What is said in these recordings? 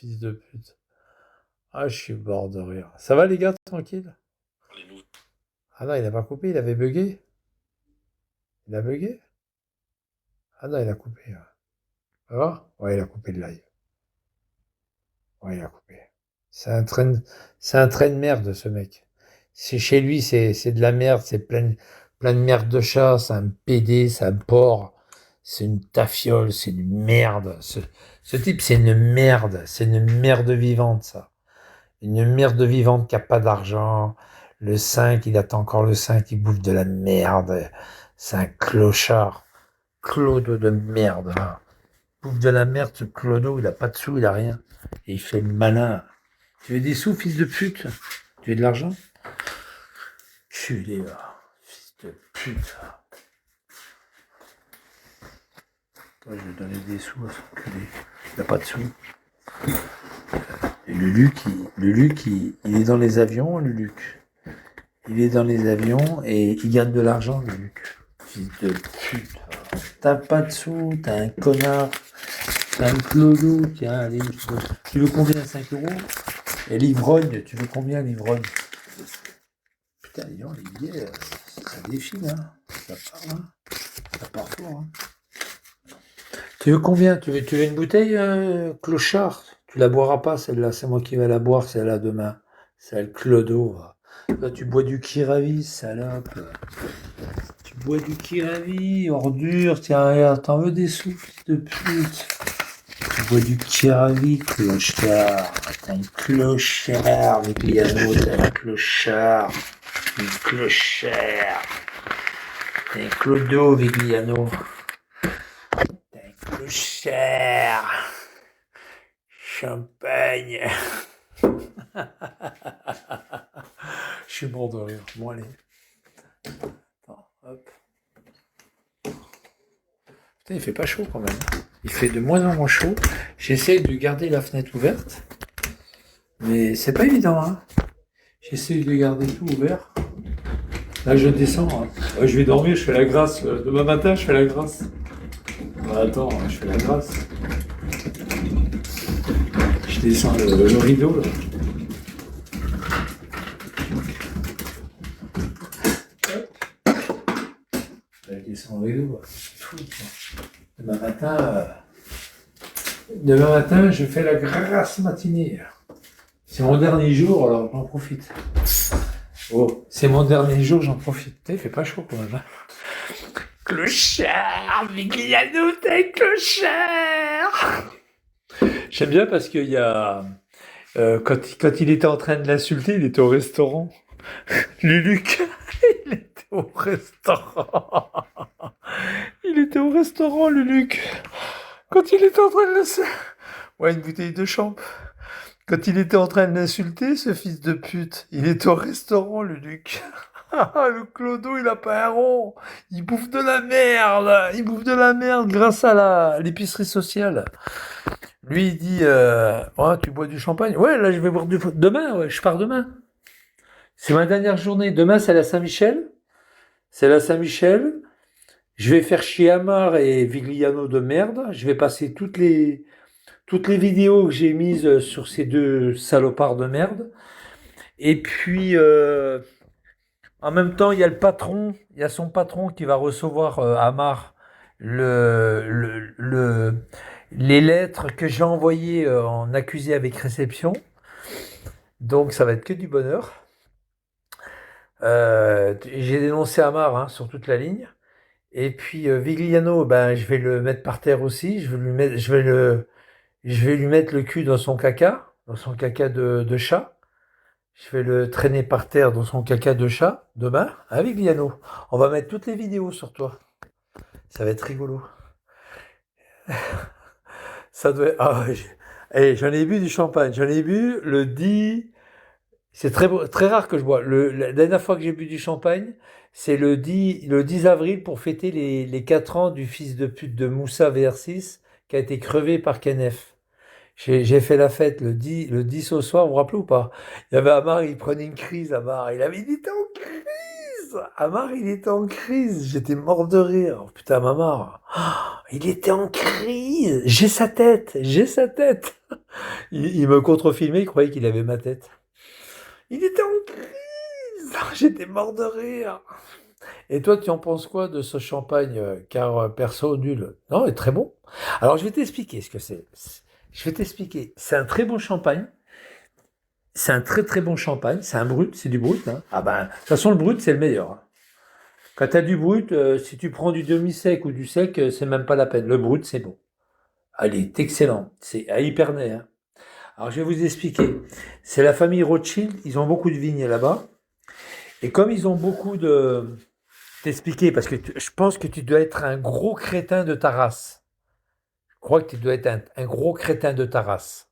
fils de pute. Ah, je suis mort de rire. Ça va les gars, tranquille? Ah non, il a pas coupé, il avait bugué. Il a bugué? Ah non, il a coupé. Ouais. Ça va? Ouais, il a coupé le live. Ouais, il a coupé. C'est un train, c'est un train de merde, ce mec. C'est chez lui, c'est de la merde, c'est plein de merde de chat, c'est un PD, c'est un porc, c'est une tafiole, c'est une merde. Ce type, c'est une merde vivante, ça. Une merde vivante qui a pas d'argent. Le 5, il attend encore le 5, il bouffe de la merde. C'est un clochard. Clodo de merde. Hein. Bouffe de la merde, ce Clodo, il a pas de sous, il a rien. Et il fait le malin. Tu veux des sous, fils de pute? Tu veux de l'argent? Culé, va. Fils de pute. Toi, je vais donner des sous à son culé. Il n'a pas de sous. Et Luluc, il est dans les avions, Luluc. Il est dans les avions et il gagne de l'argent, Luluc. Fils de pute. T'as pas de sous, t'as un connard. T'as un clodo. Tiens, allez, tu veux combien? 5 euros? Et l'ivrogne, tu veux combien, l'ivrogne? Putain, les gens, les billets, ça défile, hein. Ça part, hein. Ça part fort, hein. Tu veux combien? Tu veux une bouteille, clochard? Tu la boiras pas, celle-là. C'est moi qui vais la boire, celle-là, demain. C'est le clodo, va. Là, tu bois du Kiravi, salope. Tu bois du Kiravi, ordure. Tiens, regarde, t'en veux des sous, fils de pute. Tu bois du Kiravi, clochard. T'as un clochard, Vigliano, t'as un clochard. Un clochard. T'as un clodo, Vigliano. T'as un clochard. Champagne. Je suis mort de rire. Bon, allez. Attends, hop. Putain, il fait pas chaud quand même. Il fait de moins en moins chaud. J'essaie de garder la fenêtre ouverte. Mais c'est pas évident, hein. J'essaie de garder tout ouvert. Là, je descends. Hein. Ouais, je vais dormir, je fais la grâce. Demain matin, je fais la grâce. Bah, attends, je fais la grâce. Je descends le rideau, là. Je descends le rideau, là. Fou, demain matin, je fais la grâce matinée. C'est mon dernier jour, alors j'en profite. Oh, c'est mon dernier jour, j'en profite. Il fait pas chaud quand même. Hein. Clochard, Vigliano, t'es clochard. J'aime bien parce qu'il y a... quand il était en train de l'insulter, il était au restaurant. Luluc, il était au restaurant. Il était au restaurant, Luluc. Quand il était en train de l'insulter... Ouais, une bouteille de champ. Quand il était en train de l'insulter, ce fils de pute, il est au restaurant, le Luc. Le Clodo, il a pas un rond. Il bouffe de la merde. Il bouffe de la merde grâce à l'épicerie sociale. Lui, il dit, ouais, tu bois du champagne? Ouais, là, je vais boire demain, ouais, je pars demain. C'est ma dernière journée. Demain, c'est la Saint-Michel. C'est la Saint-Michel. Je vais faire chier Amar et Vigliano de merde. Je vais passer toutes les vidéos que j'ai mises sur ces deux salopards de merde. Et puis, en même temps, il y a son patron qui va recevoir Amar les lettres que j'ai envoyées en accusé avec réception. Donc, ça va être que du bonheur. J'ai dénoncé Amar hein, sur toute la ligne. Et puis, Vigliano, ben, je vais le mettre par terre aussi. Je vais lui mettre le cul dans son caca de chat. Je vais le traîner par terre dans son caca de chat demain avec Viano. On va mettre toutes les vidéos sur toi. Ça va être rigolo. Ça doit être... Ah, j'en ai bu du champagne. J'en ai bu le 10... C'est très rare que je bois. La dernière fois que j'ai bu du champagne, c'est le 10 avril pour fêter les 4 ans du fils de pute de Moussa VR6 qui a été crevé par Kenef. J'ai fait la fête le 10 au soir, vous vous rappelez ou pas? Il y avait Amar, il prenait une crise, Amar. Il était en crise. Amar, il était en crise. J'étais mort de rire. Oh, putain, Amar. Oh, il était en crise. J'ai sa tête. Il me contrefilmait, il croyait qu'il avait ma tête. Il était en crise. J'étais mort de rire. Et toi, tu en penses quoi de ce champagne? Car perso, nul. Non, il est très bon. Alors, je vais t'expliquer ce que c'est. Je vais t'expliquer. C'est un très bon champagne. C'est un très très bon champagne. C'est un brut, c'est du brut, hein. Ah ben, de toute façon, le brut, c'est le meilleur, hein. Quand tu as du brut, si tu prends du demi-sec ou du sec, c'est même pas la peine. Le brut, c'est bon. Elle est excellent. C'est à Hypernay, hein. Alors, je vais vous expliquer. C'est la famille Rothschild. Ils ont beaucoup de vignes là-bas. Et comme ils ont beaucoup de... T'expliquer, parce que je pense que tu dois être un gros crétin de ta race. Je crois que tu dois être un gros crétin de ta race.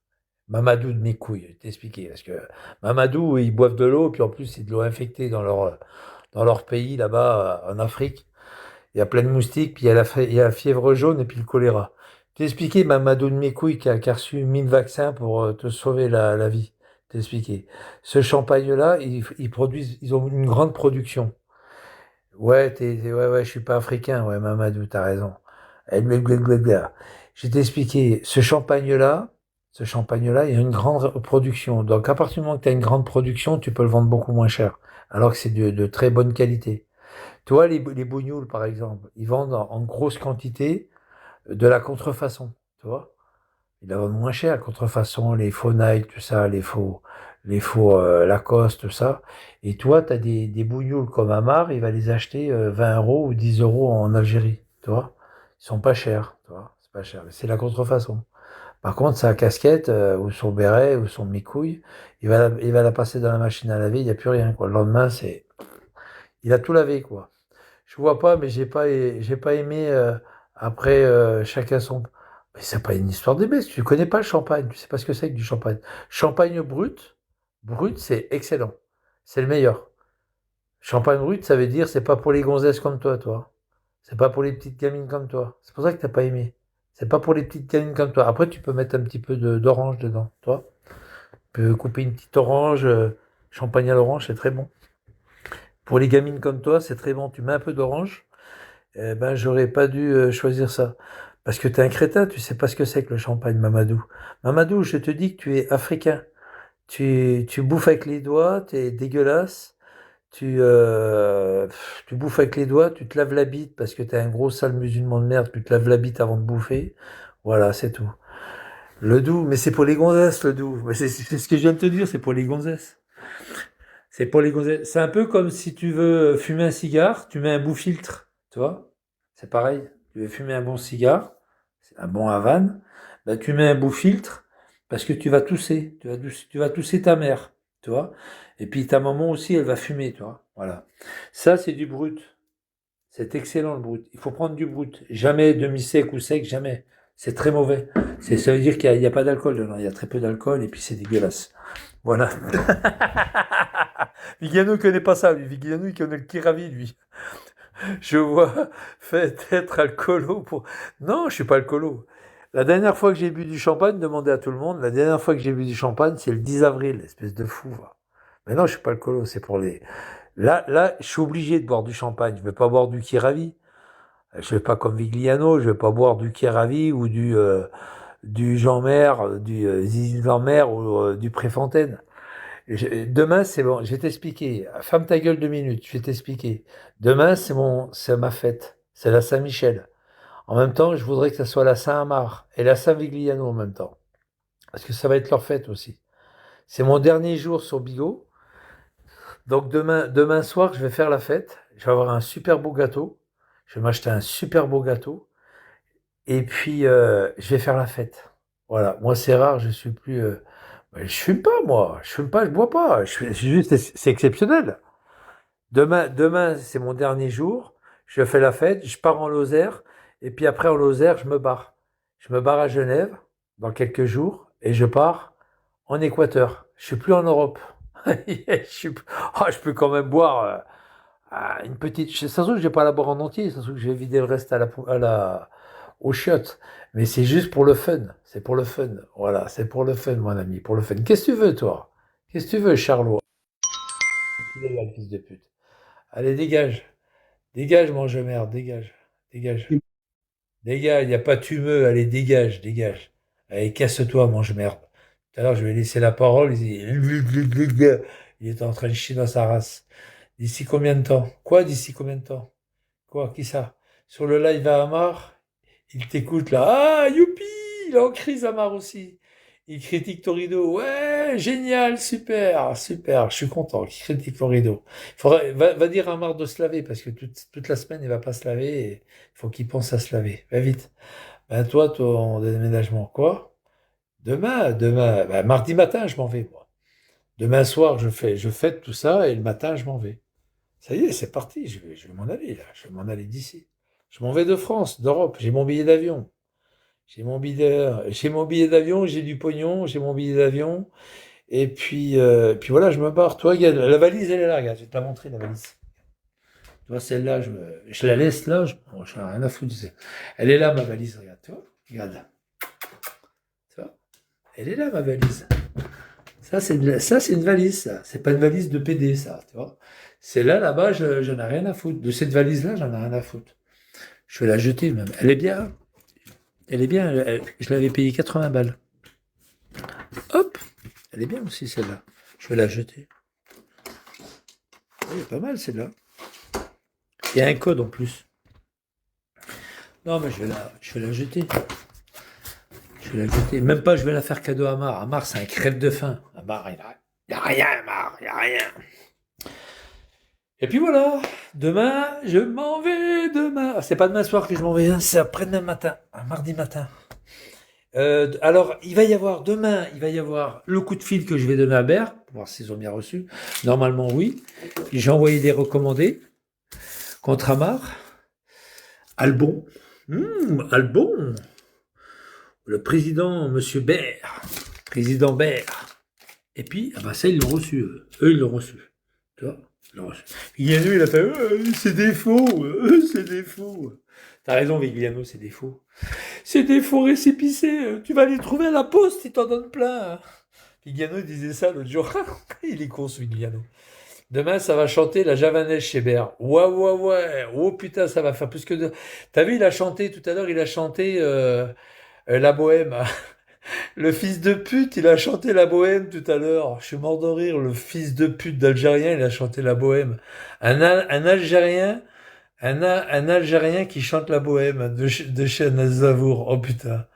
Mamadou de mes couilles, je vais t'expliquer. Parce que Mamadou, ils boivent de l'eau, puis en plus, c'est de l'eau infectée dans leur pays, là-bas, en Afrique. Il y a plein de moustiques, puis il y a la fièvre jaune et puis le choléra. T'expliquer, Mamadou de mes couilles, qui a reçu 1000 vaccins pour te sauver la vie. T'expliquer. Ce champagne-là, ils produisent, ils ont une grande production. Ouais, ouais, je suis pas africain, ouais, Mamadou, t'as raison. Blablabla. Je vais t'expliquer, ce champagne-là, il y a une grande production. Donc, à partir du moment que tu as une grande production, tu peux le vendre beaucoup moins cher. Alors que c'est de très bonne qualité. Tu vois, les bougnoules, par exemple, ils vendent en grosse quantité de la contrefaçon. Tu vois? Ils la vendent moins cher, la contrefaçon, les faux Nike, tout ça, les faux Lacoste, tout ça. Et toi, tu as des bougnoules comme Amar, il va les acheter 20 euros ou 10 euros en Algérie. Tu vois? Ils sont pas chers. Tu vois? C'est pas cher. Mais c'est la contrefaçon. Par contre, sa casquette, ou son béret, ou son micouille, il va la passer dans la machine à laver, il n'y a plus rien, quoi. Le lendemain, il a tout lavé, quoi. Je vois pas, mais j'ai pas aimé, après, chacun son. Mais c'est pas une histoire de bête. Tu connais pas le champagne. Tu sais pas ce que c'est que du champagne. Champagne brut, c'est excellent. C'est le meilleur. Champagne brut, ça veut dire c'est pas pour les gonzesses comme toi. C'est pas pour les petites gamines comme toi. C'est pour ça que t'as pas aimé. C'est pas pour les petites gamines comme toi. Après, tu peux mettre un petit peu d'orange dedans, toi. Tu peux couper une petite orange, champagne à l'orange, c'est très bon. Pour les gamines comme toi, c'est très bon. Tu mets un peu d'orange. Eh ben, j'aurais pas dû choisir ça. Parce que t'es un crétin, tu sais pas ce que c'est que le champagne, Mamadou. Mamadou, je te dis que tu es africain. Tu bouffes avec les doigts, t'es dégueulasse. Tu bouffes avec les doigts, tu te laves la bite parce que t'es un gros sale musulman de merde, tu te laves la bite avant de bouffer. Voilà, c'est tout. Le doux, mais c'est pour les gonzesses, le doux. Mais c'est ce que je viens de te dire, c'est pour les gonzesses. C'est pour les gonzesses. C'est un peu comme si tu veux fumer un cigare, tu mets un bout filtre, tu vois? C'est pareil. Tu veux fumer un bon cigare, c'est un bon Havane, ben tu mets un bout filtre parce que tu vas tousser, tu vas tousser ta mère, tu vois? Et puis ta maman aussi, elle va fumer, tu vois? Voilà. Ça, c'est du brut. C'est excellent le brut. Il faut prendre du brut. Jamais demi-sec ou sec, jamais. C'est très mauvais. Ça veut dire qu'il y a pas d'alcool dedans. Il y a très peu d'alcool et puis c'est dégueulasse. Voilà. Vigano ne connaît pas ça, lui. Vigano, il connaît le Kiravi, lui. Je vois, fait être alcoolo pour... Non, je suis pas alcoolo. La dernière fois que j'ai bu du champagne, demandez à tout le monde, la dernière fois que j'ai bu du champagne, c'est le 10 avril, espèce de fou, va. Mais non, je suis pas alcoolo, c'est pour les... Là, je suis obligé de boire du champagne. Je vais pas boire du Kiravi. Je vais pas comme Vigliano, je vais pas boire du Kiravi ou du Jean-Mer, du Zizi Jean-Mer ou du Préfontaine. Demain, c'est bon, je vais t'expliquer. Ferme ta gueule 2 minutes, je vais t'expliquer. Demain, c'est ma fête. C'est la Saint-Michel. En même temps, je voudrais que ça soit la Saint-Amar et la Saint-Vigliano en même temps. Parce que ça va être leur fête aussi. C'est mon dernier jour sur Bigot. Donc demain soir, je vais faire la fête. Je vais avoir un super beau gâteau. Je vais m'acheter un super beau gâteau. Et puis, je vais faire la fête. Voilà. Moi, c'est rare, je suis plus... je fume pas, moi. Je fume pas, je bois pas. C'est juste, c'est exceptionnel. Demain, c'est mon dernier jour. Je fais la fête, je pars en Lozère. Et puis après, en Lozère, je me barre. Je me barre à Genève dans quelques jours. Et je pars en Équateur. Je suis plus en Europe. Je peux quand même boire une petite... Ça se trouve que je vais pas la boire en entier. Ça se trouve que je vais vider le reste aux chiottes. Mais c'est juste pour le fun. C'est pour le fun. Voilà, c'est pour le fun, mon ami. Pour le fun. Qu'est-ce que tu veux, toi? Qu'est-ce que tu veux, Charlot? Il est là, le fils de pute. Allez, dégage. Dégage, mange merde, dégage. Dégage. Dégage, il n'y a pas de tumeux, allez, dégage, dégage. Allez, casse-toi, mange-merde. Tout à l'heure, je lui ai laissé la parole, il était en train de chier dans sa race. D'ici combien de temps? Quoi, d'ici combien de temps? Quoi, qui ça? Sur le live à Amar, il t'écoute là. Ah, youpi! Il est en crise, Amar aussi. Il critique Torido. Ouais, génial, super, super, je suis content qu'il critique Torido. Va dire à Amar de se laver, parce que toute la semaine, il va pas se laver. Et il faut qu'il pense à se laver. Va vite. Ben toi, ton déménagement, quoi? Demain, ben, mardi matin, je m'en vais, moi. Demain soir, je fête tout ça, et le matin, je m'en vais. Ça y est, c'est parti, je vais m'en aller, là. Je vais m'en aller d'ici. Je m'en vais de France, d'Europe. J'ai mon billet d'avion. J'ai mon billet d'avion, j'ai du pognon, j'ai mon billet d'avion. Et puis voilà, je me barre. Toi, regarde, la valise, elle est là, regarde, je vais te la montrer, la valise. Tu vois, celle-là, je la laisse là, je n'ai rien à foutre. Elle est là, ma valise, regarde, tu vois. Regarde, tu vois. Elle est là, ma valise. Ça, c'est une valise, ça. C'est pas une valise de PD, ça, tu vois. C'est là, là-bas, j'en ai rien à foutre. De cette valise-là, j'en ai rien à foutre. Je vais la jeter, même. Elle est bien. Elle est bien. Je l'avais payée 80 balles. Hop. Elle est bien aussi, celle-là. Je vais la jeter. Elle est pas mal, celle-là. Il y a un code en plus. Non, mais je vais la jeter. Je vais la jeter. Même pas, je vais la faire cadeau à Amar. Amar, c'est un crève de faim. Amar, il n'y a rien, Amar. Il n'y a rien. Et puis voilà. Demain, je m'en vais demain. Ah, c'est pas demain soir que je m'en vais, hein, c'est après-demain matin. Un mardi matin. Alors, demain, il va y avoir le coup de fil que je vais donner à Bert, pour voir s'ils ont bien reçu. Normalement, oui. J'ai envoyé des recommandés contre Amar. Albon. Albon. Le président, monsieur Bert. Président Bert. Et puis, ah bah ça, ils l'ont reçu. Eux, ils l'ont reçu. Tu vois, ils l'ont reçu. Vigliano, il a fait c'est des faux. C'est des faux. T'as raison, Vigliano, c'est des faux. C'est des faux récépissés. Tu vas les trouver à la poste, ils t'en donnent plein. Vigliano disait ça l'autre jour. Il est con, ce Vigliano. Demain, ça va chanter la javanaise chez Bert. Ouais, ouais, ouais. Oh putain, ça va faire plus que deux. T'as vu, il a chanté tout à l'heure, il a chanté La Bohème. Le fils de pute, il a chanté La Bohème tout à l'heure. Je suis mort de rire. Le fils de pute d'Algérien, il a chanté La Bohème. Un Algérien, un Algérien qui chante La Bohème de chez Aznavour. Oh putain.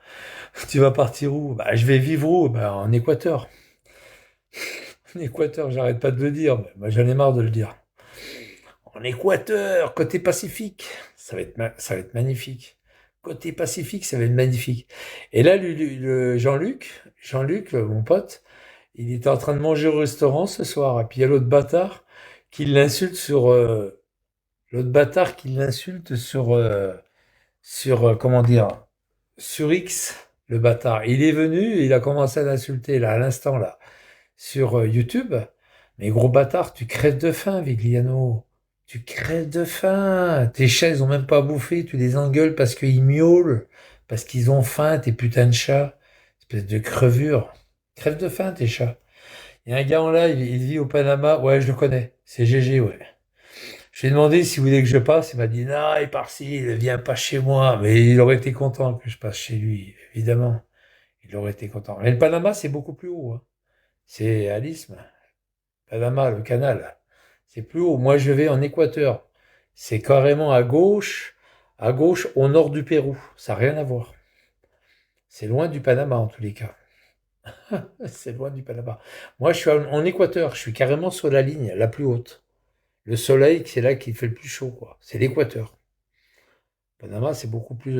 Tu vas partir où? Bah, je vais vivre où? Bah, en Équateur. En Équateur, j'arrête pas de le dire. Mais moi, j'en ai marre de le dire. En Équateur, côté Pacifique. Ça va être magnifique. Côté Pacifique, ça va être magnifique. Et là, Jean-Luc, mon pote, il était en train de manger au restaurant ce soir. Et puis il y a l'autre bâtard qui l'insulte comment dire, sur X, le bâtard. Il est venu, il a commencé à l'insulter là, à l'instant là, sur YouTube. Mais gros bâtard, tu crèves de faim, Vigliano. Tu crèves de faim. Tes chats, ils ont même pas bouffé. Tu les engueules parce qu'ils miaulent, parce qu'ils ont faim, tes putains de chats. Espèce de crevure. Crève de faim, tes chats. Il y a un gars en live, il vit au Panama. Ouais, je le connais. C'est GG, ouais. Je lui ai demandé s'il voulait que je passe. Il m'a dit, non, il part-ci, il vient pas chez moi. Mais il aurait été content que je passe chez lui, évidemment. Il aurait été content. Mais le Panama, c'est beaucoup plus haut, hein. C'est à l'isthme. Panama, le canal. C'est plus haut. Moi, je vais en Équateur. C'est carrément à gauche, au nord du Pérou. Ça n'a rien à voir. C'est loin du Panama, en tous les cas. C'est loin du Panama. Moi, je suis en Équateur. Je suis carrément sur la ligne la plus haute. Le soleil, c'est là qu'il fait le plus chaud, quoi. C'est l'Équateur. Panama, c'est beaucoup plus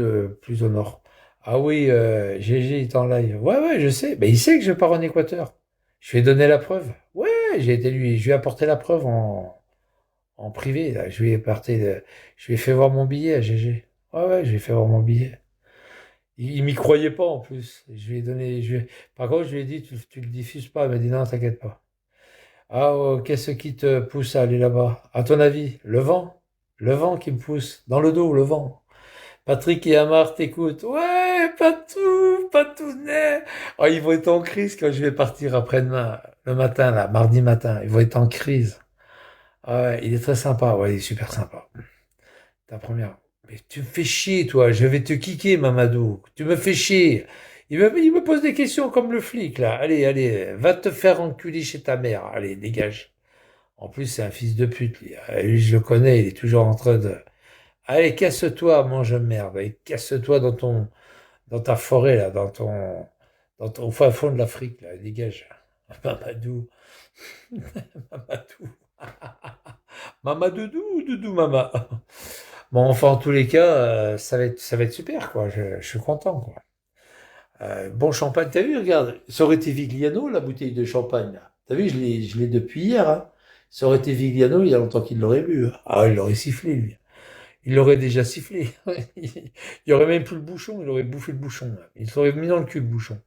au nord. Ah oui, GG est en live. Ouais, ouais, je sais. Ben, il sait que je pars en Équateur. Je lui ai donné la preuve. Ouais, je lui ai apporté la preuve en privé, là. Je lui ai fait voir mon billet à GG. Ouais, ouais, je lui ai fait voir mon billet. Il m'y croyait pas, en plus. Je lui ai donné, par contre, je lui ai dit, tu le diffuses pas. Il m'a dit, non, t'inquiète pas. Ah, oh, qu'est-ce qui te pousse à aller là-bas? À ton avis, le vent? Le vent qui me pousse. Dans le dos, le vent. Patrick et Amar t'écoutent. Ouais, pas tout net. Oh, ils vont être en crise quand je vais partir après-demain, le matin, là, mardi matin. Ils vont être en crise. Ah ouais, il est très sympa. Ouais, il est super sympa. Ta première. Mais tu me fais chier, toi. Je vais te kicker, Mamadou. Tu me fais chier. Il me pose des questions comme le flic, là. Allez, allez, va te faire enculer chez ta mère. Allez, dégage. En plus, c'est un fils de pute, lui. Lui, je le connais, il est toujours en train de... Allez, casse-toi, mange merde. Allez, casse-toi dans ta forêt, là, au fin fond de l'Afrique, là. Dégage. Mamadou. Mamadou. Mamadou, doudou, mama. Bon, enfin, en tous les cas, ça va être super, quoi. Je suis content, quoi. Bon champagne, t'as vu, regarde, ça aurait été Vigliano, la bouteille de champagne, là. T'as vu, je l'ai depuis hier, hein. Ça aurait été Vigliano, il y a longtemps qu'il l'aurait bu, hein. Ah, il l'aurait sifflé, lui. Il l'aurait déjà sifflé. Il y aurait même plus le bouchon, il aurait bouffé le bouchon, là. Il s'aurait mis dans le cul, le bouchon.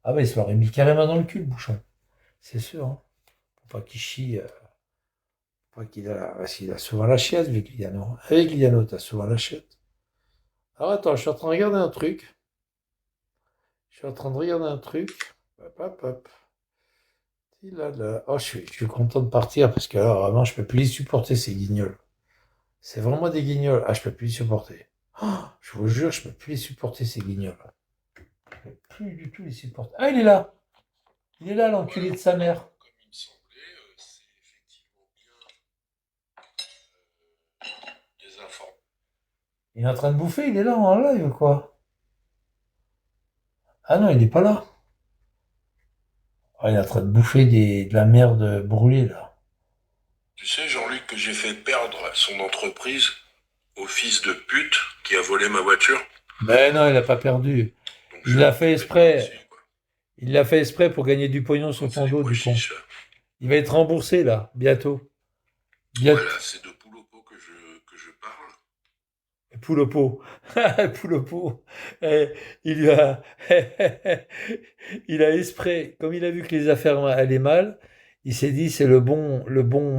Ah, mais il se l'aurait mis carrément dans le cul, le bouchon. C'est sûr, hein. Faut pas qu'il chie, faut pas qu'il a, parce qu'il a souvent la chiasse, Vigliano. Avec Vigliano, t'as souvent la chiasse. Alors, attends, je suis en train de regarder un truc. Je suis en train de regarder un truc. Hop, hop, hop. Oh, je suis content de partir parce que là, vraiment, je peux plus les supporter, ces guignols. C'est vraiment des guignols. Ah, je peux plus les supporter. Oh, je vous jure, je peux plus les supporter, ces guignols. Je peux plus du tout les supporter. Ah, il est là. Il est là, l'enculé de sa mère. Comme il me semblait, c'est effectivement bien des informateurs. Il est en train de bouffer, il est là en live, quoi. Ah non, il est pas là. Ah, il est en train de bouffer de la merde brûlée, là. Tu sais, Jean-Luc, que j'ai fait perdre son entreprise au fils de pute qui a volé ma voiture. Mais non, il a pas perdu. Donc Il l'a fait exprès. dessus, quoi. Il l'a fait exprès pour gagner du pognon sur C'est ton des dos, pois du con. chiches, là. Il va être remboursé, là, bientôt. Bientôt. Voilà, c'est de poule au pot que je parle. Poule au pot. Poule au pot. Eh, il lui a... il a exprès, comme il a vu que les affaires allaient mal, il s'est dit c'est le bon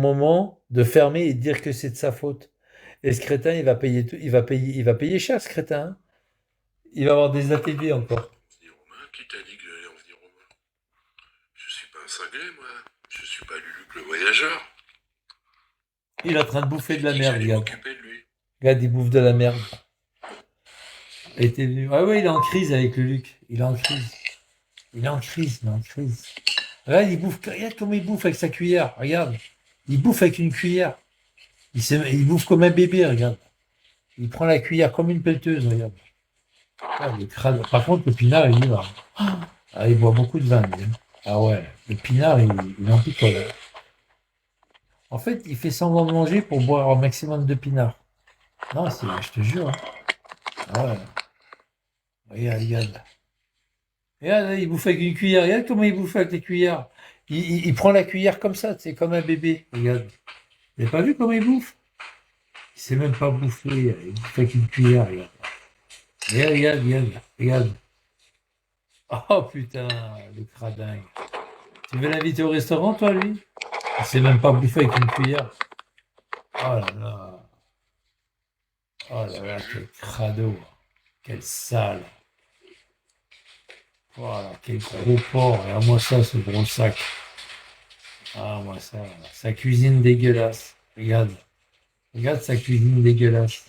moment de fermer et de dire que c'est de sa faute. Et ce crétin, il va payer tout, il va payer cher, ce crétin, hein. Il va avoir des ATV encore. On dit Romain, qui t'a dit que j'allais en venir Romain? Je suis pas un cinglé, moi. Je suis pas Luluc le voyageur. Il est en train de bouffer J'ai de la dit que merde, j'allais regarde. m'occuper de lui. Regarde, il bouffe de la merde. Il était venu. Ah ouais, il est en crise avec le Luc. Il est en crise. Il est en crise, il est en crise. Regarde, il bouffe. Regarde comment il bouffe avec sa cuillère. Regarde. Il bouffe avec une cuillère. Il bouffe comme un bébé, regarde. Il prend la cuillère comme une pelleteuse, regarde. Ah, il est crade. Par contre, le pinard, il y va. Ah, il boit beaucoup de vin, lui, hein. Ah ouais, le pinard, il en picole, hein. En fait, il fait semblant de manger pour boire un maximum de pinard. Non, je te jure, hein. Ah ouais. Regarde, regarde. Regarde, il bouffe avec une cuillère. Regarde comment il bouffe avec les cuillères. Il prend la cuillère comme ça, c'est comme un bébé. Regarde. Vous n'avez pas vu comment il bouffe? Il sait même pas bouffer. Il bouffe avec une cuillère, regarde. Regarde, regarde, regarde. Regarde. Oh putain, le cradingue. Tu veux l'inviter au restaurant, toi, lui? Il sait même pas bouffer avec une cuillère. Oh là là. Oh là là, quel crado. Quel sale. Voilà, quel gros porc. Regarde-moi ça, ce gros sac. Ah, moi, ça. Sa cuisine dégueulasse. Regarde. Regarde sa cuisine dégueulasse.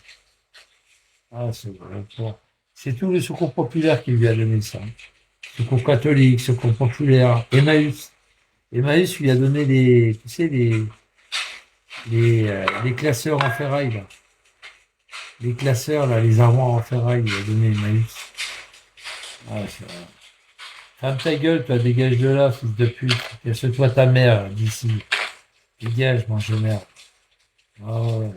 Ah, ce gros porc. C'est tout le secours populaire qui lui a donné ça. Secours catholique, secours populaire. Emmaüs. Emmaüs lui a donné tu sais, les classeurs en ferraille, là. Les classeurs, là, les armoires en ferraille, il a donné Emmaüs. Ah, c'est vrai. Ferme ta gueule, toi, dégage de là, fils de pute. Casse-toi ta mère, d'ici. Dégage, mange de merde. Oh, ouais.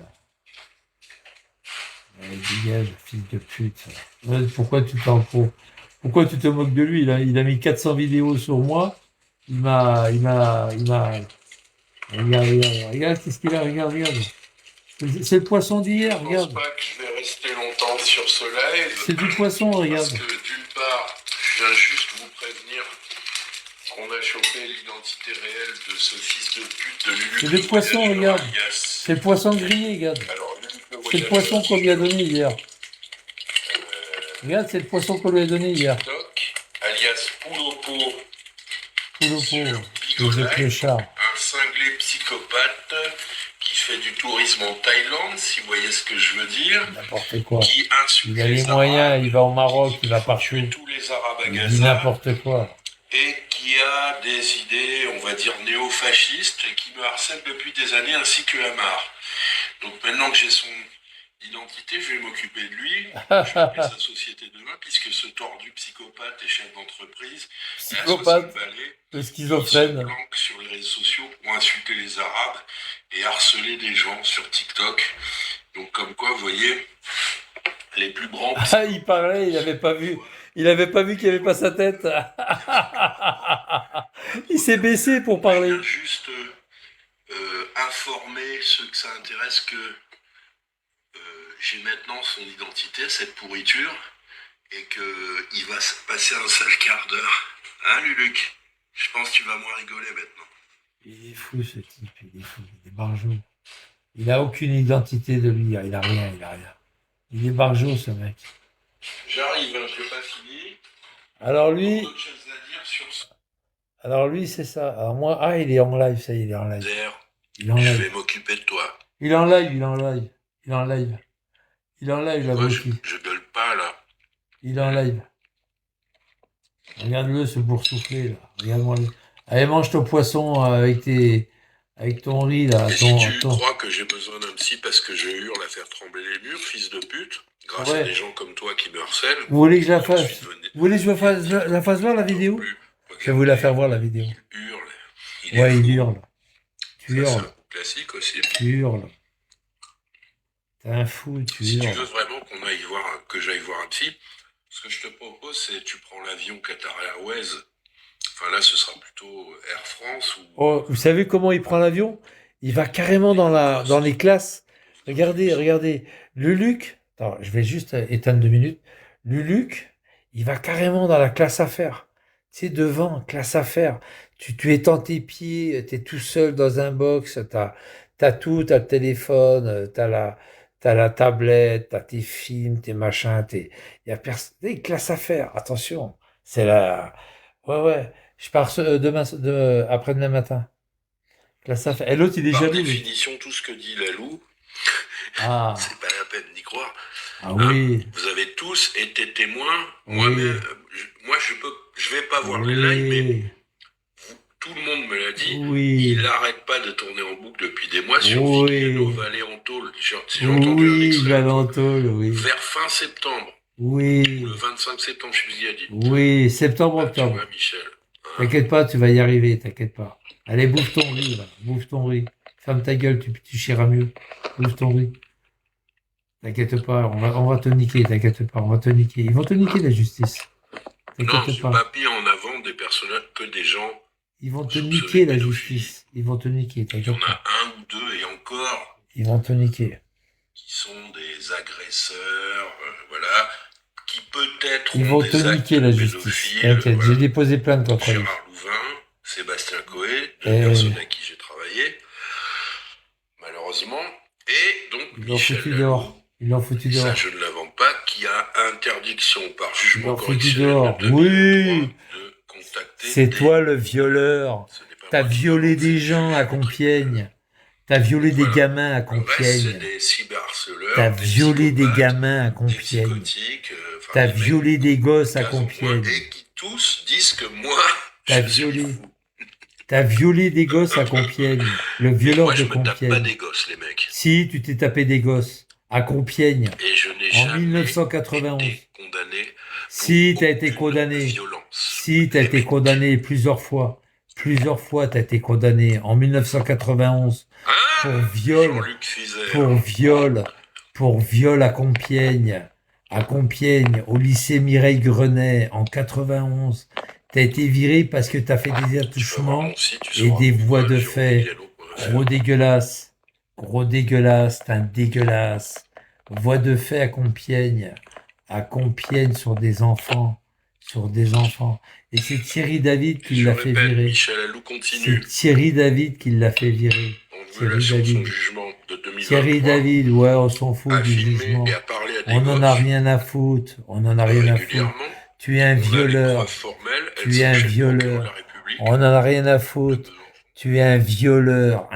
Allez, dégage, fils de pute. Ouais, pourquoi tu te moques de lui? Il a mis 400 vidéos sur moi. Regarde, qu'est-ce qu'il a, regarde. C'est le poisson d'hier, Je regarde. pense pas que je vais rester longtemps sur ce live. C'est du poisson, regarde. Parce que d'une part, je viens juste vous prévenir qu'on a chopé l'identité réelle de ce fils de pute de Luluc. C'est du poisson, regarde. Alias. C'est le poisson grillé, regarde. Alors, Luluc le C'est le voyageur, poisson qu'on lui a donné hier. Regarde, c'est le poisson qu'on lui a donné hier. Doc, alias Poulopo, Tout le sur pauvre. Bigolac, Les clochards. un cinglé psychopathe qui fait du tourisme en Thaïlande, si vous voyez ce que je veux dire, N'importe quoi. qui insulte Il a les les moyens, Arabes, il va au qui Maroc, dit il qu'il va faut tuer partout. tous les Arabes à Il dit Gaza, n'importe quoi. et qui a des idées, on va dire, néo-fascistes, et qui me harcèle depuis des années, ainsi que Hamar. Donc maintenant que j'ai son identité, je vais m'occuper de lui, je vais appeler sa société demain, puisque ce tordu psychopathe et chef d'entreprise à 60 Psychopathe, balais, le il se schizophrène. planque sur les réseaux sociaux pour insulter les Arabes et harceler des gens sur TikTok. Donc comme quoi, vous voyez, les plus grands Ah, il parlait, il n'avait pas vu. Il n'avait pas vu qu'il n'y avait pas sa tête. Il s'est baissé pour parler. vient juste informer ceux que ça intéresse que j'ai maintenant son identité, cette pourriture, et qu'il va se passer un sale quart d'heure. Hein, Luluc? Je pense que tu vas moins rigoler maintenant. Il est fou, ce type. Il est fou. Il est barjot. Il n'a aucune identité de lui. Il n'a rien, il n'a rien. Il est barjot, ce mec. J'arrive, hein, je n'ai pas fini. Alors lui, D'autres choses à dire sur ce c'est ça. Alors moi, il est en live, ça y est, il est en live. terre. Il est en Je live. vais m'occuper de toi. Il est en live, il est en live. Il est en live. Il est en live, Moi, l'abruti. je gueule pas, là. Il est en live. Regarde-le, ce boursouflé, là. Regarde-moi. Allez, mange ton poisson avec ton riz, là. Et si tu crois que j'ai besoin d'un psy parce que je hurle à faire trembler les murs, fils de pute, grâce à des gens comme toi qui me harcèlent, Vous voulez que je la j'en fasse suis devenu- Vous voulez que je la fasse voir, la vidéo plus. Je vais vous la faire voir, la vidéo. Il hurle. Ouais, est il fou. hurle. Tu Ça, c'est hurles. un classique aussi. Tu hurles. T'es un fou, tu Si tu hurles. veux vraiment que j'aille voir un psy, ce que je te propose, c'est tu prends l'avion Qatar Airways. Enfin là, ce sera plutôt Air France ou... Oh, vous savez comment il prend l'avion? Il va carrément dans les classes. Regardez. Luluc, attends, je vais juste éteindre 2 minutes. Luluc, il va carrément dans la classe affaires. Tu sais, devant, classe affaires. Tu étends tes pieds, tu es tout seul dans un box, t'as tout, t'as le téléphone, t'as la tablette, t'as tes films, tes machins, il y a personne. Classe affaires, attention. C'est la... Ouais. Je pars après-demain matin. Classe affaires. Et l'autre, il est Par jaloux, lui. définition, tout ce que dit Lalou, Ah, c'est pas la peine d'y croire. oui. Vous avez tous été témoins. Oui. Moi-même, je vais pas voir les lives, mais Oui. tout le monde me l'a dit. Oui. Il n'arrête pas de tourner en boucle depuis des mois sur Oui. Vigliano Vallée en tôle. J'ai entendu un Oui, extrait. Valentol, oui. Vers fin septembre, Oui. le 25 septembre, je vous y ai dit. Oui, septembre, Ah, tu octobre. vois, Michel. Hein, T'inquiète pas, tu vas y arriver, t'inquiète pas. Allez, bouffe ton riz, là. Bouffe ton riz. Ferme ta gueule, tu chieras mieux. Bouffe ton riz. T'inquiète pas, on va te niquer, t'inquiète pas, on va te niquer. Ils vont te niquer, la justice. non, T'inquiète j'ai pas. pas mis en avant des personnages que des gens. Ils vont te soupçonnés niquer, de la pédophilie. justice. Ils vont te niquer, Il y t'inquiète en pas. a un ou deux, et encore, Ils vont te niquer. qui sont des agresseurs, voilà, qui peut-être Ils ont vont des te actes niquer, la justice. pédophiles, T'inquiète, voilà. j'ai déposé plainte contre lui. Gérard Louvain, Sébastien Coé, deux Et- personnes à qui j'ai travaillé, malheureusement, et donc Ils l'ont Michel foutu Lalou, dehors. Ils l'ont foutu et ça dehors. je ne l'invente pas, qui a interdiction par Ils jugement l'ont foutu correctionnel dehors. de 2023 Oui. de contacter C'est des... toi le violeur. Ce n'est pas T'as moi qui violé invente, des c'est gens à le truc. Compiègne. T'as violé des Voilà. gamins à Le reste, c'est Compiègne. des cyberharceleurs, T'as des violé des psychopathes, gamins à des Compiègne. psychotiques, enfin, T'as des mecs violé des gosses à 15 ans moins, Compiègne. et qui tous disent que moi, T'as je suis violé. fou. T'as violé des gosses à Compiègne. Le Et violeur moi, de je me tape pas Compiègne. des gosses, les mecs. Si, tu t'es tapé des gosses à Compiègne Et je n'ai en jamais 1991. été condamné pour Si, t'as été aucune condamné. violence. Si, t'as Les été mecs. condamné plusieurs fois. Plusieurs fois, t'as été condamné en 1991 Hein pour viol. Jean-Luc Fizer. Pour viol à Compiègne, au lycée Mireille Grenet, en 91. T'as été viré parce que t'as fait des Tu peux voir attouchements mon site, tu et sauras des pourquoi, voies de sur fait. Vigliano.fr. Gros dégueulasse, t'es un dégueulasse. Voie de fait à Compiègne sur des enfants. Et c'est Thierry David qui Je l'a fait répète, virer. Michel Alou continue. C'est Thierry David qui l'a fait virer. En violation de son jugement de 2023. Thierry David, ouais, on s'en fout a du filmé jugement. et a parlé à des On n'en a gosses rien à foutre. régulièrement. Tu es un On a les violeur. preuves formelles, elles Tu es un s'enchaînent au bureau de violeur. la République. On n'en a rien à foutre. Tu es un violeur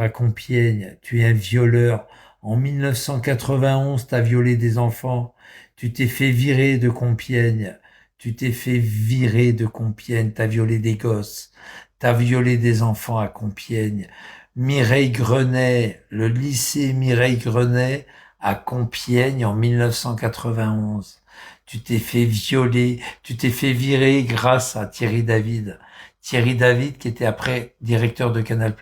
à Compiègne, tu es un violeur. En 1991, tu as violé des enfants, tu t'es fait virer de Compiègne, tu t'es fait virer de Compiègne, tu as violé des gosses, tu as violé des enfants à Compiègne. Mireille Grenet, le lycée Mireille Grenet à Compiègne en 1991. Tu t'es fait violer, tu t'es fait virer grâce à Thierry David. Thierry David, qui était après directeur de Canal+.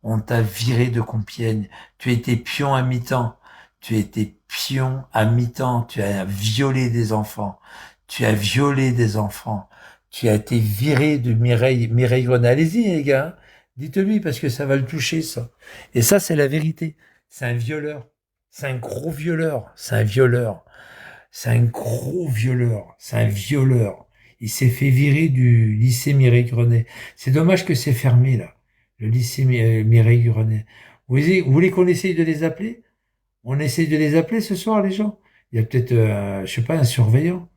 On t'a viré de Compiègne. Tu étais pion à mi-temps. Tu étais pion à mi-temps. Tu as violé des enfants. Tu as violé des enfants. Tu as été viré de Mireille Grenet. Allez-y, les gars. Hein. Dites-lui, parce que ça va le toucher, ça. Et ça, c'est la vérité. C'est un violeur. C'est un gros violeur. C'est un violeur. C'est un gros violeur. C'est un violeur. Il s'est fait virer du lycée Mireille Grenet. C'est dommage que c'est fermé, là. Le lycée Mireille Grenet. Vous voulez qu'on essaye de les appeler? On essaye de les appeler ce soir, les gens? Il y a peut-être, je sais pas, un surveillant.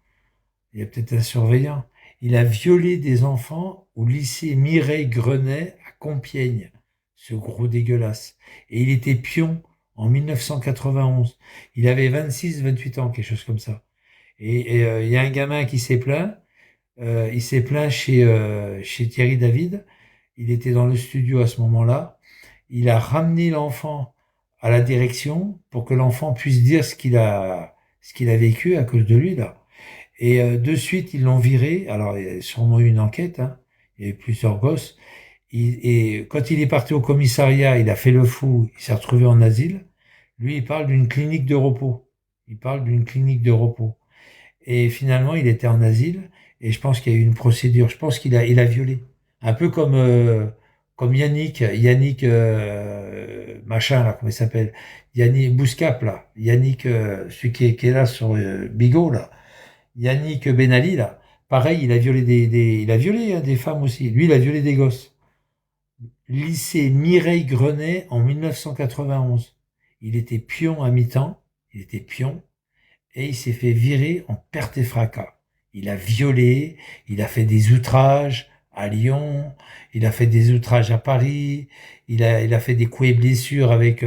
Il y a peut-être un surveillant. Il a violé des enfants au lycée Mireille Grenet à Compiègne. Ce gros dégueulasse. Et il était pion en 1991. Il avait 26, 28 ans, quelque chose comme ça. Et il y a un gamin qui s'est plaint. Il s'est plaint chez Thierry David. Il était dans le studio à ce moment-là. Il a ramené l'enfant à la direction pour que l'enfant puisse dire ce qu'il a vécu à cause de lui, là. Et de suite, ils l'ont viré. Alors, il y a sûrement eu une enquête. Hein. Il y a eu plusieurs gosses. Et quand il est parti au commissariat, il a fait le fou. Il s'est retrouvé en asile. Lui, il parle d'une clinique de repos. Il parle d'une clinique de repos. Et finalement, il était en asile. Et je pense qu'il y a eu une procédure. Je pense il a violé. Un peu comme Yannick, machin, là, comment il s'appelle? Yannick Bouscap, là. Yannick, celui qui est là sur Bigot, là. Yannick Ben Ali, là. Pareil, il a violé il a violé hein, des femmes aussi. Lui, il a violé des gosses. Lycée Mireille Grenet en 1991. Il était pion à mi-temps. Il était pion et il s'est fait virer en perte et fracas. Il a violé, il a fait des outrages à Lyon, il a fait des outrages à Paris, il a fait des coups et blessures avec...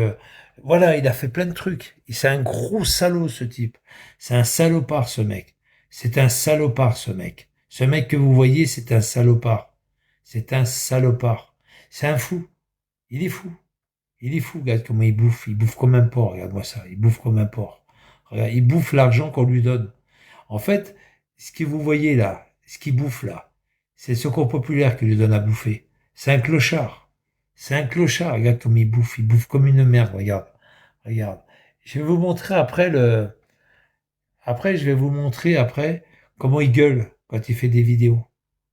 voilà, il a fait plein de trucs. C'est un gros salaud, ce type. C'est un salopard, ce mec. C'est un salopard, ce mec. Ce mec que vous voyez, c'est un salopard. C'est un salopard. C'est un fou. Il est fou. Il est fou, regarde comment il bouffe. Il bouffe comme un porc, regarde-moi ça. Il bouffe comme un porc. Regarde, il bouffe l'argent qu'on lui donne. En fait, ce que vous voyez là, ce qu'il bouffe là, c'est le Secours populaire qui lui donne à bouffer. C'est un clochard. C'est un clochard. Regarde comme il bouffe. Il bouffe comme une merde. Regarde. Regarde. Je vais vous montrer après, je vais vous montrer après comment il gueule quand il fait des vidéos.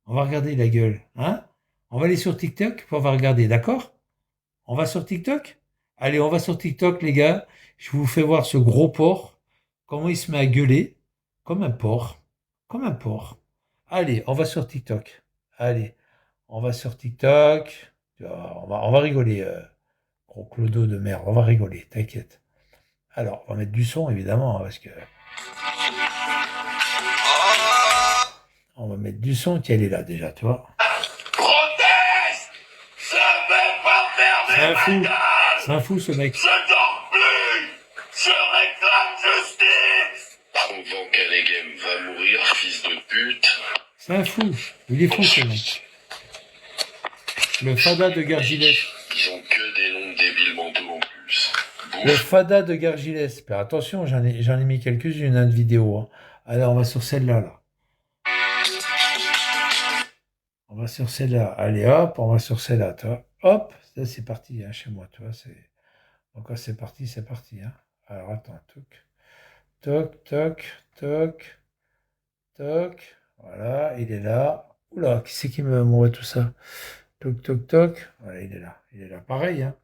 On va regarder la gueule. Hein? On va aller sur TikTok, puis on va regarder. D'accord? On va sur TikTok? Allez, on va sur TikTok, les gars. Je vous fais voir ce gros porc. Comment il se met à gueuler. Comme un porc. Comme un porc. Allez, on va sur TikTok. Allez, on va sur TikTok. On va rigoler, gros clodo de merde. On va rigoler, t'inquiète. Alors, on va mettre du son, évidemment, hein, parce que... On va mettre du son, tiens, elle est là déjà, tu vois. Proteste! Je vais pas fermer ma gueule! C'est un fou, ce mec. Je dors plus! Je réclame justice! Provoque Allegem va mourir, fils de pute. C'est un fou. Il est fou, ce mec. Le Fada de Gargilès. Ils ont que des noms débiles mentaux en plus. Le Fada de Gargilès. Mais attention, j'en ai mis quelques-unes de vidéos. Hein. Alors, on va sur celle-là, là. On va sur celle-là. Allez, hop, on va sur celle-là, toi. Hop, ça, c'est parti, hein, chez moi, tu vois. Donc, c'est parti, hein. Alors, attends, toc, toc, toc, toc. Voilà, il est là. Oula, qui c'est qui m'envoie tout ça? Toc, toc, toc. Voilà, il est là. Il est là. Pareil, hein.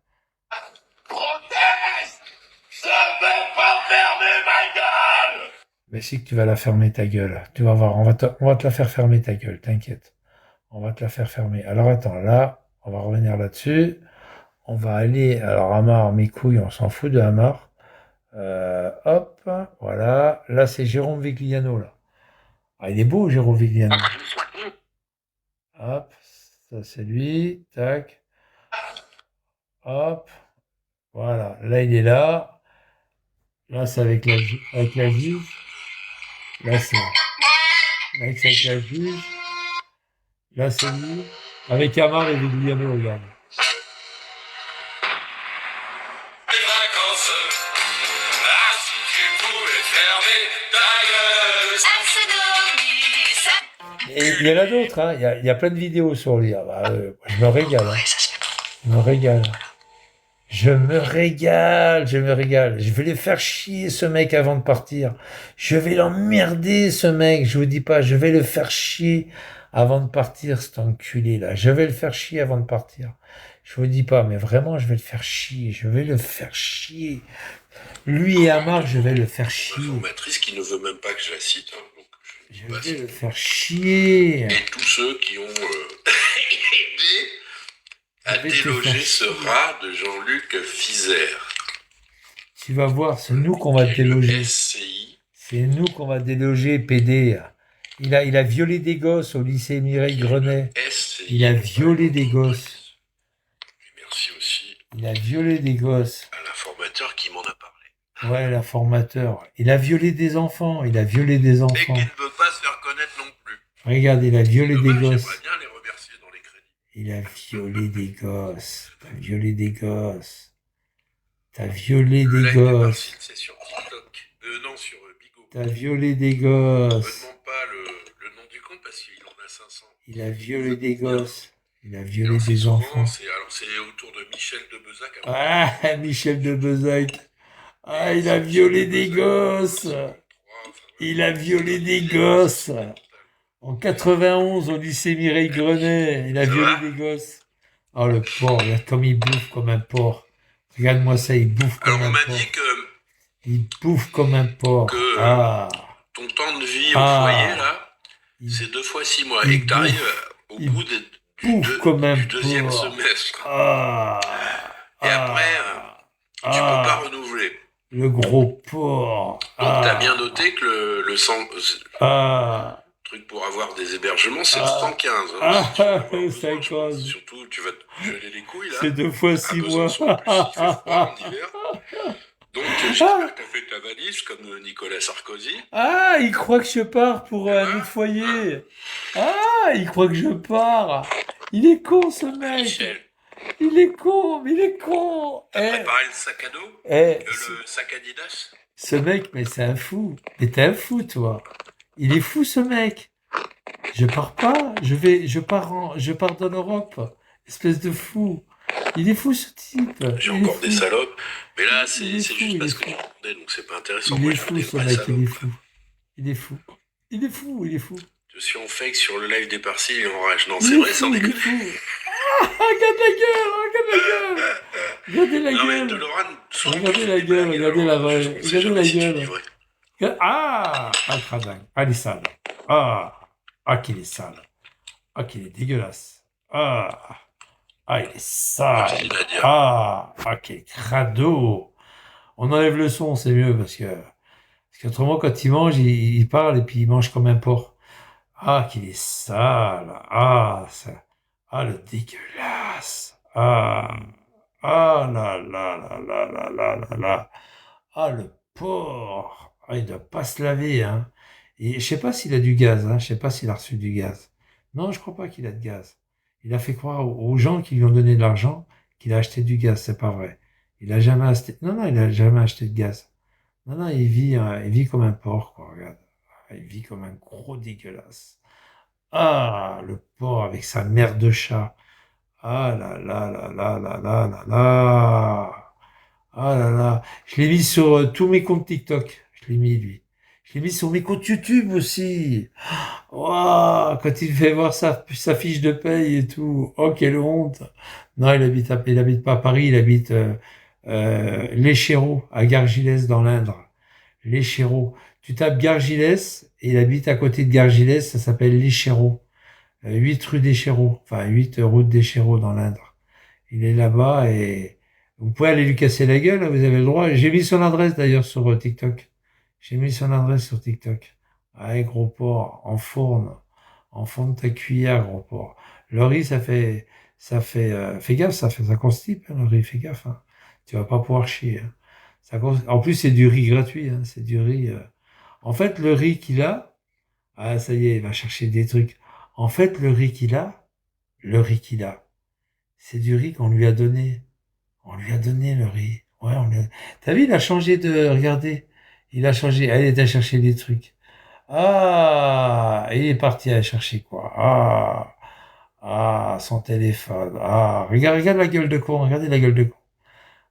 Proteste! Je vais pas fermer ma gueule! Mais c'est que tu vas la fermer ta gueule. Tu vas voir, on va te la faire fermer ta gueule, t'inquiète. On va te la faire fermer. Alors attends, là, on va revenir là-dessus. On va aller, alors Hamar, mes couilles, on s'en fout de Hamar. Hop, voilà. Là, c'est Jérôme Vigliano, là. Ah, il est beau, Jérôme Vigliano. Hop, Ça, c'est lui. Tac. Hop. Voilà. Là, il est là. Là, c'est avec avec la juge. Là, c'est avec la juge. Là, c'est lui. Avec Amar et Vigliano, regarde. Et il y en a d'autres, hein. Il y a plein de vidéos sur lui. Ah bah, je me régale. Hein. Je me régale. Je me régale, je me régale. Je vais les faire chier, ce mec, avant de partir. Je vais l'emmerder, ce mec. Je vous dis pas, je vais le faire chier avant de partir, cet enculé-là. Je vais le faire chier avant de partir. Je vous dis pas, mais vraiment, je vais le faire chier. Je vais le faire chier. Lui et Amar, je vais le faire chier. Ma formatrice qui ne veut même pas que je la cite. Hein, donc je vais le faire chier. Et tous ceux qui ont aidé à déloger ce rat de Jean-Luc Fizer. Tu vas voir, c'est nous qu'on va déloger. SCI. C'est nous qu'on va déloger, PD. Il a violé des gosses au lycée Mireille Grenet. SCI. Il a violé des gosses. Merci aussi. Il a violé des gosses. À l'informateur qui m'en a parlé. Ouais, l'informateur. Il a violé des enfants. Il a violé des enfants. Et qui ne veut pas se faire connaître non plus. Regarde, il a violé des gosses. J'aimerais bien les remercier dans les crédits. Il a violé des gosses. T'as violé des gosses. T'as violé des gosses. C'est sur TikTok. Non, sur Bigo. T'as violé des Ne gosses. demande pas le nom du compte parce qu'il en a 500. Il a violé des gosses. Il a violé des enfants. C'est autour de Michel de Bezac. Ah, Michel de Bezac. Ah, il a violé des gosses. Il a violé des gosses. En 91, au lycée Mireille Grenet, il a violé des gosses. Oh, le porc, regarde comme il bouffe comme un porc. Regarde-moi ça, il bouffe comme un porc. Alors, on m'a dit que... Il bouffe comme un porc. Ah. Ton temps de vie au foyer, là, c'est 2 fois 6 mois. Et que t'arrives au bout du deuxième semestre. Ah. Et après, tu peux pas renouveler. Le gros porc. Donc, t'as bien noté que le truc pour avoir des hébergements, c'est le 115. Hein, ça cause. Surtout, tu vas te geler les couilles, là. C'est 2 fois 6 mois. Il fait froid en hiver. Donc, j'espère que t'as fait ta valise comme Nicolas Sarkozy. Ah, il croit que je pars pour un autre foyer. Ah, il croit que je pars. Il est con, ce mec. Michel. Il est con, mais il est con. T'as préparé le sac à dos le sac Adidas. Ce mec, mais c'est un fou. Mais t'es un fou, toi. Il est fou, ce mec. Je pars pas. Je pars dans l'Europe. Espèce de fou. Il est fou, ce type. J'ai encore des salopes. Mais là, c'est juste parce que tu demandais, donc c'est pas intéressant. Il est fou, ce mec. Il est fou. Il est fou. Il est fou. Il est fou. Je suis en fake sur le live des Parsis, il enrage. Non, c'est vrai, sans déconner. Regarde la gueule, regarde la gueule. Regardez la non, gueule. Mais de Lorraine, regardez la gueule, regardez la vraie. Regardez la gueule. Ah, le cradin. Ah, il est sale. Ah, qu'il est sale. Ah, qu'il est dégueulasse. Ah, il est sale. Quel crado. On enlève le son, c'est mieux parce qu'autrement, quand il mange, il parle et puis il mange comme un porc. Ah, qu'il est sale. Le dégueulasse. Là. Le porc. Il doit pas se laver, hein. Et je sais pas s'il a du gaz, hein. Je sais pas s'il a reçu du gaz. Non, je crois pas qu'il a de gaz. Il a fait croire aux gens qui lui ont donné de l'argent qu'il a acheté du gaz. C'est pas vrai. Il a jamais acheté. Non, il a jamais acheté de gaz. Non, il vit comme un porc, quoi. Regarde. Il vit comme un gros dégueulasse. Le porc avec sa mère de chat. Ah là. Je l'ai mis sur tous mes comptes TikTok. Je l'ai mis, lui. Je l'ai mis sur mes comptes YouTube aussi. Quand il fait voir sa fiche de paye et tout. Oh, quelle honte. Non, il habite pas à Paris, il habite l'Échéreau, à Gargilès, dans l'Indre. L'Échéreau. Tu tapes Gargilès, et il habite à côté de Gargilès, ça s'appelle l'Échéreau. 8 rue d'Échéreau, enfin 8 route d'Échéreau dans l'Indre. Il est là-bas et vous pouvez aller lui casser la gueule, vous avez le droit. J'ai mis son adresse d'ailleurs sur TikTok. Gros porc, en fourne ta cuillère, gros porc. Le riz, fais gaffe, ça constipe, hein, le riz, fais gaffe, hein. Tu vas pas pouvoir chier, hein. En plus, c'est du riz gratuit, hein, c'est du riz. En fait, le riz qu'il a, ah, ça y est, il va chercher des trucs. En fait, le riz qu'il a, c'est du riz qu'on lui a donné. On lui a donné le riz. Ouais, T'as vu, il a changé de, regardez, il a changé, elle est allée chercher des trucs. Ah, il est parti aller chercher quoi? Son téléphone. Regarde la gueule de con, regardez la gueule de con.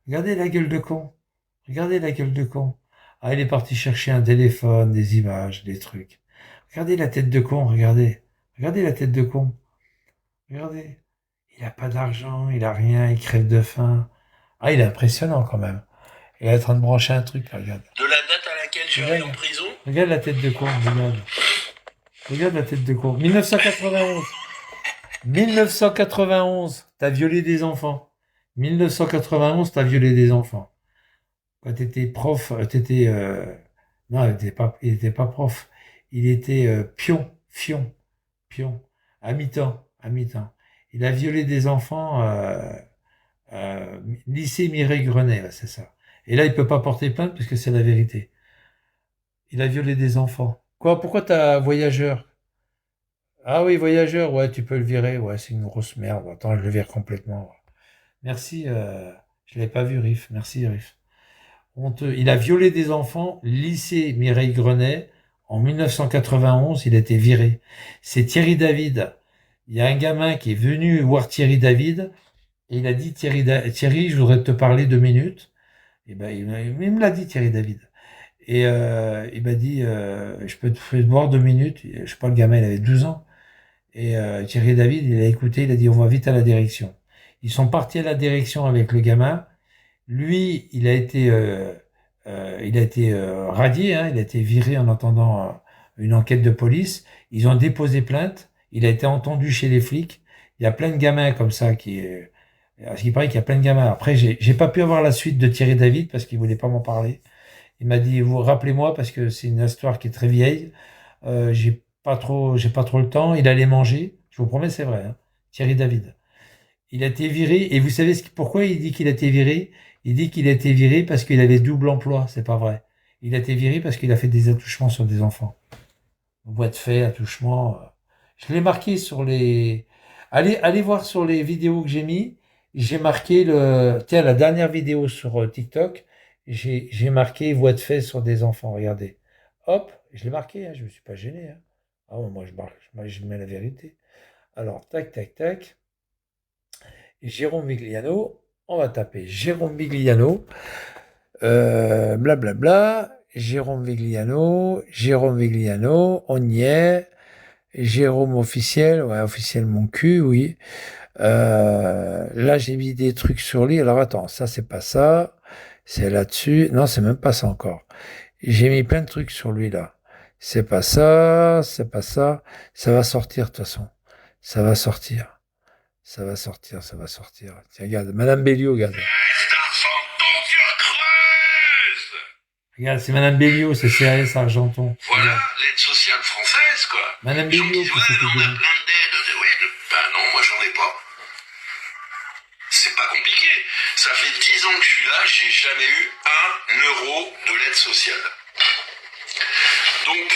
Regardez la gueule de con. Regardez la gueule de con. Ah, il est parti chercher un téléphone, des images, des trucs. Regardez la tête de con, regardez. Regardez la tête de con. Regardez. Il a pas d'argent, il a rien, il crève de faim. Ah, il est impressionnant quand même. Il est en train de brancher un truc, là, regarde. De la date à laquelle je vais en prison. Regarde la tête de con, regarde. Regarde la tête de con. 1991. 1991, t'as violé des enfants. 1991, t'as violé des enfants. Quand t'étais prof, non, il était pas prof. Il était pion, à mi-temps, à mi-temps. Il a violé des enfants, lycée Mireille Grenet, là, c'est ça. Et là, il peut pas porter plainte parce que c'est la vérité. Il a violé des enfants. Quoi? Pourquoi t'as voyageur? Ah oui, voyageur, ouais, tu peux le virer. Ouais, c'est une grosse merde. Attends, je le vire complètement. Merci, je l'avais pas vu, Riff. Merci, Riff. Il a violé des enfants, lycée Mireille Grenet. En 1991, il a été viré. C'est Thierry David. Il y a un gamin qui est venu voir Thierry David et il a dit Thierry, je voudrais te parler 2 minutes. Et ben, il me l'a dit, Thierry David. Et il m'a dit, je peux te voir 2 minutes. Je sais pas, le gamin, il avait 12 ans. Et Thierry David, il a écouté, il a dit, on va vite à la direction. Ils sont partis à la direction avec le gamin. Lui, il a été radié, hein, il a été viré en attendant une enquête de police. Ils ont déposé plainte. Il a été entendu chez les flics. Il y a plein de gamins comme ça à ce qui paraît qu'il y a plein de gamins. Après, j'ai pas pu avoir la suite de Thierry David parce qu'il voulait pas m'en parler. Il m'a dit, vous rappelez-moi parce que c'est une histoire qui est très vieille. J'ai pas trop le temps. Il allait manger. Je vous promets, c'est vrai, hein. Thierry David. Il a été viré. Et vous savez pourquoi il dit qu'il a été viré? Il dit qu'il a été viré parce qu'il avait double emploi. C'est pas vrai. Il a été viré parce qu'il a fait des attouchements sur des enfants. Voie de fait, attouchement. Je l'ai marqué sur les... Allez voir sur les vidéos que j'ai mis. J'ai marqué tiens, la dernière vidéo sur TikTok. J'ai marqué voie de fait sur des enfants. Regardez. Hop, je l'ai marqué, hein, je me suis pas gêné, hein. Ah ouais, moi je mets la vérité. Alors, tac, tac, tac. Jérôme Vigliano, on va taper Jérôme Vigliano, blablabla, Jérôme Vigliano, on y est, Jérôme officiel, ouais, officiel mon cul, oui. Là, j'ai mis des trucs sur lui, alors attends, ça c'est pas ça, c'est là-dessus, non, c'est même pas ça encore. J'ai mis plein de trucs sur lui là. C'est pas ça, ça va sortir de toute façon, ça va sortir. Ça va sortir. Tiens, regarde, Madame Béliot, regarde. Regarde, c'est Madame Béliot, c'est CAS Argenton. Voilà, Regarde. l'aide sociale française, quoi. Madame Les gens Béliot, disent, qui ouais, s'était mais on a donnée. plein d'aides. Ouais, ben non, moi j'en ai pas. C'est pas compliqué. Ça fait 10 ans que je suis là, j'ai jamais eu 1 euro de l'aide sociale. Donc,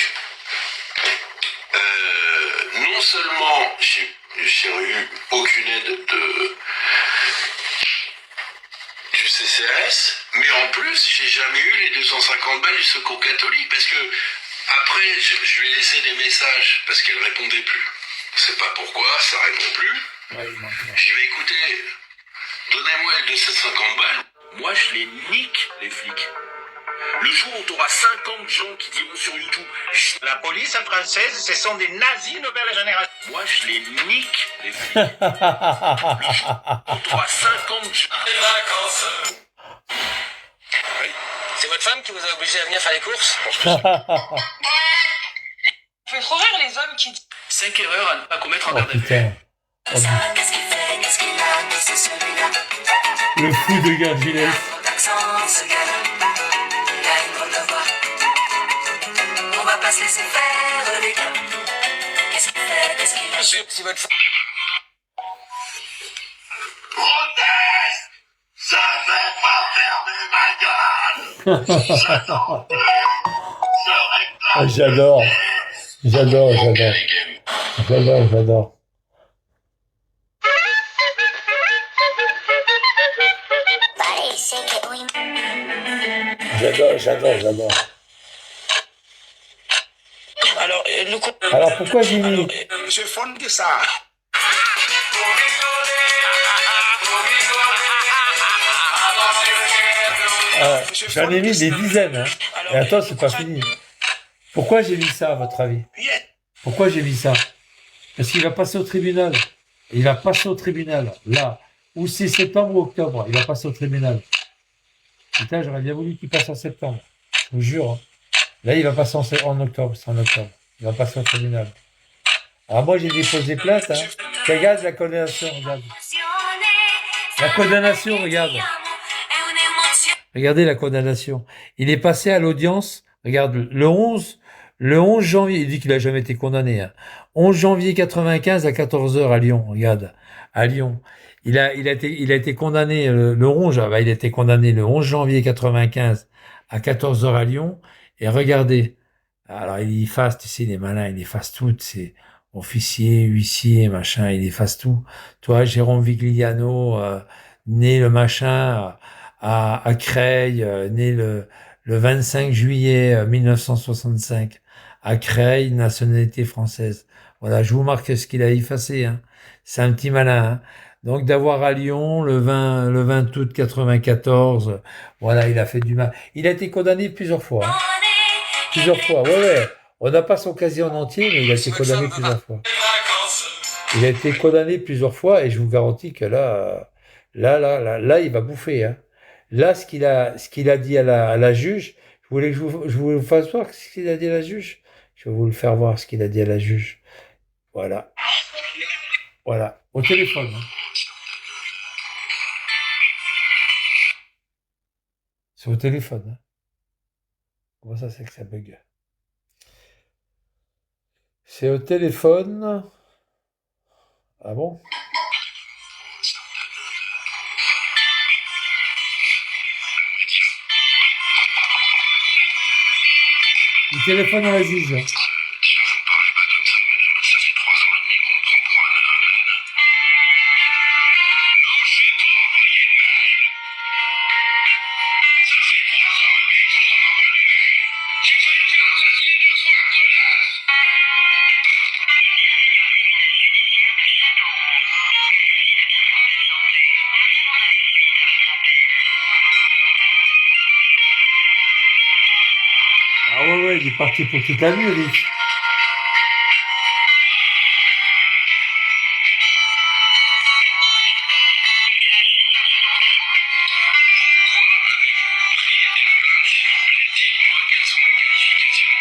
non seulement j'ai eu aucune aide du CCAS, mais en plus, j'ai jamais eu les 250 balles du Secours catholique, parce que après, je lui ai laissé des messages, parce qu'elle répondait plus. Je sais pas pourquoi, ça répond plus. Ouais, J'ai dit, écoutez, donnez-moi les 250 balles. Moi, je les nique, les flics. Le jour où tu auras 50 gens qui diront sur YouTube, La police française, ce sont des nazis nouvelle génération. moi, je les nique, les flics. Le jour où tu auras 50 gens. C'est votre femme qui vous a obligé à venir faire les courses? Ça fait trop rire les hommes qui disent 5 erreurs à ne pas commettre en Oh garde à vue. putain. Oh, Qu'est-ce qu'il fait, qu'est-ce qu'il a, mais c'est celui-là. le fou de Gargilès. Trop d'accent, ce gars-là. Il a une drôle de voix. On va pas se laisser faire, les gars. Qu'est-ce qu'il fait, qu'est-ce qu'il a. Monsieur, si votre femme... Ah, j'adore. J'adore, j'adore. J'adore, j'adore. J'adore, j'adore, j'adore. Alors, nous... Alors pourquoi j'ai mis... Monsieur Fonde ça. J'en ai mis des dizaines, hein. Et attends, c'est pas fini. Pourquoi j'ai mis ça, à votre avis? Pourquoi j'ai mis ça? Parce qu'il va passer au tribunal. Il va passer au tribunal, là. Ou c'est septembre ou octobre, il va passer au tribunal. Putain, j'aurais bien voulu qu'il passe en septembre. Je vous jure. Hein. Là, il va passer en octobre, c'est en octobre. Il va passer au tribunal. Alors moi, j'ai déposé plainte, hein. Regarde la condamnation, regarde. La condamnation, regarde. Regardez la condamnation. Il est passé à l'audience, regarde, le 11 janvier, il dit qu'il a jamais été condamné, hein. 11 janvier 95 à 14 heures à Lyon, regarde, à Lyon. Il a été condamné le 11, il a été condamné le 11 janvier 95 à 14 heures à Lyon, et regardez. Alors, il efface, tu sais, il est malin, il efface tout, c'est officier, huissier, machin, il efface tout. Toi, Jérôme Vigliano, né le machin, à Creil, né le 25 juillet 1965, à Creil, nationalité française. Voilà, je vous marque ce qu'il a effacé, hein. C'est un petit malin, hein. Donc, d'avoir à Lyon, le 20 août 94, voilà, il a fait du mal. Il a été condamné plusieurs fois, hein. Plusieurs fois, ouais. On n'a pas son casier en entier, mais il a été condamné plusieurs fois. Il a été condamné plusieurs fois, et je vous garantis que là, il va bouffer, hein. Là, ce qu'il a dit à la juge, je vous fasse voir ce qu'il a dit à la juge. Je vais vous le faire voir, ce qu'il a dit à la juge. Voilà. Voilà. Au téléphone, hein. C'est au téléphone, hein. Comment ça, c'est que ça bug? C'est au téléphone. Ah bon? Il téléphone à la juge. Déjà, vous parlez pas comme ça, madame. Ça fait 3 ans et demi qu'on me prend pour un âne. Non, je vais pas envoyer de mail. Ça fait 3 ans et demi que je t'en envoie des mails. Tu fais le faire assassiner 2 fois, connasse. Ah ouais, il est parti pour toute la nuit, Rich. Dites-moi quelles sont les qualifications.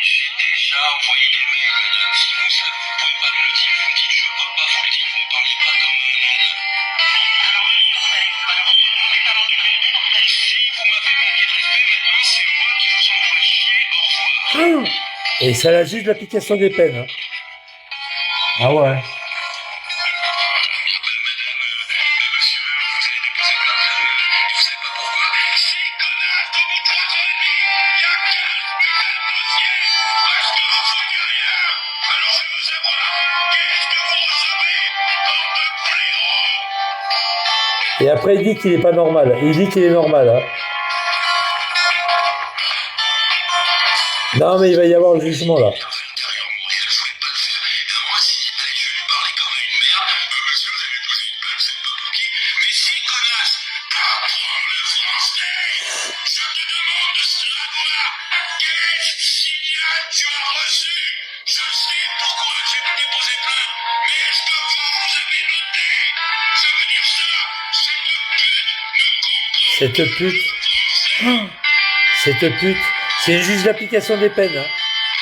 J'ai déjà envoyé des mails, madame. Si vous savez, vous pouvez pas me le dire. Vous me dites je peux pas vous le dire. Vous me parlez pas comme un homme. Si vous m'avez manqué de respect, maintenant c'est moi qui vous envoie chier. Au revoir. Et ça la juge l'application des peines, hein. Ah ouais. Monsieur, vous allez déposer plainte. Vous savez pas pourquoi? Ces connards de bout 3 ans et demi. Il y a 15 putain de dossiers. Parce que vous foutez rien. Alors je veux savoir, qu'est-ce que vous recevez? Bande de blaireaux. Et après, il dit qu'il est pas normal. Il dit qu'il est normal, hein. Non, mais il va y avoir le jugement, là. Intérieurement, je ne souhaite pas le faire. Et moi, si, allez, je vais lui parler comme à une merde. Monsieur, vous avez posé une plainte, c'est pas pour qui. Mais si, connasse, apprends le français. Je te demande de savoir quel signal tu as reçu. Je sais pourquoi j'ai déposé plainte. Mais est-ce que vous avez noté? Ça veut dire ça. Cette pute ne comprend Cette pute. C'est une juge d'application des peines, hein.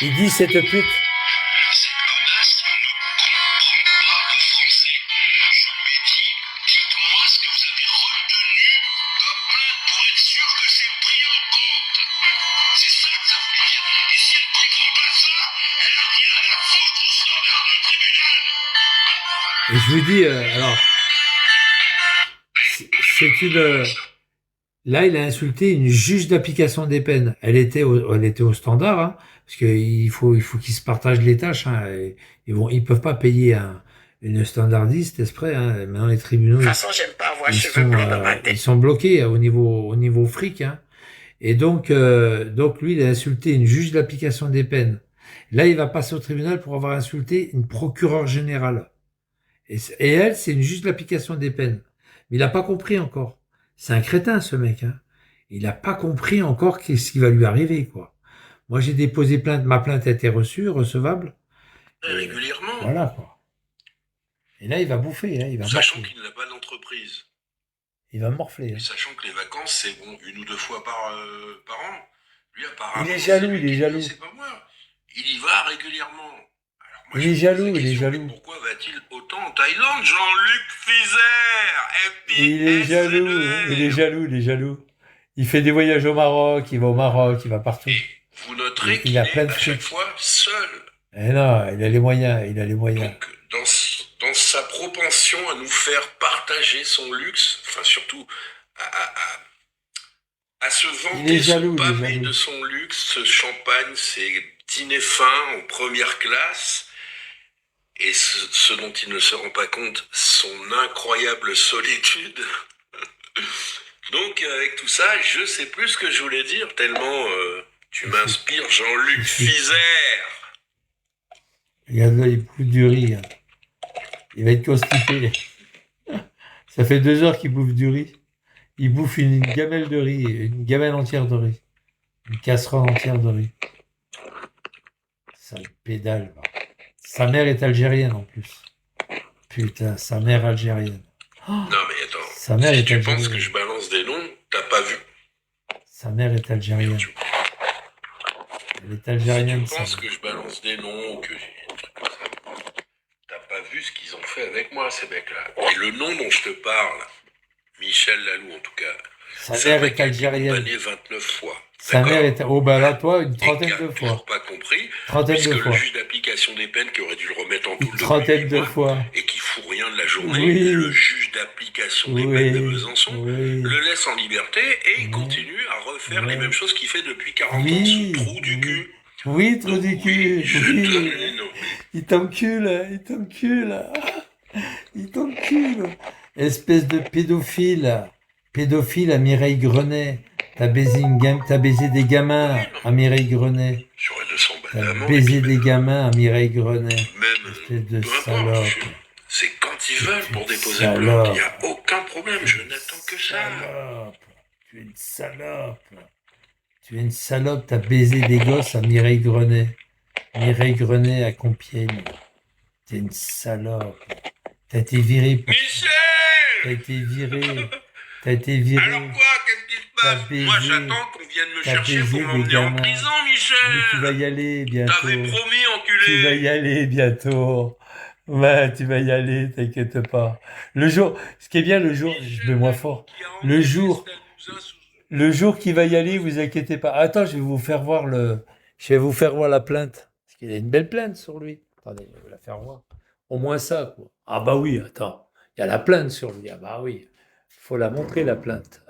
Il dit cette pute. Cette connasse ne comprend pas le français. Je lui ai dit, dites-moi ce que vous avez retenu comme plainte pour être sûr que c'est pris en compte. C'est ça que ça voulait dire. Et si elle ne comprend pas ça, elle a rien à foutre au standard d'un tribunal. Et je vous dis, alors, c'est une. Là, il a insulté une juge d'application des peines. Elle était au standard, hein, parce qu'il faut qu'ils se partagent les tâches. Hein, et ils peuvent pas payer une standardiste exprès. Hein. Maintenant, les tribunaux, De toute façon, j'aime pas avoir ils cheveux blancs dans ma ils tête. sont bloqués au niveau fric. Hein. Et donc lui, il a insulté une juge d'application des peines. Là, il va passer au tribunal pour avoir insulté une procureure générale. Et elle, c'est une juge de l'application des peines. Mais il n'a pas compris encore. C'est un crétin, ce mec. Hein. Il n'a pas compris encore qu'est-ce qui va lui arriver, quoi. Moi, j'ai déposé plainte. Ma plainte a été reçue, recevable. Et Régulièrement, voilà, quoi. Et là, il va bouffer. Hein. Il va sachant morfler. qu'il n'a pas d'entreprise. Il va morfler. Hein. Et sachant que les vacances, c'est bon, 1 ou 2 fois par an. Lui, apparemment, Il est jaloux, c'est lui il est qui jaloux. dit, c'est pas moi. Il y va régulièrement. Alors moi, Il je est me pose jaloux, la il est question, jaloux. mais pourquoi va-t-il autant en Thaïlande? Jean-Luc Fizer, Il est jaloux, il est jaloux, il est jaloux. Il fait des voyages au Maroc, il va au Maroc, il va partout. Et vous noterez Il qu'il a est plein de à chaque fric. fois seul. Eh non, il a les moyens, il a les moyens. Donc, dans sa propension à nous faire partager son luxe, enfin surtout à se Il est vanter, jaloux, se il est paver jaloux. de son luxe, ce champagne, ses dîners fins en première classe, et ce dont il ne se rend pas compte, son incroyable solitude. Donc avec tout ça, je sais plus ce que je voulais dire, tellement tu m'inspires Jean-Luc Fizer. Regarde là, il bouffe du riz. Hein. Il va être constipé. Ça fait 2 heures qu'il bouffe du riz. Il bouffe une gamelle de riz, une gamelle entière de riz. Une casserole entière de riz. Sale pédale. Va. Sa mère est algérienne en plus. Putain, sa mère algérienne. Non mais attends, Sa mère si est tu penses algérienne. que je balance des noms, t'as pas vu. Sa mère est algérienne. Tu Elle est algérienne, sa penses mère. que je balance des noms ou que j'ai des trucs comme ça. T'as pas vu ce qu'ils ont fait avec moi, ces mecs-là. Et le nom dont je te parle, Michel Laloux en tout cas, Sa ça mère m'a est été algérienne. condamné 29 fois. Sa D'accord. mère est... Oh bah là, toi, une Et trentaine qui a de fois. toujours pas compris, Trentaine puisque de le fois. juge d'application des peines qui aurait dû le remettre en taule Une depuis trentaine 8 de mois, fois. et qui fout rien de la journée, Oui. le juge d'application des peines de Oui. Besançon Oui. le laisse en liberté et il Oui. continue à refaire les Oui. mêmes choses qu'il fait depuis 40 ans Oui. sous trou du Oui. cul. Oui, trou Donc du oui, cul. je donne Oui. les noms. Il t'encule, il t'encule. Il t'encule. Espèce de pédophile. Pédophile à Mireille Grenet. T'as baisé des gamins à Mireille Grenet. J'aurais 200 balles T'as d'amende. baisé des gamins à Mireille Grenet. Même, Espèce de peu importe, salope. c'est quand ils veulent pour déposer Salope. plainte. Il n'y a aucun problème, je n'attends que ça. Salope. Tu es une salope. Tu es une salope, t'as baisé des gosses à Mireille Grenet. Mireille Grenet à Compiègne. T'es une salope. T'as été viré pour... Michel! T'as été viré. T'as été viré. Alors quoi? Qu'est-ce qui se passe? T'as baisé- Moi j'attends qu'on vienne me t'as chercher baisé pour des m'emmener en gamins. prison, Mais tu vas Michel! y aller bientôt. T'avais promis, Tu vas enculé! y aller bientôt. Ouais, tu vas y aller, t'inquiète pas. Le jour, ce qui est bien, le jour, je mets moins fort. Le jour, le jour qu'il va y aller, vous inquiétez pas. Attends, je vais vous faire voir la plainte. Parce qu'il a une belle plainte sur lui. Attendez, je vais la faire voir. Au moins ça, quoi. Ah bah oui, attends. Il y a la plainte sur lui. Ah bah oui. Faut la montrer, la plainte.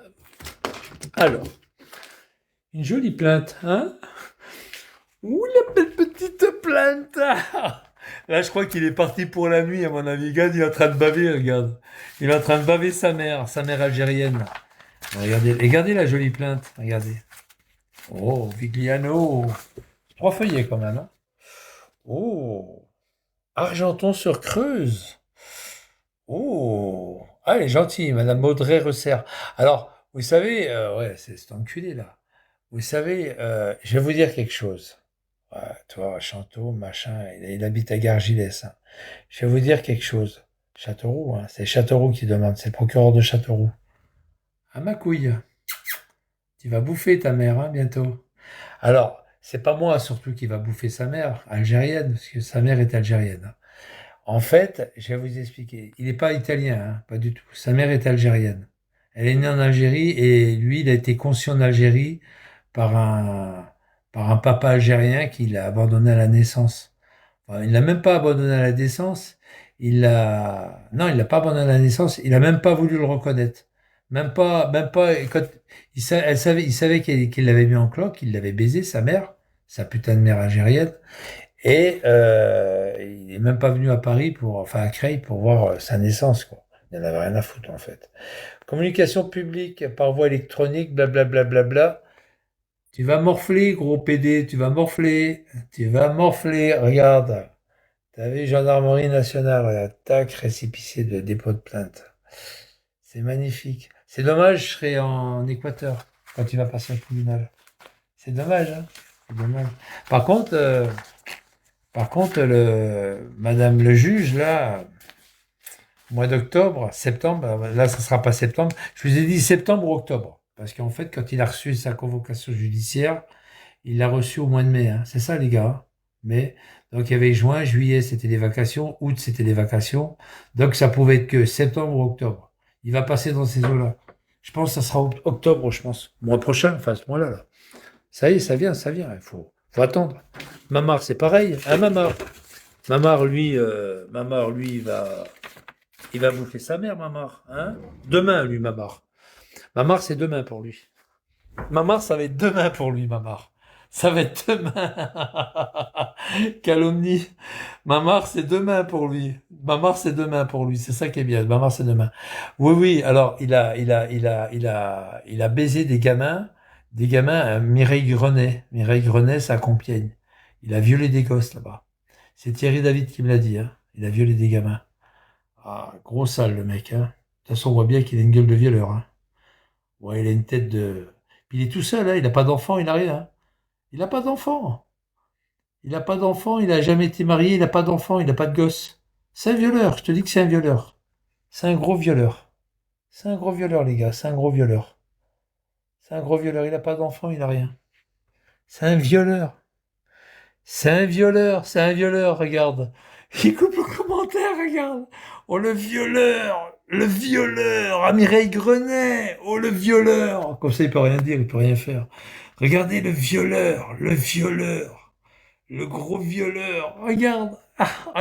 Alors, une jolie plainte, hein? Ouh, la belle petite plainte! Là, je crois qu'il est parti pour la nuit, à mon avis. Regarde, il est en train de baver, regarde. Il est en train de baver sa mère algérienne. Regardez la jolie plainte, regardez. Oh, Vigliano. 3 feuillets quand même, hein. Oh, Argenton-sur-Creuse. Oh, ah, elle est gentille, Madame Audrey Resserre. Alors, vous savez, ouais, c'est cet enculé là. Vous savez, je vais vous dire quelque chose. Ouais, toi, Chanteau, machin, il habite à Gargilès. Hein. Je vais vous dire quelque chose. Châteauroux, hein, c'est Châteauroux qui demande, c'est le procureur de Châteauroux. À ma couille. Tu vas bouffer ta mère, hein, bientôt. Alors, c'est pas moi surtout qui va bouffer sa mère, algérienne, parce que sa mère est algérienne. Hein. En fait, je vais vous expliquer. Il n'est pas italien, hein, pas du tout. Sa mère est algérienne. Elle est née en Algérie et lui, il a été conçu en Algérie par un papa algérien qui l'a abandonné à la naissance. Enfin, il l'a même pas abandonné à la naissance. Non, il l'a pas abandonné à la naissance. Il a même pas voulu le reconnaître. Même pas, quand il savait qu'il l'avait mis en cloque, qu'il l'avait baisé, sa mère, sa putain de mère algérienne. Et il est même pas venu à Paris enfin à Creil pour voir sa naissance, quoi. Il n'en avait rien à foutre, en fait. Communication publique par voie électronique, blablabla. Bla, bla, bla, bla. Tu vas morfler, gros PD, tu vas morfler. Tu vas morfler, regarde. T'as vu, gendarmerie nationale, regarde, tac, récépissé de dépôt de plainte. C'est magnifique. C'est dommage, je serai en Équateur quand tu vas passer au tribunal. C'est dommage, hein. C'est dommage. Par contre, Madame le juge, là, mois d'octobre, septembre, là, ça sera pas septembre. Je vous ai dit septembre ou octobre. Parce qu'en fait, quand il a reçu sa convocation judiciaire, il l'a reçu au mois de mai, hein. C'est ça, les gars. Mais, donc, il y avait juin, juillet, c'était les vacations, août, c'était les vacations. Donc, ça pouvait être que septembre ou octobre. Il va passer dans ces eaux-là. Je pense que ça sera octobre, je pense. Mois prochain, enfin, ce mois-là, là. Ça y est, ça vient. Il faut attendre. Mamar, c'est pareil. Hein, Mamar. Mamar, lui, il va bouffer sa mère, Mamar. Hein, demain, lui, Mamar. Mamar, c'est demain pour lui. Mamar, ça va être demain pour lui, Mamar. Ça va être demain. Calomnie. Mamar, c'est demain pour lui. Mamar, c'est demain pour lui. C'est ça qui est bien. Mamar, c'est demain. Oui, oui. Alors, il a baisé des gamins, à Mireille Grenet. Mireille Grenet, c'est à Compiègne. Il a violé des gosses là-bas. C'est Thierry David qui me l'a dit, hein. Il a violé des gamins. Ah, gros sale, le mec, hein. De toute façon, on voit bien qu'il a une gueule de violeur, hein. Ouais, il a une tête de... Puis il est tout seul, hein. Il n'a pas d'enfant, il n'a rien, hein. Il n'a pas d'enfant. Il n'a pas d'enfant, il n'a jamais été marié, il n'a pas d'enfant, il n'a pas de gosse. C'est un violeur, je te dis que c'est un violeur. C'est un gros violeur. C'est un gros violeur, les gars, c'est un gros violeur. C'est un gros violeur, il n'a pas d'enfant, il n'a rien. C'est un violeur. C'est un violeur, regarde. Il coupe le commentaire, regarde. Oh, le violeur, à Mireille Grenet. Oh, le violeur. Comme ça, il peut rien dire, il peut rien faire. Regardez le gros violeur. Regarde.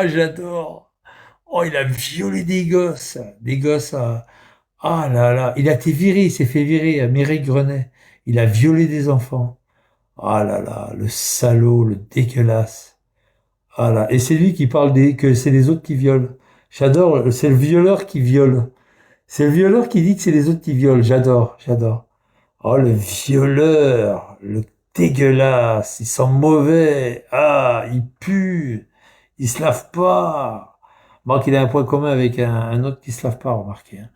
J'adore. Oh, il a violé des gosses ah là là. Il a été viré, il s'est fait virer à Mireille Grenet. Il a violé des enfants. Ah là là, le salaud, le dégueulasse. Ah là, et c'est lui qui parle que c'est les autres qui violent. J'adore, c'est le violeur qui viole. C'est le violeur qui dit que c'est les autres qui violent. J'adore. Oh, le violeur, le dégueulasse, il sent mauvais. Ah, il pue. Il se lave pas. Bon, qu'il a un point commun avec un autre qui se lave pas, remarquez, hein.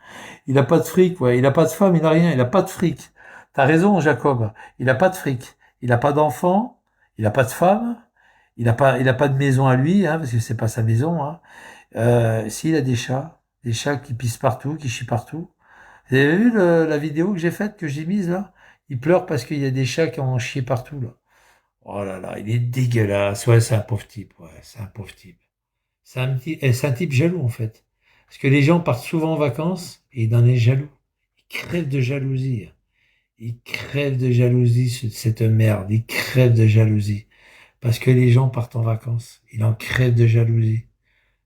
Il a pas de fric, ouais. Il a pas de femme, il a rien. Il a pas de fric. T'as raison, Jacob. Il a pas de fric. Il a pas d'enfant. Il a pas de femme. Il a pas de maison à lui, hein, parce que c'est pas sa maison, hein. S'il a des chats qui pissent partout, qui chient partout. Vous avez vu la vidéo que j'ai faite, que j'ai mise là? Il pleure parce qu'il y a des chats qui ont chié partout là. Oh là là, il est dégueulasse. Ouais, c'est un pauvre type. Ouais, c'est un pauvre type. C'est un type jaloux en fait. Parce que les gens partent souvent en vacances et il en est jaloux. Il crève de jalousie. Il crève de jalousie, cette merde. Il crève de jalousie. Parce que les gens partent en vacances. Il en crève de jalousie.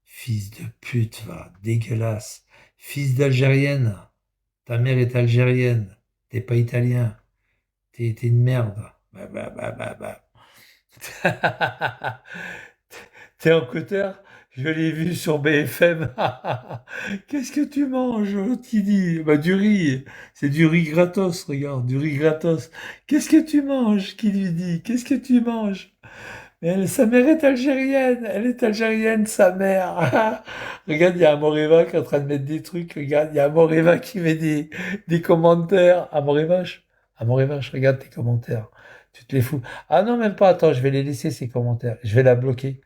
Fils de pute, va, dégueulasse. Fils d'Algérienne. Ta mère est algérienne. T'es pas italien. T'es une merde. T'es en cotard? Je l'ai vu sur BFM. Qu'est-ce que tu manges? Qui dit? Bah, du riz. C'est du riz gratos, regarde, du riz gratos. Qu'est-ce que tu manges? Qui lui dit? Qu'est-ce que tu manges? Sa mère est algérienne. Elle est algérienne, sa mère. Regarde, il y a Amoreva qui est en train de mettre des trucs. Regarde, il y a Amoreva qui met des commentaires. Amorevache, regarde tes commentaires. Tu te les fous. Ah non, même pas. Attends, je vais les laisser, ces commentaires. Je vais la bloquer.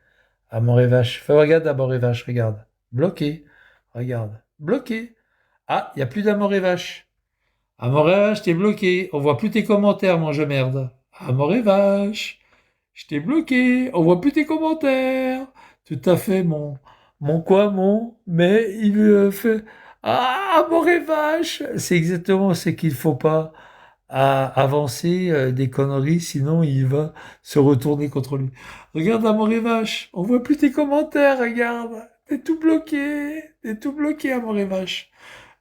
Amorevache. Regarde Amorevache, regarde. Bloqué. Regarde. Bloqué. Ah, il n'y a plus d'Amorevache. Amorevache, t'es bloqué. On voit plus tes commentaires, mange merde. Amorevache. Je t'ai bloqué, on voit plus tes commentaires. Tout à fait, mais il fait, ah, mon vache. C'est exactement ce qu'il faut pas. à avancer des conneries, sinon il va se retourner contre lui. Regarde Amour et Vache, on voit plus tes commentaires, regarde. T'es tout bloqué Amour et Vache.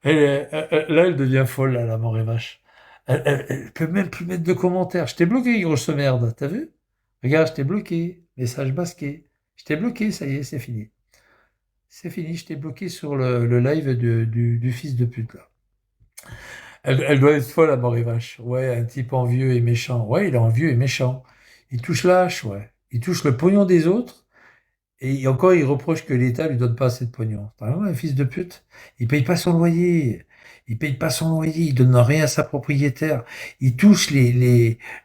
Là, elle devient folle, là, Amour et Vache. Elle peut même plus mettre de commentaires. Je t'ai bloqué, grosse merde, t'as vu? Regarde, je t'ai bloqué. Message masqué. Je t'ai bloqué, ça y est, c'est fini. C'est fini, je t'ai bloqué sur le live du fils de pute, là. Elle doit être folle, la Mort et Vache. Ouais, un type envieux et méchant. Ouais, il est envieux et méchant. Il touche l'âche, ouais. Il touche le pognon des autres. Et encore, il reproche que l'État lui donne pas assez de pognon. T'as vraiment un fils de pute. Il paye pas son loyer. Il paye pas son loyer. Il donne rien à sa propriétaire. Il touche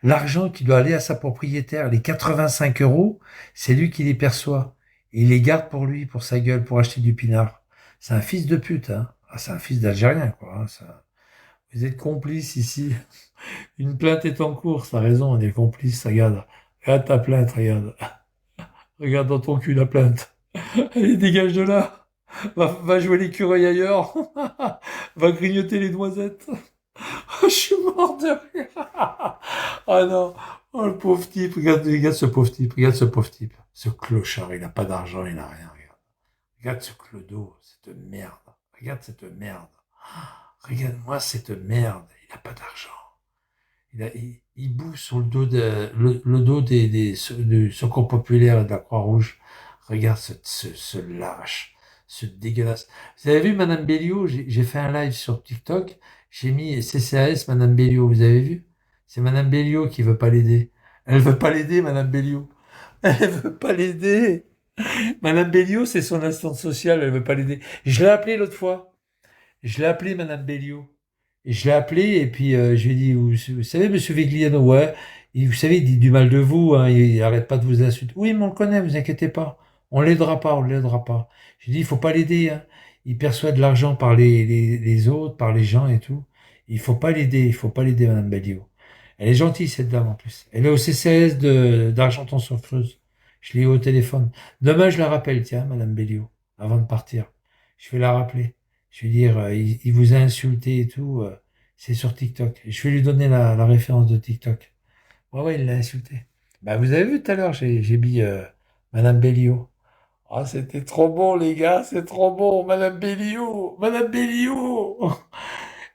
l'argent qui doit aller à sa propriétaire. Les 85 euros, c'est lui qui les perçoit. Et il les garde pour lui, pour sa gueule, pour acheter du pinard. C'est un fils de pute, hein. Ah, c'est un fils d'Algérien, quoi. Hein, ça. Vous êtes complices ici. Une plainte est en cours. T'as raison, on est complices. Regarde. Regarde ta plainte, regarde. Regarde dans ton cul la plainte. Allez, dégage de là. Va jouer l'écureuil ailleurs. Va grignoter les noisettes. Je suis mort de rire. Ah non. Oh, le pauvre type. Regarde ce pauvre type. Regarde ce pauvre type. Ce clochard, il a pas d'argent, il a rien. Regarde ce clodo, cette merde. Regarde cette merde. Regarde-moi cette merde. Il a pas d'argent. Il bouffe sur le dos le dos du Secours populaire et de la Croix-Rouge. Regarde ce lâche, ce dégueulasse. Vous avez vu Madame Béliot? J'ai fait un live sur TikTok. J'ai mis CCAS Madame Béliot. Vous avez vu? C'est Madame Béliot qui veut pas l'aider. Elle veut pas l'aider, Madame Béliot. Elle veut pas l'aider. Madame Béliot, c'est son assistante sociale. Elle veut pas l'aider. Je l'ai appelée l'autre fois. Je l'ai appelée Madame Béliot. Et je l'ai appelé et puis je lui ai dit, vous savez, Monsieur Vigliano, ouais, vous savez, il dit du mal de vous, hein, il arrête pas de vous insulter. Oui, mais on le connaît, vous inquiétez pas. On l'aidera pas, on l'aidera pas. Je lui ai dit, il faut pas l'aider, hein. Il perçoit de l'argent par les autres, par les gens et tout. Il faut pas l'aider, Madame Béliot. Elle est gentille, cette dame, en plus. Elle est au CCS d'Argenton-sur-Creuse. Je l'ai eu au téléphone. Demain, je la rappelle, tiens, Madame Béliot, avant de partir. Je vais la rappeler. Je vais dire, il vous a insulté et tout, c'est sur TikTok. Je vais lui donner la référence de TikTok. Ouais, il l'a insulté. Bah, vous avez vu tout à l'heure, j'ai mis Madame Béliot. Ah, c'était trop bon, les gars, c'est trop bon, Madame Béliot, Madame Béliot.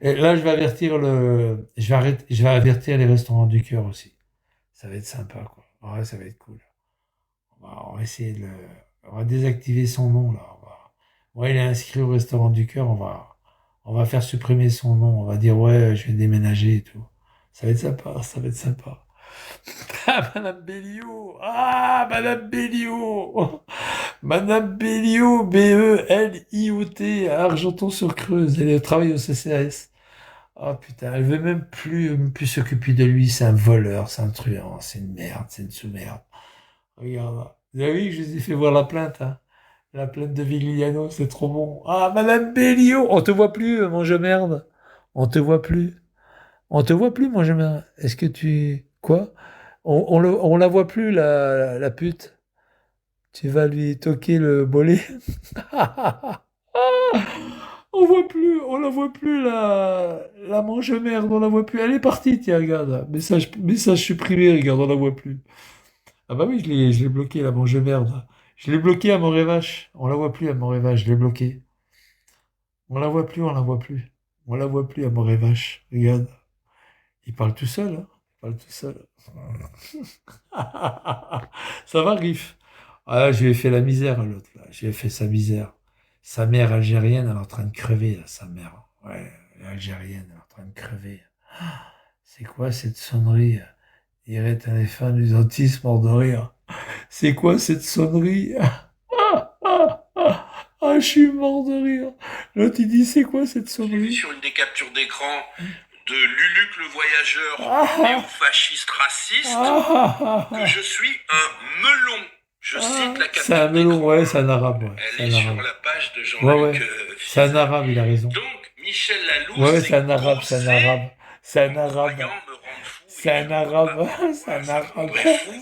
Et là, je vais avertir les restaurants du cœur aussi. Ça va être sympa, quoi. Ouais, ça va être cool. On va essayer on va désactiver son nom, là. Ouais, il est inscrit au restaurant du cœur, on va faire supprimer son nom, on va dire, ouais, je vais déménager et tout. Ça va être sympa, ça va être sympa. Ah, Madame Béliot! Ah, Madame Béliot! Madame Béliot, Beliot, à Argenton-sur-Creuse, elle travaille au CCAS. Oh putain, elle veut même plus s'occuper de lui, c'est un voleur, c'est un truand, c'est une merde, c'est une sous-merde. Regarde, vous avez vu que je vous ai fait voir la plainte, hein? La plainte de Vigliano, c'est trop bon. Ah, Madame Béliot, on te voit plus, mange-merde. On te voit plus. On te voit plus, mange-merde. Est-ce que tu... Quoi? On la voit plus, la pute. Tu vas lui toquer le bollet. On la voit plus, la mange-merde, on la voit plus. Elle est partie, tiens, regarde. Message supprimé, regarde, on la voit plus. Ah bah oui, je l'ai bloqué, la mange-merde. Je l'ai bloqué à Montrévache. On la voit plus à Montrévache, je l'ai bloqué. On la voit plus, on la voit plus. On la voit plus à Montrévache. Regarde. Il parle tout seul, hein. Il parle tout seul. Ça va, Riff? Ah, je lui ai fait la misère à l'autre, là. Je lui ai fait sa misère. Sa mère algérienne, elle est en train de crever, là, sa mère. Ouais, elle est algérienne, elle est en train de crever. C'est quoi cette sonnerie? Irait un des fans du dentiste mort de rire. C'est quoi cette sonnerie? Ah, je suis mort de rire. L'autre, il dit, c'est quoi cette J'ai vu sonnerie? sur une des captures d'écran de Luluc le voyageur néo-fasciste raciste que je suis un melon. Je cite la C'est un capture melon, d'écran. ouais, c'est un arabe, ouais. C'est Elle est un sur arabe. la page de Ouais, Jean-Luc ouais. C'est un arabe, il a raison. Donc, Michel Laloux, Ouais, c'est un arabe, c'est un arabe. C'est un en arabe. croyant me rendre fou. C'est un arabe. C'est un arabe.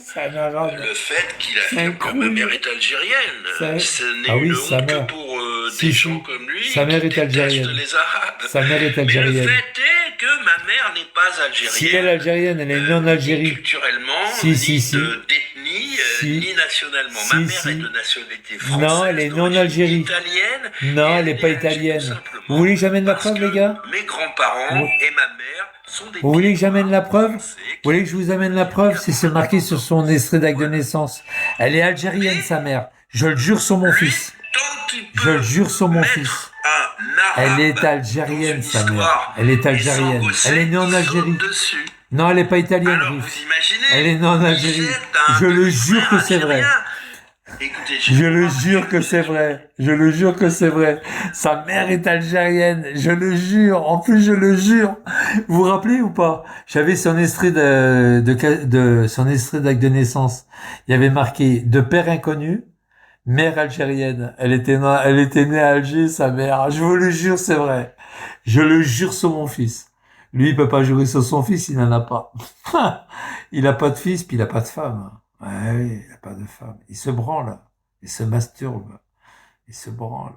C'est un arabe. Le fait qu'il C'est un affirme que ma mère est algérienne, ce n'est Ah oui, une sa honte mère. que pour Si, des si. gens comme lui Sa mère qui est algérienne. détestent les Arabes. Sa mère est Mais le algérienne. fait est que ma mère n'est pas algérienne. Si elle est algérienne, elle est née en Ni Algérie. culturellement, Si, ni si, si. d'ethnie, Si. ni nationalement. Si, ma mère si. est de nationalité française. Non, elle est née en d'origine Algérie. Italienne. Non, et elle n'est pas née en Algérie, italienne. tout simplement. Vous voulez que j'amène la Parce preuve, que les gars? mes grands-parents Vous- et ma mère sont des Vous voulez que j'amène la preuve? Français Vous voulez que je vous amène la preuve? C'est marqué sur son extrait d'acte de naissance. Elle est algérienne, sa mère. Je le jure sur mon fils. tant qu'il peut Je le jure sur mon mettre fils. un Elle arabe est algérienne, dans une sa mère. histoire Elle est et algérienne. s'embosser, Elle est née en il Algérie. saute dessus. Non, elle n'est pas italienne, Alors, Riff. vous imaginez, Elle est née en Algérie. c'est un Je le petit jure que frère c'est vrai. algérien. Écoutez, Je le jure que c'est vrai. Je le jure que c'est vrai. Sa mère est algérienne. Je le jure. En plus, je le jure. Vous vous rappelez ou pas? J'avais son extrait de son extrait d'acte de naissance. Il y avait marqué de père inconnu, mère algérienne. Elle était née à Alger, sa mère. Je vous le jure, c'est vrai. Je le jure sur mon fils. Lui, il peut pas jurer sur son fils, il n'en a pas. Il a pas de fils, puis il a pas de femme. Ouais, oui, il a pas de femme. Il se branle, il se masturbe, il se branle,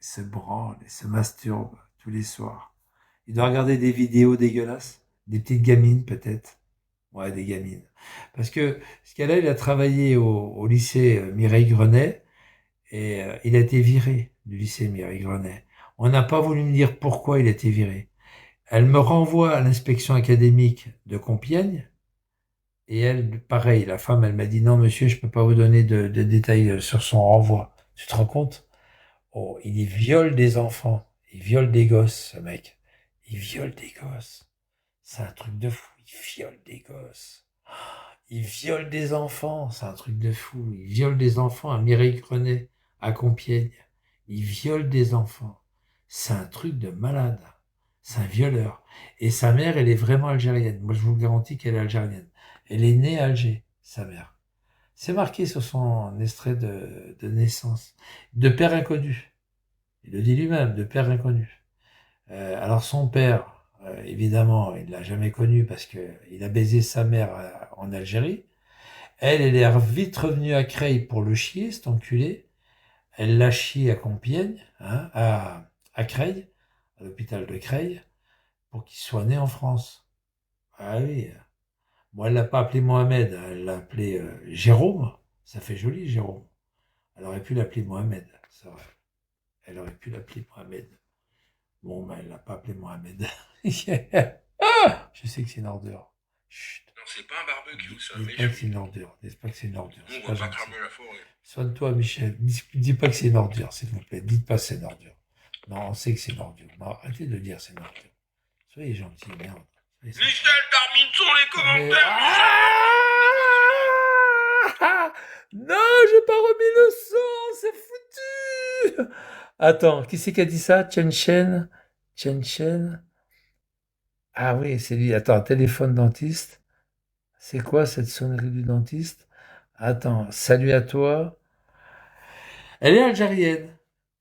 il se branle, il se masturbe tous les soirs. Il doit regarder des vidéos dégueulasses, des petites gamines peut-être. Ouais, des gamines. Parce que ce qu'il a, il a travaillé au lycée Mireille Grenet et il a été viré du lycée Mireille Grenet. On n'a pas voulu me dire pourquoi il a été viré. Elle me renvoie à l'inspection académique de Compiègne. Et elle, pareil, la femme, elle m'a dit non, monsieur, je peux pas vous donner de détails sur son renvoi. Tu te rends compte? Oh, il y viole des enfants. Il viole des gosses, ce mec. Il viole des gosses. C'est un truc de fou. Il viole des gosses. Il viole des enfants. C'est un truc de fou. Il viole des enfants à Mireille-Grenet, à Compiègne. Il viole des enfants. C'est un truc de malade. C'est un violeur. Et sa mère, elle est vraiment algérienne. Moi, je vous garantis qu'elle est algérienne. Elle est née à Alger, sa mère. C'est marqué sur son extrait de naissance. De père inconnu. Il le dit lui-même, de père inconnu. Alors son père, évidemment, il l'a jamais connu parce que il a baisé sa mère en Algérie. Elle est vite revenue à Creil pour le chier, cet enculé. Elle l'a chié à Compiègne, hein, à Creil, à l'hôpital de Creil, pour qu'il soit né en France. Ah oui. Moi, elle l'a pas appelé Mohamed, elle l'a appelé Jérôme. Ça fait joli, Jérôme. Elle aurait pu l'appeler Mohamed, c'est vrai. Elle aurait pu l'appeler Mohamed. Bon, mais elle l'a pas appelé Mohamed. Ah, je sais que c'est une ordure. Chut. Non, c'est pas un barbecue, ça. Dis Mais pas que c'est une ordure. Dis pas que c'est une ordure. on C'est va pas pas gentil. cramer la forêt. Soigne-toi, Michel. Dis pas que c'est une ordure, s'il vous plaît. Dites pas que c'est une ordure. Non, on sait que c'est une ordure. Non, arrêtez de dire c'est une ordure. Soyez gentil, merde. Soyez sympa. Michel, termine sur les Mais- commentaires. Ah non, j'ai pas remis le son, c'est foutu. Attends, qui c'est qui a dit ça? Chen Chen? Chen Chen? Ah oui, c'est lui. Attends, téléphone dentiste. C'est quoi cette sonnerie du dentiste? Attends, salut à toi. Elle est algérienne.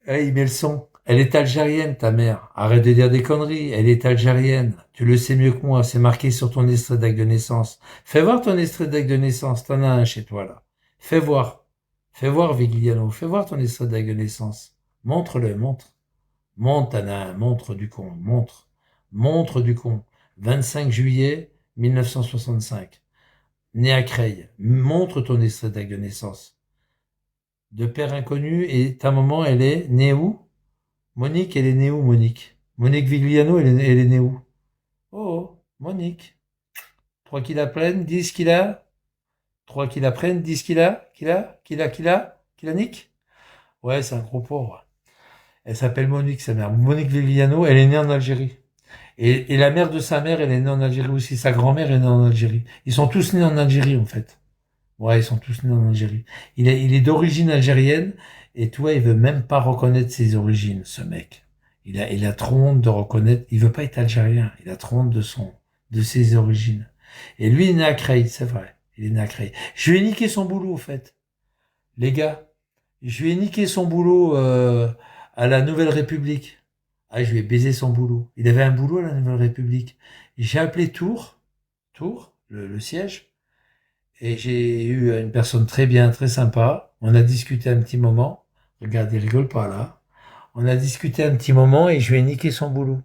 Eh, il met le son. Elle est algérienne, ta mère. Arrête de dire des conneries. Elle est algérienne. Tu le sais mieux que moi. C'est marqué sur ton extrait d'acte de naissance. Fais voir ton extrait d'acte de naissance. T'en as un chez toi, là. Fais voir. Fais voir, Vigliano. Fais voir ton extrait d'acte de naissance. Montre-le, montre. Montre, t'en as un. Montre du con. Montre. Montre du con. 25 juillet 1965. Né à Creil. Montre ton extrait d'acte de naissance. De père inconnu, et ta maman, elle est née où? Monique, elle est née où, Monique? Monique Vigliano, elle est née où? Oh, Monique. 3 qu'il apprennent, 10 qu'il a. 3 qu'il apprennent, 10 qu'il a. Qu'il a nique? Ouais, c'est un gros pauvre. Elle s'appelle Monique, sa mère. Monique Vigliano, elle est née en Algérie. Et la mère de sa mère, elle est née en Algérie aussi. Sa grand-mère est née en Algérie. Ils sont tous nés en Algérie, en fait. Ouais, ils sont tous nés en Algérie. Il est d'origine algérienne, et toi, il veut même pas reconnaître ses origines, ce mec. Il a trop honte de reconnaître, il veut pas être algérien, il a trop honte de ses origines. Et lui, il est né à Creil, c'est vrai. Il est né à Creil. Je lui ai niqué son boulot, en fait. Les gars, je lui ai niqué son boulot, à la Nouvelle République. Ah, je lui ai baisé son boulot. Il avait un boulot à la Nouvelle République. J'ai appelé Tours, le siège. Et j'ai eu une personne très bien, très sympa. On a discuté un petit moment. Regarde, il rigole pas là. On a discuté un petit moment et je lui ai niqué son boulot.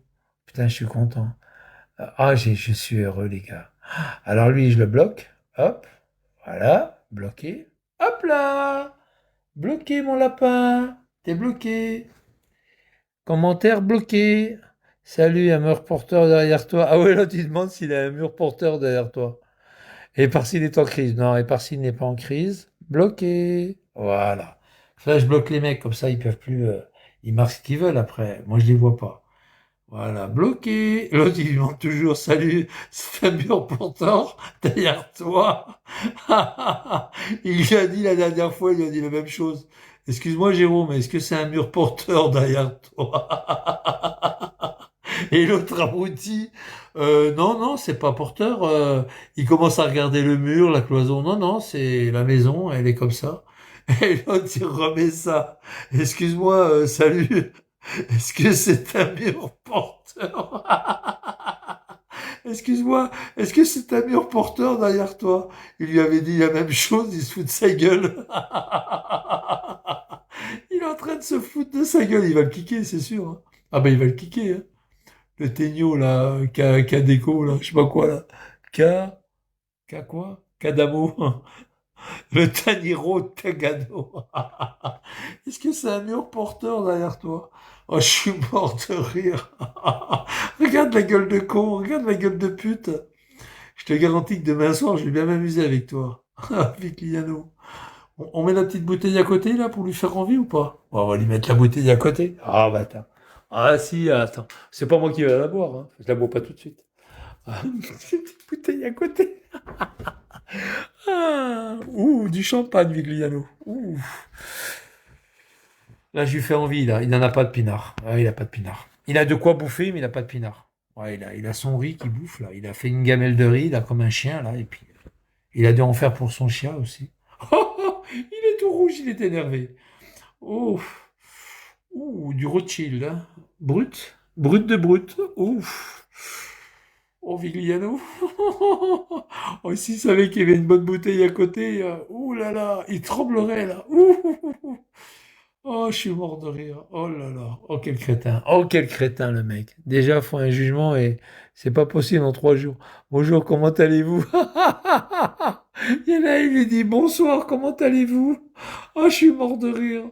Putain, je suis content. Ah, je suis heureux, les gars. Alors lui, je le bloque. Hop. Voilà. Bloqué. Hop là. Bloqué, mon lapin. T'es bloqué. Commentaire bloqué. Salut, un mur porteur derrière toi. Ah ouais, là, tu demandes s'il a un mur porteur derrière toi. Et par s'il est en crise. Non, et par s'il n'est pas en crise. Bloqué. Voilà. Là, je bloque les mecs. Comme ça, ils peuvent plus... ils marquent ce qu'ils veulent après. Moi, je les vois pas. Voilà, bloqué. L'autre, il demande toujours, salut, c'est un mur porteur derrière toi. Il lui a dit la dernière fois, il lui a dit la même chose. Excuse-moi, Jérôme, est-ce que c'est un mur porteur derrière toi? Et l'autre abruti, non, non, c'est pas porteur. Il commence à regarder le mur, la cloison. Non, non, c'est la maison, elle est comme ça. Et l'autre, il remet ça. Excuse-moi, salut. Est-ce que c'est un mur porteur? Excuse-moi, est-ce que c'est un mur porteur derrière toi? Il lui avait dit la même chose, il se fout de sa gueule. Il est en train de se foutre de sa gueule, il va le kicker, c'est sûr, hein. Ah ben il va le kicker, hein. Le Tegno, là, K-Déco, là, je sais pas quoi, là. K, K quoi? Kadamo. Le Taniro Tagano. Est-ce que c'est un mur porteur derrière toi? Oh, je suis mort de rire. Regarde la gueule de con, regarde la gueule de pute. Je te garantis que demain soir, je vais bien m'amuser avec toi. Avec Liano. On met la petite bouteille à côté, là, pour lui faire envie ou pas? Bon, on va lui mettre la bouteille à côté. Ah, bah attends. Ah si, attends. C'est pas moi qui vais la boire, hein. Je la bois pas tout de suite. Ah, une petite bouteille à côté. Ah, ouh, du champagne, Vigliano. Ouh. Là, je lui fais envie, là. Il n'en a pas de pinard. Ah, il a pas de pinard. Il a de quoi bouffer, mais il n'a pas de pinard. Ouais, il a son riz qui bouffe, là. Il a fait une gamelle de riz, là, comme un chien, là. Et puis, il a dû en faire pour son chien aussi. Il est tout rouge, il est énervé. Oh, ouh, du Rothschild, hein. Brut. Brut de brut. Ouf. Oh, Vigliano. Oh, s'il savait qu'il y avait une bonne bouteille à côté, ouh là là, il tremblerait là. Ouh. Oh, je suis mort de rire. Oh là là. Oh, quel crétin. Oh, quel crétin, le mec. Déjà, faut un jugement et c'est pas possible en 3 jours. Bonjour, comment allez-vous? Il y en a, il lui dit bonsoir, comment allez-vous? Oh, je suis mort de rire.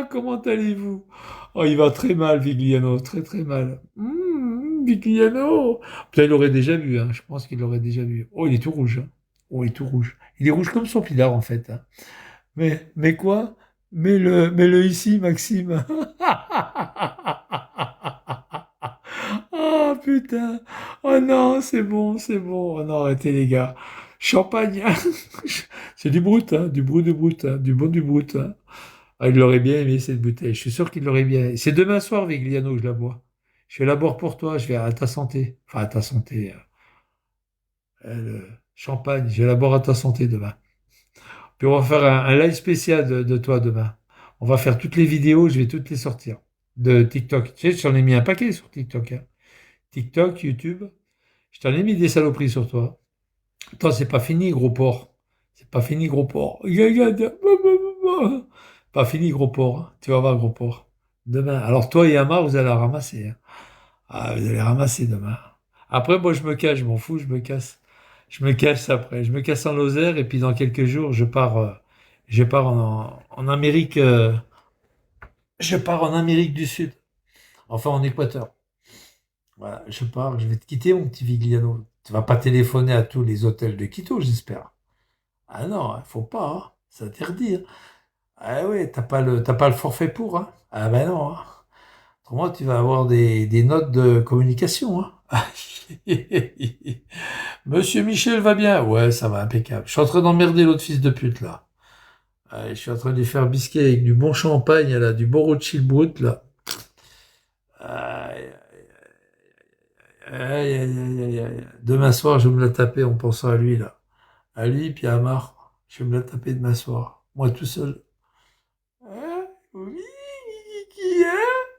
Comment allez-vous? Oh, il va très mal, Vigliano, très très mal. Vigliano. Putain, il l'aurait déjà vu, hein. Je pense qu'il l'aurait déjà vu. Oh, il est tout rouge, hein. Oh, il est tout rouge. Il est rouge comme son pinard, en fait, hein. Mais quoi? Mets-le ici, Maxime. Oh, putain. Oh non, c'est bon, c'est bon. Oh non, arrêtez, les gars. Champagne. C'est du brut, hein. Du brut de brut, hein. Du bon du brut, hein. Ah, il l'aurait bien aimé, cette bouteille. Je suis sûr qu'il l'aurait bien aimé. C'est demain soir, Vigliano, que je la bois. Je vais la boire pour toi. Je vais à ta santé. Enfin, à ta santé. Le champagne. Je vais la boire à ta santé demain. Puis on va faire un live spécial de toi demain. On va faire toutes les vidéos. Je vais toutes les sortir. De TikTok. Tu sais, j'en ai mis un paquet sur TikTok, hein. TikTok, YouTube. Je t'en ai mis des saloperies sur toi. Attends, c'est pas fini, gros porc. C'est pas fini, gros porc. Pas fini, gros porc, hein. Tu vas voir, gros porc. Demain. Alors, toi et Amar, vous allez la ramasser, hein. Ah, vous allez ramasser demain. Après, moi, je me cache, je m'en fous, je me casse. Je me cache après. Je me casse en Lozère et puis dans quelques jours, je pars en Amérique, je pars en Amérique du Sud. Enfin, en Équateur. Voilà, je pars, je vais te quitter, mon petit Vigliano. Tu vas pas téléphoner à tous les hôtels de Quito, j'espère. Ah non, il faut pas, hein. C'est interdit, hein. Ah ouais, t'as pas le forfait pour, hein. Ah ben non, hein. Autrement, tu vas avoir des notes de communication, hein. Monsieur Michel va bien? Ouais, ça va, impeccable. Je suis en train d'emmerder l'autre fils de pute, là. Je suis en train de lui faire bisquer avec du bon champagne, là, du bon Rothschild brut, là. Aïe, aïe, aïe, aïe, aïe, aïe. Demain soir, je vais me la taper en pensant à lui, là. À lui, puis à Amar. Je vais me la taper demain soir. Moi, tout seul. Hein? Oui, qui, hein?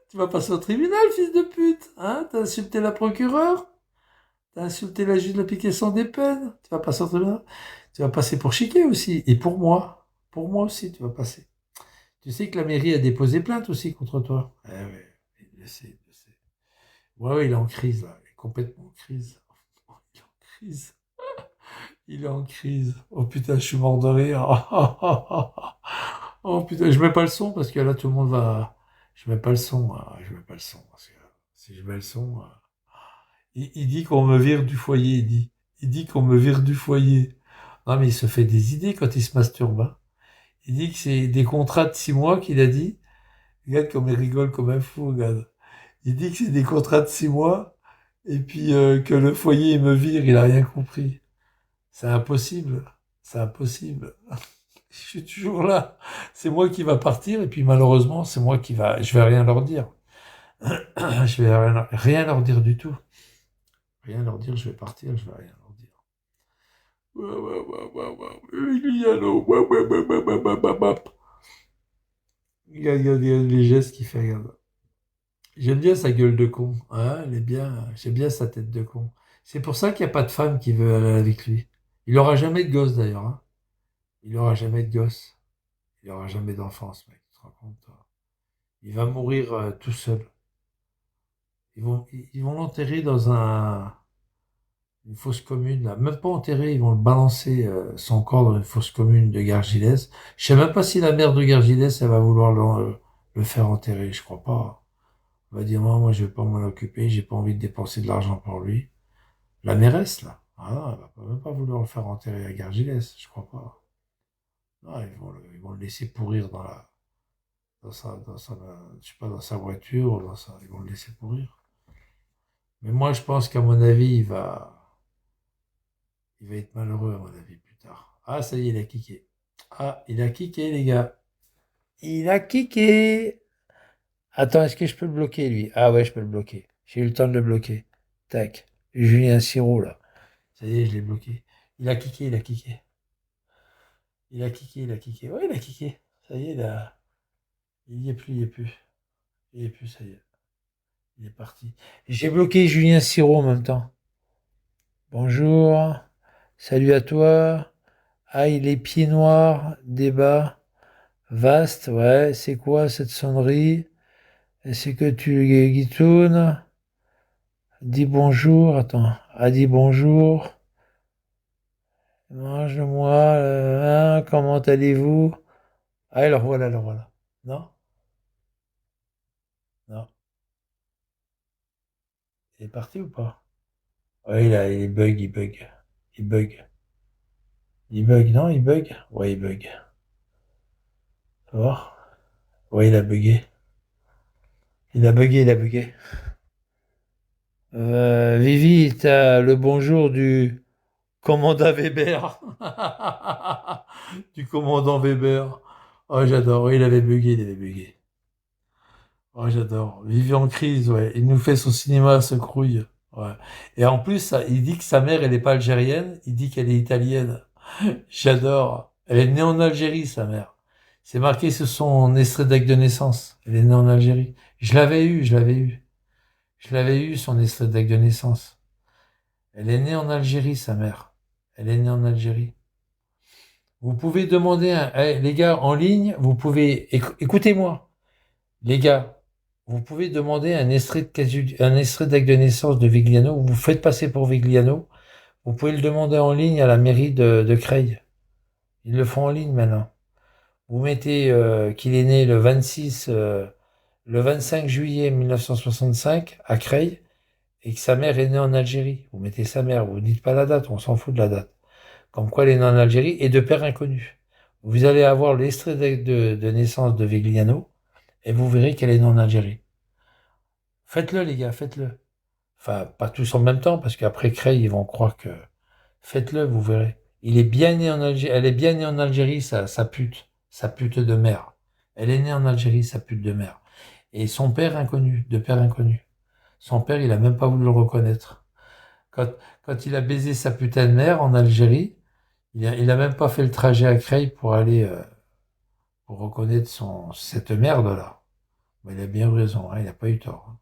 Tu vas passer au tribunal, fils de pute. Hein? T'as insulté la procureure? T'as insulté la juge de l'application des peines? Tu vas passer au tribunal? Tu vas passer pour chiquet aussi. Et pour moi. Pour moi aussi, tu vas passer. Tu sais que la mairie a déposé plainte aussi contre toi. Eh oui, je sais, je sais. Ouais, il est en crise, là. Il est complètement en crise. Il est en crise. Il est en crise. Oh putain, je suis mort de rire. Oh putain, je mets pas le son parce que là tout le monde va. Je mets pas le son. Je mets pas le son parce que si je mets le son, il dit qu'on me vire du foyer. Il dit qu'on me vire du foyer. Non mais il se fait des idées quand il se masturbe, hein. Il dit que c'est des contrats de 6 mois qu'il a dit. Regarde comme il rigole comme un fou, regarde. Il dit que c'est des contrats de 6 mois et puis que le foyer il me vire. Il a rien compris. C'est impossible. C'est impossible. Je suis toujours là. C'est moi qui va partir et puis malheureusement, c'est moi qui va. Je vais rien leur dire. Je vais rien leur dire du tout. Rien leur dire. Je vais partir. Je vais rien leur dire. Emiliano. Regarde les gestes qu'il fait. Regarde. J'aime bien sa gueule de con. Hein, elle est bien. J'aime bien sa tête de con. C'est pour ça qu'il n'y a pas de femme qui veut aller avec lui. Il aura jamais de gosse d'ailleurs. Hein. Il aura jamais de gosse. Il aura jamais d'enfance, mec. Tu te rends compte, toi. Il va mourir tout seul. Ils vont l'enterrer dans une fosse commune, là. Même pas enterré, ils vont le balancer, son corps dans une fosse commune de Gargilès. Je sais même pas si la mère de Gargilès, elle va vouloir le faire enterrer, je crois pas. Elle va dire, non, moi, je vais pas m'en occuper, j'ai pas envie de dépenser de l'argent pour lui. La mairesse, là. Ah non, elle va même pas vouloir le faire enterrer à Gargilès, je crois pas. Non, ils vont le laisser pourrir je sais pas, dans sa voiture, ils vont le laisser pourrir. Mais moi, je pense qu'à mon avis, il va être malheureux, à mon avis, plus tard. Ah, ça y est, il a kické. Ah, il a kické, les gars. Il a kické. Attends, est-ce que je peux le bloquer, lui? Ah ouais, je peux le bloquer. J'ai eu le temps de le bloquer. Tac. Julien Siro, là. Ça y est, je l'ai bloqué. Il a kické, il a kické. Il a kické, il a kické. Ouais, il a kické. Ça y est, il y est plus, il y est plus. Il y est plus, ça y est. Il est parti. J'ai bloqué Julien Siro en même temps. Bonjour. Salut à toi. Aïe, les pieds noirs, débat. Vaste, ouais. C'est quoi cette sonnerie? C'est que tu guitounes? Dis bonjour. Attends. Ah, dis bonjour. Mange-moi. Comment allez-vous? Ah, alors voilà, alors voilà. Non? Non. Il est parti ou pas? Ouais, il bug, il bug. Il bug. Il bug, non, il bug? Ouais, il bug. Ça va? Ouais, il a bugué. Il a bugué, il a bugué. Vivi, t'as le bonjour du commandant Weber. Du commandant Weber. Oh, j'adore. Ouais, il avait bugué, il avait bugué. Oh, j'adore. Vivi en crise, ouais. Il nous fait son cinéma à ce crouille. Ouais. Et en plus, il dit que sa mère, elle n'est pas algérienne. Il dit qu'elle est italienne. J'adore. Elle est née en Algérie, sa mère. C'est marqué sur son extrait d'acte de naissance. Elle est née en Algérie. Je l'avais eu. Je l'avais eu, son extrait d'acte de naissance. Elle est née en Algérie, sa mère. Elle est née en Algérie. Vous pouvez demander, les gars, en ligne, vous pouvez, écoutez-moi, les gars, vous pouvez demander un extrait d'acte de naissance de Vigliano. Vous vous faites passer pour Vigliano. Vous pouvez le demander en ligne à la mairie de Creil. Ils le font en ligne maintenant. Vous mettez qu'il est né le 25 juillet 1965 à Creil et que sa mère est née en Algérie. Vous mettez sa mère, vous dites pas la date, on s'en fout de la date. Comme quoi elle est née en Algérie et de père inconnu. Vous allez avoir l'extrait de naissance de Vigliano et vous verrez qu'elle est née en Algérie. Faites-le les gars, faites-le. Enfin, pas tous en même temps parce qu'après Creil, ils vont croire que... Faites-le, vous verrez. Il est bien né en Algérie, elle est bien née en Algérie, sa pute de mère. Elle est née en Algérie, sa pute de mère. Et son père inconnu, de père inconnu. Son père, il a même pas voulu le reconnaître. Quand il a baisé sa putain de mère en Algérie, il a même pas fait le trajet à Creil pour aller pour reconnaître cette merde-là. Mais il a bien eu raison, hein, il n'a pas eu tort. Hein.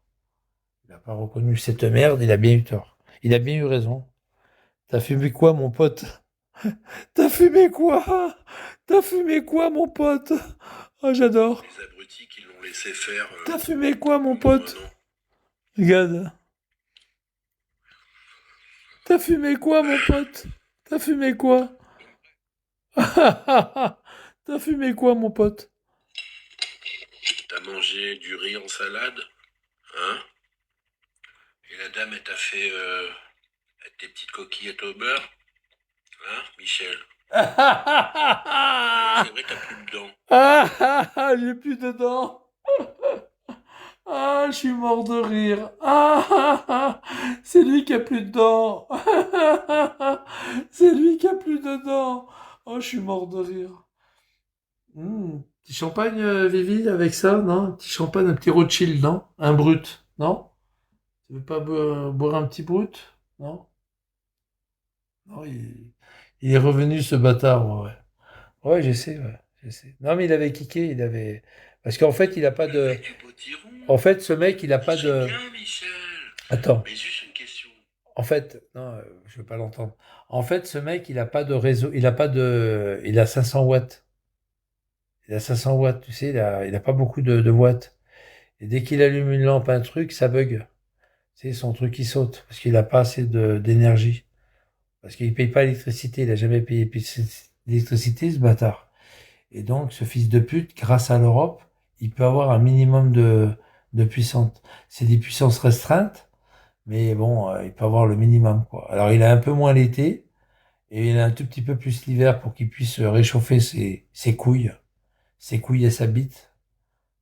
Il n'a pas reconnu cette merde, il a bien eu tort. Il a bien eu raison. T'as fumé quoi, mon pote? T'as fumé quoi? T'as fumé quoi, mon pote? Oh, j'adore. Les abrutis qui l'ont laissé faire. T'as fumé quoi, mon pote? Regarde. T'as fumé quoi, mon pote? T'as fumé quoi? T'as fumé quoi, mon pote? T'as mangé du riz en salade, hein? Et la dame, elle t'a fait tes petites coquillettes au beurre, hein, Michel? C'est vrai, t'as plus de dents. J'ai plus de dents. Je suis mort de rire. C'est lui qui a plus de dents. C'est lui qui a plus de dents. Je suis mort de rire. Petit champagne, Vivi, avec ça, non? Un petit champagne, un petit Rothschild, non? Un brut, non? Tu veux pas boire un petit brut? Non? Non, il est revenu, ce bâtard, ouais. Ouais, j'essaie, ouais. J'essaie. Non, mais il avait kické, il avait... Parce qu'en fait, il a pas de... Avec du potiron. En fait, ce mec, il a pas C'est de... bien, Michel. Attends. Mais juste une question. En fait, non, je veux pas l'entendre. En fait, ce mec, il a pas de réseau, il a pas de... Il a 500 watts. Il a 500 watts, tu sais, il a pas beaucoup de watts. Et dès qu'il allume une lampe, un truc, ça bug. Tu sais, son truc, il saute. Parce qu'il a pas assez d'énergie. Parce qu'il paye pas l'électricité, il a jamais payé l'électricité, ce bâtard. Et donc, ce fils de pute, grâce à l'Europe, il peut avoir un minimum de puissance. C'est des puissances restreintes, mais bon, il peut avoir le minimum, quoi. Alors, il a un peu moins l'été, et il a un tout petit peu plus l'hiver pour qu'il puisse réchauffer ses couilles et sa bite.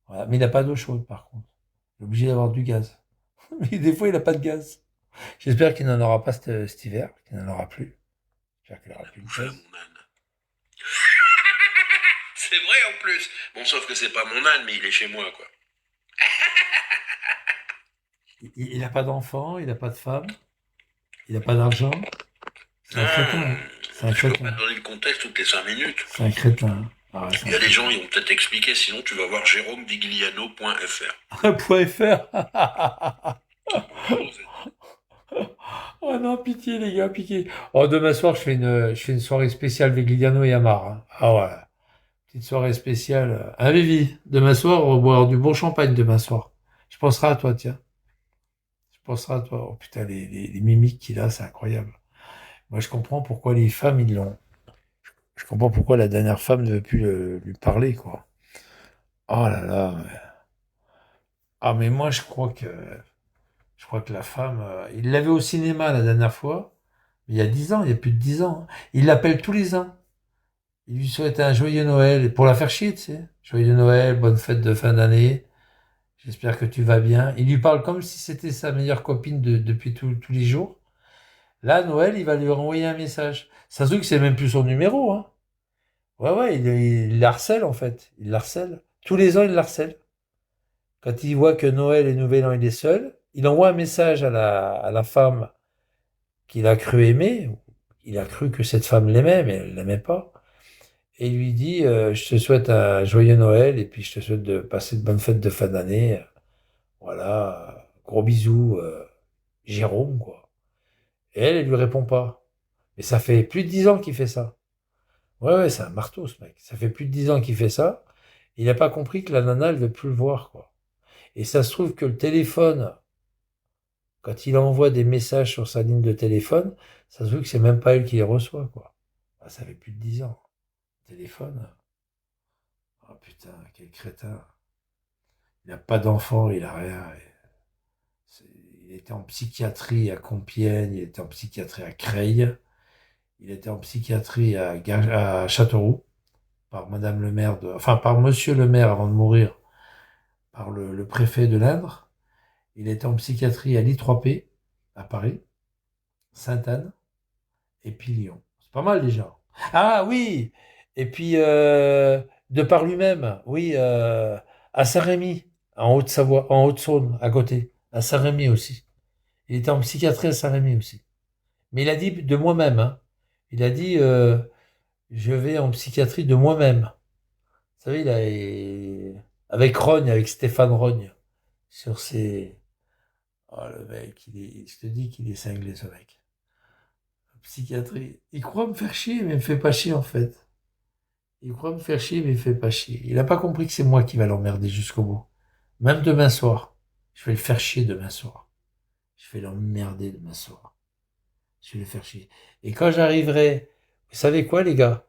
Voilà. Mais il n'a pas d'eau chaude, par contre. Il est obligé d'avoir du gaz. Mais des fois, il n'a pas de gaz. J'espère qu'il n'en aura pas cet hiver, qu'il n'en aura plus. J'espère qu'il n'aura plus de Bouffe à gaz. mon âne. C'est vrai en plus. Bon, sauf que c'est pas mon âne, mais il est chez moi, quoi. Il n'a pas d'enfant, il n'a pas de femme, il n'a pas d'argent. C'est un crétin. Hein. C'est un Je peux crétin. pas donner le contexte toutes les 5 minutes. C'est un crétin. Ah, Il y a des gens, ils vont peut-être expliquer, sinon tu vas voir jérômevigliano.fr. .fr. Oh non, pitié les gars, pitié. Oh, demain soir, je fais une soirée spéciale Vegliano et Amar. Hein. Ah ouais. Petite soirée spéciale. Hein, Vivi, demain soir, on va boire du bon champagne demain soir. Je penserai à toi, tiens. Je penserai à toi. Oh putain, les mimiques qu'il a, c'est incroyable. Moi, je comprends pourquoi les femmes, ils l'ont. Je comprends pourquoi la dernière femme ne veut plus lui parler, quoi. Oh là là. Ah, mais moi, je crois que la femme, il l'avait au cinéma la dernière fois, mais il y a 10 ans, il y a plus de 10 ans. Hein. Il l'appelle tous les ans. Il lui souhaite un joyeux Noël, pour la faire chier, tu sais. Joyeux Noël, bonne fête de fin d'année. J'espère que tu vas bien. Il lui parle comme si c'était sa meilleure copine depuis tous les jours. Là, Noël, il va lui renvoyer un message. Ça se trouve que c'est même plus son numéro, hein. Ouais, il l'harcèle, en fait. Il l'harcèle. Tous les ans, il l'harcèle. Quand il voit que Noël et Nouvel An, il est seul, il envoie un message à la femme qu'il a cru aimer. Il a cru que cette femme l'aimait, mais elle l'aimait pas. Et il lui dit, je te souhaite un joyeux Noël et puis je te souhaite de passer de bonnes fêtes de fin d'année. Voilà, gros bisous, Jérôme, quoi. Et elle lui répond pas. Mais ça fait plus de 10 ans qu'il fait ça. Ouais, c'est un marteau, ce mec. Ça fait plus de 10 ans qu'il fait ça. Il n'a pas compris que la nana, elle veut plus le voir, quoi. Et ça se trouve que le téléphone, quand il envoie des messages sur sa ligne de téléphone, ça se trouve que c'est même pas elle qui les reçoit, quoi. Ah, ça fait plus de 10 ans. Téléphone. Oh putain, quel crétin. Il n'a pas d'enfant, il a rien. Il était en psychiatrie à Compiègne, il était en psychiatrie à Creil, il était en psychiatrie à Châteauroux, par Madame le maire enfin par Monsieur le maire avant de mourir, par le préfet de l'Indre. Il était en psychiatrie à l'I3P, à Paris, Sainte-Anne, et puis Lyon. C'est pas mal déjà. Ah oui. Et puis de par lui-même, oui, à Saint-Rémy, en Haute-Savoie, en Haute-Saône, à côté, à Saint-Rémy aussi. Il était en psychiatrie à Saint-Rémy aussi. Mais il a dit de moi-même. Hein. Il a dit je vais en psychiatrie de moi-même. Vous savez, avec Rogne, avec Stéphane Rogne, sur ses. Oh le mec, je te dis qu'il est cinglé ce mec. Psychiatrie. Il croit me faire chier, mais il me fait pas chier en fait. Il croit me faire chier, mais il fait pas chier. Il a pas compris que c'est moi qui va l'emmerder jusqu'au bout. Même demain soir. Je vais le faire chier demain soir. Je vais l'emmerder demain soir. Je vais le faire chier. Et quand j'arriverai, vous savez quoi, les gars?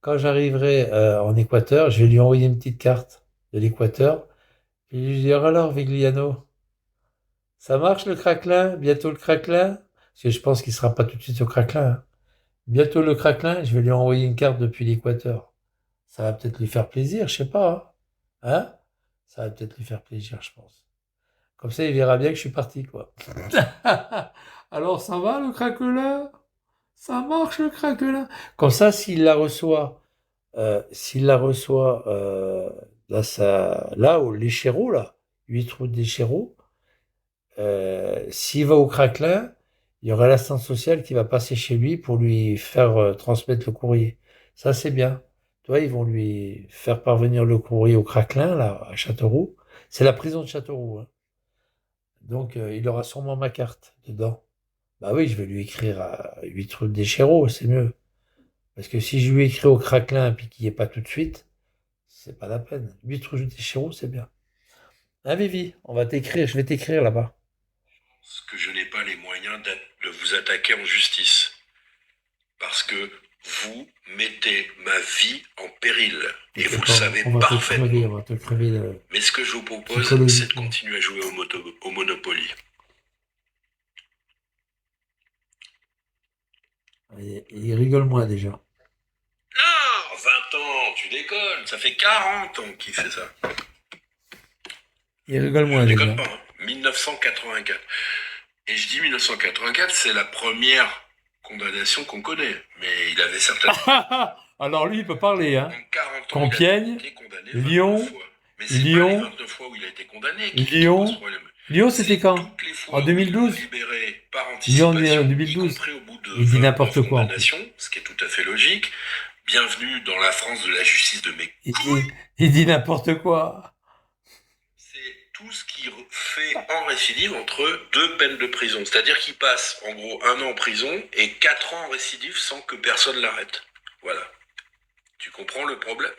Quand j'arriverai en Équateur, je vais lui envoyer une petite carte de l'Équateur. Je vais lui dire alors, Vigliano, ça marche le craquelin? Bientôt le craquelin? Parce que je pense qu'il sera pas tout de suite au craquelin, hein. Bientôt le craquelin, je vais lui envoyer une carte depuis l'Équateur. Ça va peut-être lui faire plaisir, je sais pas, hein? Hein? Ça va peut-être lui faire plaisir, je pense. Comme ça, il verra bien que je suis parti, quoi. Alors, ça va le craquelin? Ça marche le craquelin? Comme ça, là, là, au Léchéro, là, 8 route des Chéreaux, s'il va au craquelin, il y aura l'assistance sociale qui va passer chez lui pour lui faire transmettre le courrier. Ça, c'est bien. Tu vois, ils vont lui faire parvenir le courrier au craquelin, là, à Châteauroux. C'est la prison de Châteauroux, hein. Donc, il aura sûrement ma carte dedans. Bah oui, je vais lui écrire à 8 rue des Chéreaux, c'est mieux. Parce que si je lui écris au craquelin et puis qu'il n'y est pas tout de suite, c'est pas la peine. 8 rue des Chéreaux, c'est bien. Hein, Vivi, on va t'écrire, je vais t'écrire là-bas. Parce que je n'ai pas les moyens de vous attaquer en justice. Parce que vous mettez ma vie en péril. Et vous le savez On va te parfaitement. crever, on va te crever. Mais ce que je vous propose, c'est de continuer à jouer au Monopoly. Il rigole moins déjà. Non, 20 ans, tu déconnes. Ça fait 40 ans qu'il fait ça. Il rigole Je moins ne déjà. déconne pas, hein. 1984. Et je dis 1984, c'est la première condamnation qu'on connaît. Mais il avait certainement... Alors lui, il peut parler, hein. En 40 ans, Compiègne, il a été condamné 29 Lyon, fois. Mais c'est Lyon, pas les 29 fois où il a été condamné qui Lyon. pose problème. Lyon, c'était C'est quand? toutes les fois En où 2012? il est libéré par Lyon, anticipation, en 2012. y compris au bout de Il dit 29 n'importe quoi, en condamnations, ce qui est tout à fait logique. Bienvenue dans la France de la justice de mes Il dit n'importe quoi. C'est tout ce qui fait en récidive entre deux peines de prison. C'est-à-dire qu'il passe en gros 1 an en prison et 4 ans en récidive sans que personne l'arrête. Voilà. Tu comprends le problème?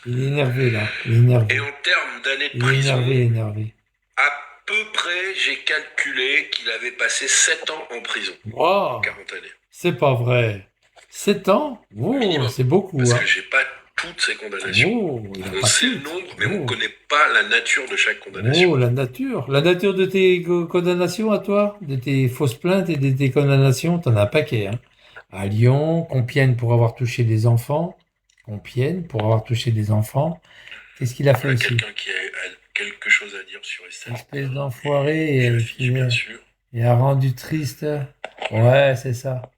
Il est énervé, là. Il est énervé. Et en termes d'années de Il est prison, énervé, énervé. à peu près, j'ai calculé qu'il avait passé 7 ans en prison. Wow, 40 années. c'est pas vrai. 7 ans? Oh, Minimum. c'est beaucoup, Parce hein. que j'ai pas toutes ces condamnations. Oh, il a On pas sait le toutes. nombre, mais on Oh. ne connaît pas la nature de chaque condamnation. Oh, la nature. La nature de tes condamnations à toi, de tes fausses plaintes et de tes condamnations, t'en as un paquet, hein. À Lyon, Compiègne pour avoir touché des enfants. Compiègne pour avoir touché des enfants. Qu'est-ce qu'il a fait Voilà, aussi? quelqu'un qui a quelque chose à dire sur Estelle. Espèce d'enfoiré Je et finis, bien sûr. il a rendu triste. Ouais, c'est ça.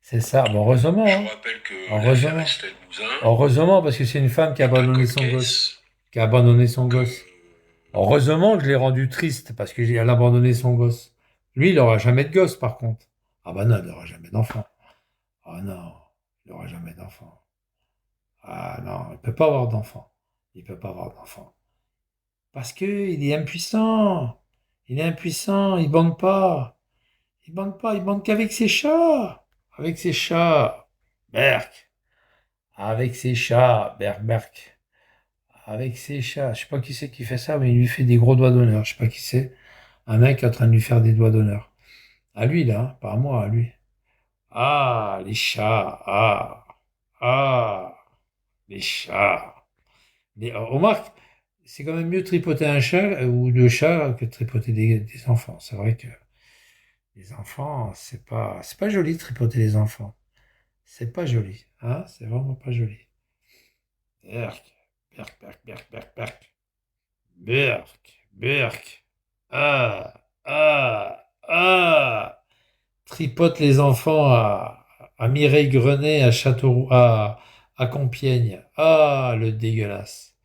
C'est ça. Bon, heureusement, Je hein. vous rappelle que Heureusement. l'affaire Estelle Mouzin Heureusement, parce que c'est une femme qui a abandonné son gosse. Qui a abandonné son gosse. Heureusement que je l'ai rendu triste parce qu'elle a abandonné son gosse. Lui, il n'aura jamais de gosse, par contre. Ah bah non, il n'aura jamais d'enfant. Ah non, il n'aura jamais d'enfant. Ah non, il peut pas avoir d'enfant. Il peut pas avoir d'enfant. Parce que il est impuissant. Il est impuissant, il bande pas. Il bande pas, il bande qu'avec ses chats. Avec ses chats. Berk. Avec ses chats, Berk, Berk. Avec ses chats. Je sais pas qui c'est qui fait ça, mais il lui fait des gros doigts d'honneur. Je sais pas qui c'est. Un mec est en train de lui faire des doigts d'honneur. À lui, là, hein, pas à moi, à lui. Ah, les chats. Ah, les chats. Remarque, c'est quand même mieux de tripoter un chat ou deux chats que de tripoter des enfants. C'est vrai que les enfants, c'est pas joli de tripoter les enfants. C'est pas joli, hein, c'est vraiment pas joli. Berk, berk, berk, berk, berk, berk. Berk, berk. Ah. Tripote les enfants à Mireille Grenet, à Châteauroux, à Compiègne. Ah, le dégueulasse.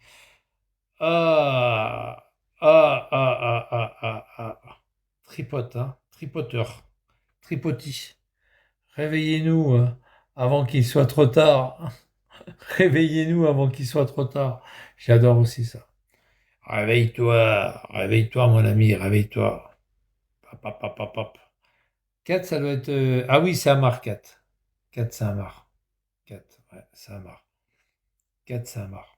Ah, ah. Tripote, hein, tripoteur, tripoti. Réveillez-nous hein, avant qu'il soit trop tard. Réveillez-nous avant qu'il soit trop tard. J'adore aussi ça. Réveille-toi, mon ami, réveille-toi. Hop, hop, hop, hop, hop. 4, ça doit être. Ah oui, c'est Amar 4. 4, c'est Amar. 4, ouais, c'est Amar. 4, c'est Amar.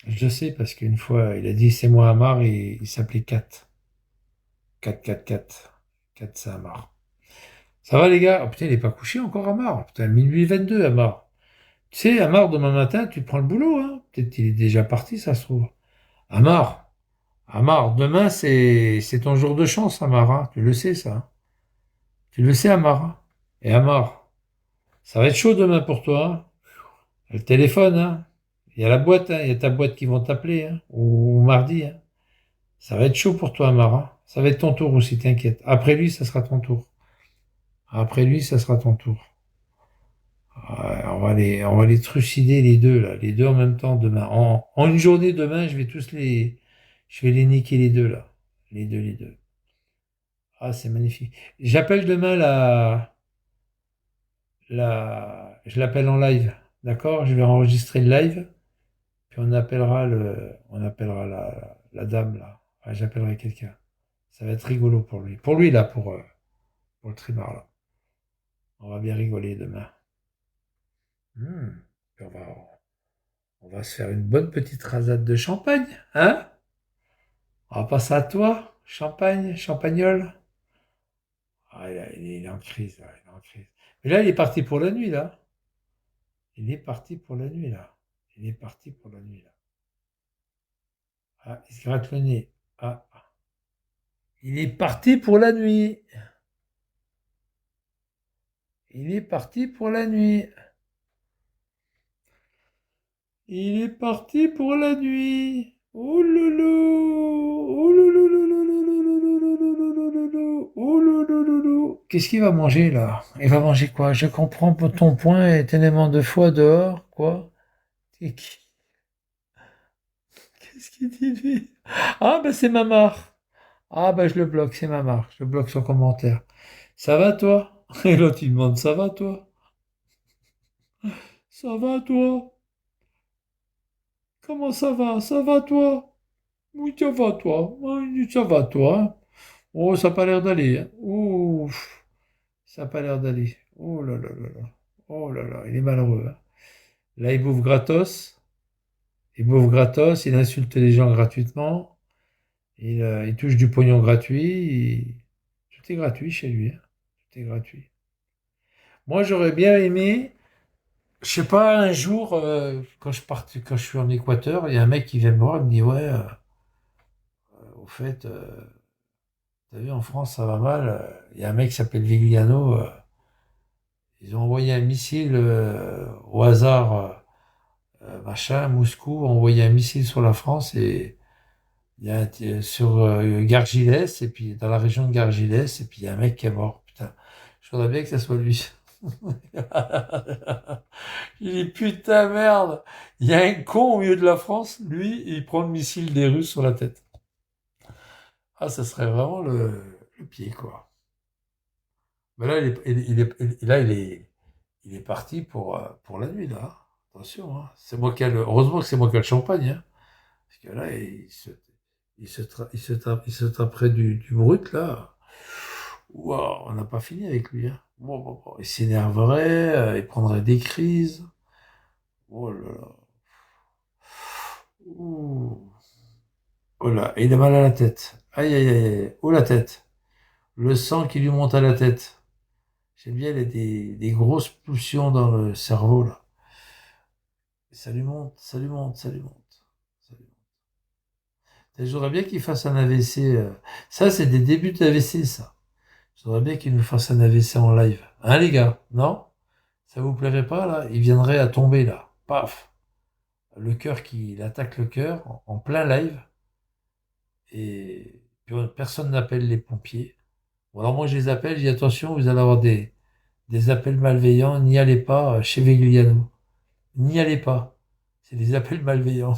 Je sais parce qu'une fois, il a dit c'est moi Amar et il s'appelait 4. 4, 4, 4. 4, c'est Amar. Ça va, les gars? Oh, putain, il est pas couché encore, Amar. Putain, minuit 22, Amar. Tu sais, Amar, demain matin, tu prends le boulot, hein. Peut-être qu'il est déjà parti, ça se trouve. Amar, Amar, demain, c'est ton jour de chance, Amar, hein. Tu le sais, ça, hein. Tu le sais, Amar, hein. Et Amar, ça va être chaud demain pour toi, hein. Le téléphone, hein. Il y a la boîte, hein. Il y a ta boîte qui vont t'appeler, hein. Ou mardi, hein. Ça va être chaud pour toi, Amar, hein. Ça va être ton tour aussi, t'inquiète. Après lui, ça sera ton tour. Après lui, ça sera ton tour. Ouais, on va les trucider les deux, là. Les deux en même temps demain. En une journée demain, je vais les niquer les deux, là. Les deux. Ah, c'est magnifique. J'appelle demain je l'appelle en live. D'accord? Je vais enregistrer le live. Puis on appellera la dame, là. Enfin, j'appellerai quelqu'un. Ça va être rigolo pour lui. Pour lui, là, pour le trimar, là. On va bien rigoler demain. Puis on va se faire une bonne petite rasade de champagne, hein? On va passer à toi, champagne, champagnole. Ah, il est en crise, là, il est en crise. Mais là, il est parti pour la nuit, là. Il est parti pour la nuit, là. Il est parti pour la nuit, là. Ah, il se gratte le nez. Ah, il est parti pour la nuit. Il est parti pour la nuit. Il est parti pour la nuit. Oh loulou. Oh loulou, loulou, loulou, loulou, loulou, loulou, loulou. Oh loulou, loulou. Qu'est-ce qu'il va manger là? Il va manger quoi? Je comprends pas ton point est tellement de fois dehors, quoi. Qu'est-ce qu'il dit lui? Ah ben c'est Mamar. Ah ben je le bloque, c'est Mamar. Je bloque son commentaire. Ça va toi? Et l'autre il demande ça va toi? Ça va toi? Comment ça va? Ça va toi? Oui, ça va toi. Oui, ça va toi, hein. Oh, ça n'a pas l'air d'aller, hein. Ouf, ça n'a pas l'air d'aller. Oh là là là là. Oh là là, il est malheureux, hein. Là, il bouffe gratos. Il bouffe gratos, il insulte les gens gratuitement. Il touche du pognon gratuit. Tout est gratuit chez lui, hein. Tout est gratuit. Moi, j'aurais bien aimé, je sais pas, un jour, quand je suis en Équateur, il y a un mec qui vient me voir, il me dit, ouais, au fait, t'as vu, en France, ça va mal. Il y a un mec qui s'appelle Vigliano. Ils ont envoyé un missile au hasard, machin, Moscou a envoyé un missile sur la France et il y a sur Gargilès, et puis dans la région de Gargilès, et puis il y a un mec qui est mort. Putain, je voudrais bien que ça soit lui. Il dit putain merde, il y a un con au milieu de la France, lui, il prend le missile des Russes sur la tête. Ah, ça serait vraiment le pied, quoi. Mais là, il est parti pour la nuit, là. Attention, hein. Heureusement que c'est moi qui ai le champagne, hein. Parce que là, il se taperait du brut, là. Ouah, on n'a pas fini avec lui, hein. Bon. Il s'énerverait, il prendrait des crises. Oh là là. Ouh. Oh là, et il a mal à la tête. Aïe, aïe, aïe, aïe. Oh, la tête. Le sang qui lui monte à la tête. J'aime bien, il a des grosses pulsions dans le cerveau, là. Ça lui monte, ça lui monte, ça lui monte. Ça lui monte. J'aimerais bien qu'il fasse un AVC. Ça, c'est des débuts d'AVC, ça. J'aimerais bien qu'il nous fasse un AVC en live. Hein, les gars? Non? Ça vous plairait pas, là? Il viendrait à tomber, là. Paf! Le cœur il attaque le cœur en plein live. Et puis, personne n'appelle les pompiers. Bon, alors moi, je les appelle, je dis attention, vous allez avoir des appels malveillants. N'y allez pas chez Vegliano. N'y allez pas. C'est des appels malveillants.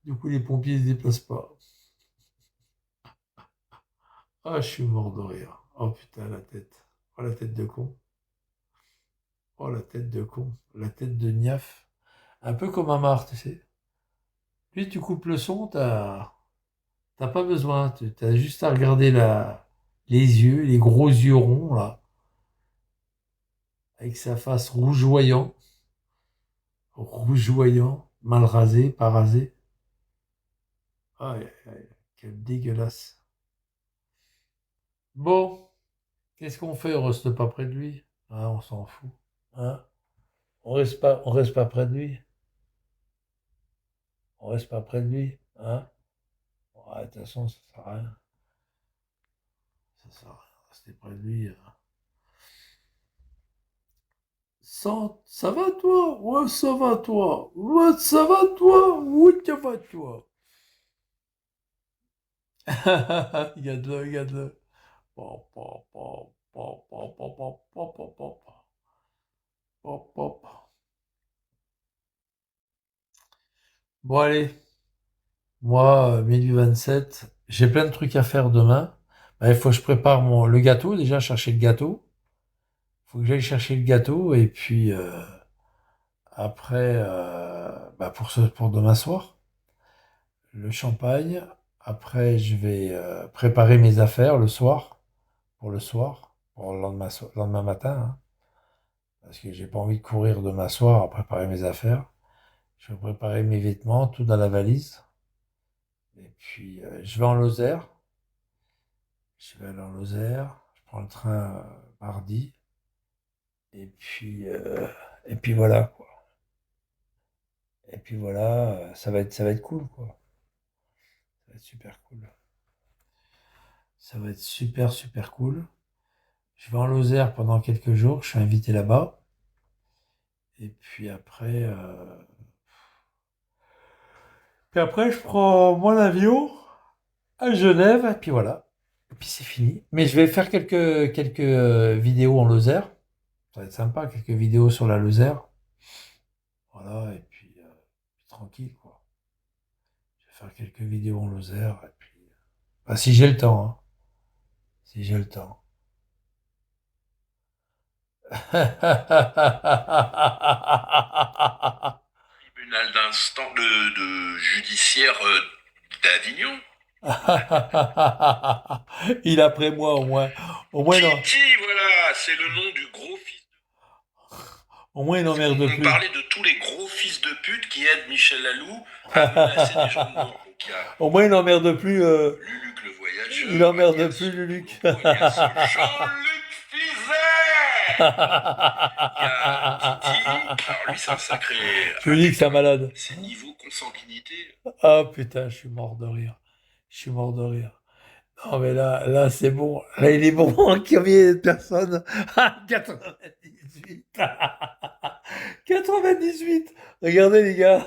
Du coup, les pompiers ne se déplacent pas. Ah, je suis mort de rire. Oh putain, la tête. Oh, la tête de con. Oh, la tête de con. La tête de niaf. Un peu comme Amar, tu sais. Puis tu coupes le son, t'as pas besoin. T'as juste à regarder les yeux, les gros yeux ronds, là. Avec sa face rougeoyant. Rougeoyant. Mal rasé, pas rasé. Ah, quel dégueulasse. Bon, qu'est-ce qu'on fait? On reste pas près de lui? Ah, on s'en fout. Hein? On reste pas près de lui. On reste pas près de lui. Hein? Ouais, de toute façon, ça sert à rien. Ça sert à rien. Rester près de lui. Ça va toi? Ouais, ça va toi? Ouais, ça va toi? Oui, ça va toi? Regarde-le, regarde-le. Pop, pop, pop, pop, pop, pop, pop, pop, pop, pop, pop, pop. Bon, allez. Moi, minuit 27, j'ai plein de trucs à faire demain. Bah, il faut que je prépare le gâteau, déjà, chercher le gâteau. Il faut que j'aille chercher le gâteau et puis après, bah, pour demain soir, le champagne. Après, je vais préparer mes affaires le soir, pour le lendemain matin, hein, parce que j'ai pas envie de courir demain soir à préparer mes affaires. Je vais préparer mes vêtements, tout dans la valise. Et puis, je vais en Lozère. Je vais aller en Lozère. Je prends le train mardi. Et puis voilà, quoi. Et puis voilà, ça va être cool, quoi. Ça va être super cool. Ça va être super, super cool. Je vais en Lozère pendant quelques jours. Je suis invité là-bas. Et puis après, je prends mon avion à Genève. Et puis voilà. Et puis c'est fini. Mais je vais faire quelques vidéos en Lozère. Ça va être sympa, quelques vidéos sur la Lozère. Voilà, et puis tranquille, quoi. Je vais faire quelques vidéos en Lozère, et puis... Bah, si j'ai le temps, hein. Si j'ai le temps. Tribunal d'instant de judiciaire d'Avignon. Il a après moi, au moins, non, Titi, voilà, c'est le nom du gros fils. au moins, il n'emmerde On plus. parlait de tous les gros fils de pute qui aident Michel Lalou à menacer des gens de mort. Donc il y a Au moins, il n'emmerde plus, Luluc le voyageur. il emmerde il y a plus, ce Luluc. Bobo, il y a ce Jean-Luc Fizet. Il y a Titi. Alors lui, c'est un sacré. Je lui dis que c'est un malade. C'est niveau consanguinité. Ah putain, je suis mort de rire. Je suis mort de rire. Non, mais là, c'est bon. Là, il est bon. Combien de personnes? Ah, 98. 98. Regardez, les gars.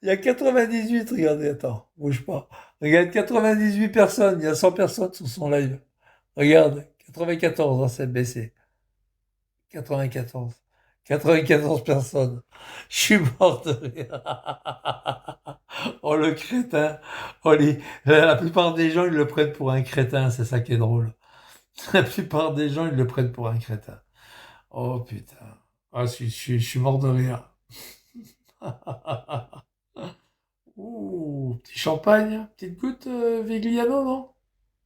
Il y a 98. Regardez, attends. Bouge pas. Regarde, 98 personnes. Il y a 100 personnes sur son live. Regarde. 94, hein, c'est baissé. 94. 94 personnes. Je suis mort de rire. Oh, le crétin. Oh, la plupart des gens, ils le prennent pour un crétin. C'est ça qui est drôle. La plupart des gens, ils le prennent pour un crétin. Oh, putain. Ah, je suis mort de rire. Ouh, petit champagne, petite goutte, Vigliano, non?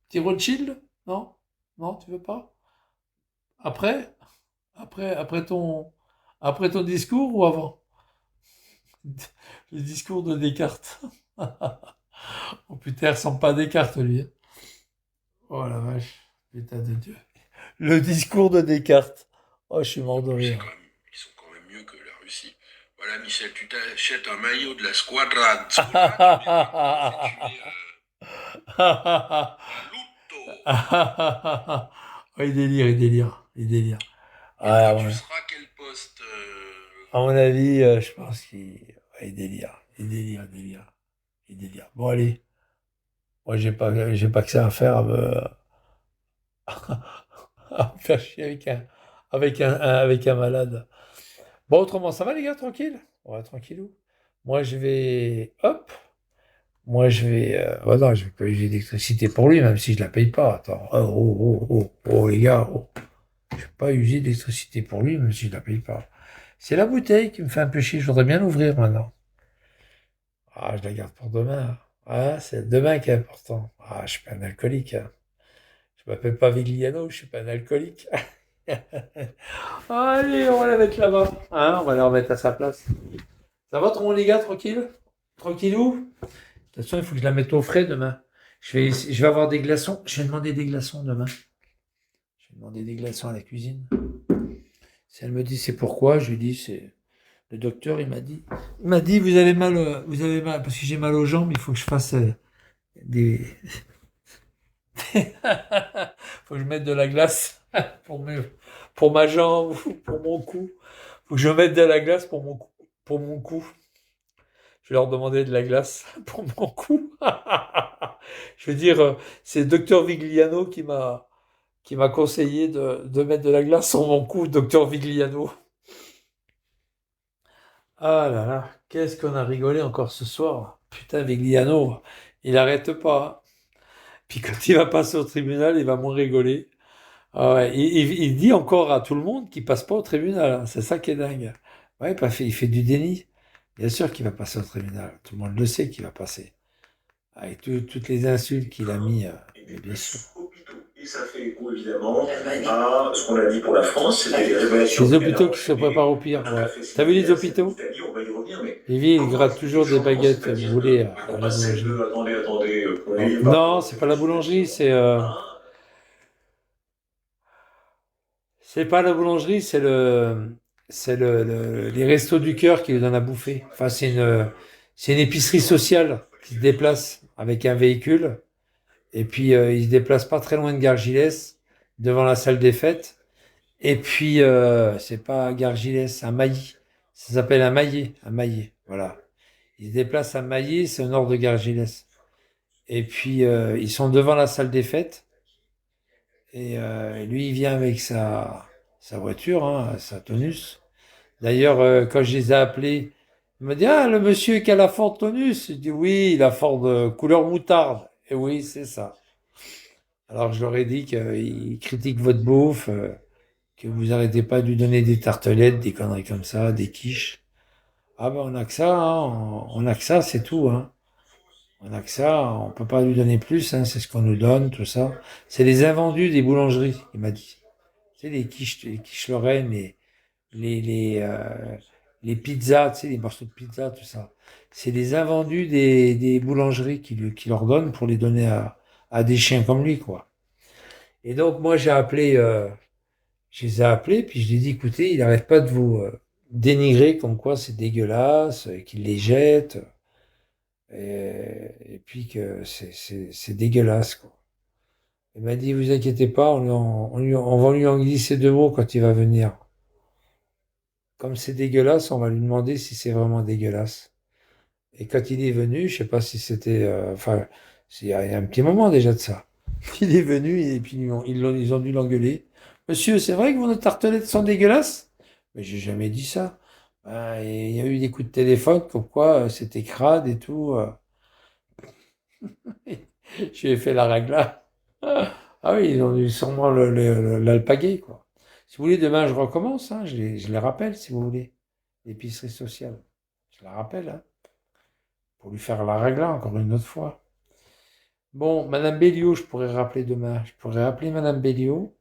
Petit Rothschild? Non? Non, tu veux pas? Après? Après ton discours ou avant? Le discours de Descartes. Oh putain, il ressemble pas à Descartes, lui, hein. Oh la vache, putain de Dieu. Le discours de Descartes. Oh, je suis mort de rire. Ils sont quand même mieux que la Russie. Voilà, Michel, tu t'achètes un maillot de la Squadra Azzurra, Luto. Oh, il délire. Ah, Ah, tu ouais. seras quel poste À mon avis, je pense qu'il délire. Il délire. Bon, allez. Moi, j'ai pas que ça à faire à me faire chier avec un malade. Bon, autrement, ça va, les gars, tranquille? Ouais, tranquillou. Moi, je vais, hop. Non, je vais pas user d'électricité pour lui, même si je la paye pas. Attends. Oh, les gars. Oh. Je vais pas user d'électricité pour lui, même si je la paye pas. C'est la bouteille qui me fait un peu chier. Je voudrais bien l'ouvrir maintenant. Ah, je la garde pour demain. Ah, c'est demain qui est important. Ah, je suis pas un alcoolique, hein. Je m'appelle pas Vigliano, je suis pas un alcoolique. Allez, on va la mettre là-bas. Hein, on va la remettre à sa place. Ça va, ton les gars, tranquille? Tranquillou? De toute façon, il faut que je la mette au frais demain. Je vais avoir des glaçons. Je vais demander des glaçons demain. J'ai demandé des glaçons à la cuisine. Si elle me dit c'est pourquoi, je lui dis c'est le docteur, il m'a dit vous avez mal parce que j'ai mal aux jambes, il faut que je fasse des faut que je mette de la glace pour ma jambe ou pour mon cou. Faut que je mette de la glace pour mon cou. Je vais leur demander de la glace pour mon cou. Je veux dire, c'est le docteur Vigliano qui m'a conseillé de mettre de la glace sur mon cou, docteur Vigliano. Ah là là, qu'est-ce qu'on a rigolé encore ce soir. Putain, Vigliano, il arrête pas, hein. Puis quand il va passer au tribunal, il va moins rigoler. Ah ouais, il dit encore à tout le monde qu'il passe pas au tribunal, hein. C'est ça qui est dingue. Ouais, il fait du déni. Bien sûr qu'il va passer au tribunal. Tout le monde le sait qu'il va passer. Avec toutes les insultes qu'il a mis, mais bien sûr. Et ça fait écho évidemment à ce qu'on a dit pour la France, c'était des révélations. Les hôpitaux qui se préparent au pire, ouais. T'as vu les hôpitaux? On va y revenir, mais Lévi, il gratte toujours des baguettes brûlées à la boulangerie. Attendez. Non, c'est pas la boulangerie, c'est pas la boulangerie, c'est les restos du cœur qui lui donnent à bouffer. Enfin, c'est une épicerie sociale qui se déplace avec un véhicule. Et puis, il se déplace pas très loin de Gargilès, devant la salle des fêtes. Et puis, c'est pas Gargilès, c'est un Mailly. Ça s'appelle un Maillet, voilà. Il se déplace à Maillet, c'est au nord de Gargilès. Et puis, ils sont devant la salle des fêtes. Et lui, il vient avec sa voiture, hein, sa Tonus. D'ailleurs, quand je les ai appelés, il m'a dit, ah, le monsieur qui a la Ford Tonus. Je dis, oui, la Ford couleur moutarde. Et oui, c'est ça. Alors, je leur ai dit qu'ils critiquent votre bouffe, que vous arrêtez pas de lui donner des tartelettes, des conneries comme ça, des quiches. Ah ben, on a que ça, hein, on a que ça, c'est tout, hein. On a que ça, on peut pas lui donner plus, hein, c'est ce qu'on nous donne, tout ça. C'est les invendus des boulangeries, il m'a dit. Tu sais, les quiches Lorraine, les pizzas, tu sais, les morceaux de pizza, tout ça. C'est les invendus des boulangeries qui leur donnent pour les donner à des chiens comme lui, quoi. Et donc, moi, je les ai appelés, puis je lui ai dit, écoutez, il arrête pas de vous dénigrer comme quoi c'est dégueulasse, qu'il les jette, et puis que c'est dégueulasse, quoi. Il m'a dit, vous inquiétez pas, on va lui en glisser 2 mots quand il va venir. Comme c'est dégueulasse, on va lui demander si c'est vraiment dégueulasse. Et quand il est venu, je sais pas si c'était, il y a un petit moment déjà de ça. Il est venu et puis ils ont dû l'engueuler. Monsieur, c'est vrai que vos tartelettes sont dégueulasses? Mais j'ai jamais dit ça. Et il y a eu des coups de téléphone comme quoi c'était crade et tout. Je lui ai fait la ragla. Ah oui, ils ont dû sûrement l'alpaguer, quoi. Si vous voulez, demain je recommence, hein, je les rappelle si vous voulez. L'épicerie sociale. Je la rappelle, hein, pour lui faire la ragla encore une autre fois. Bon, Madame Béliot, je pourrais rappeler demain. Je pourrais appeler Madame Béliot.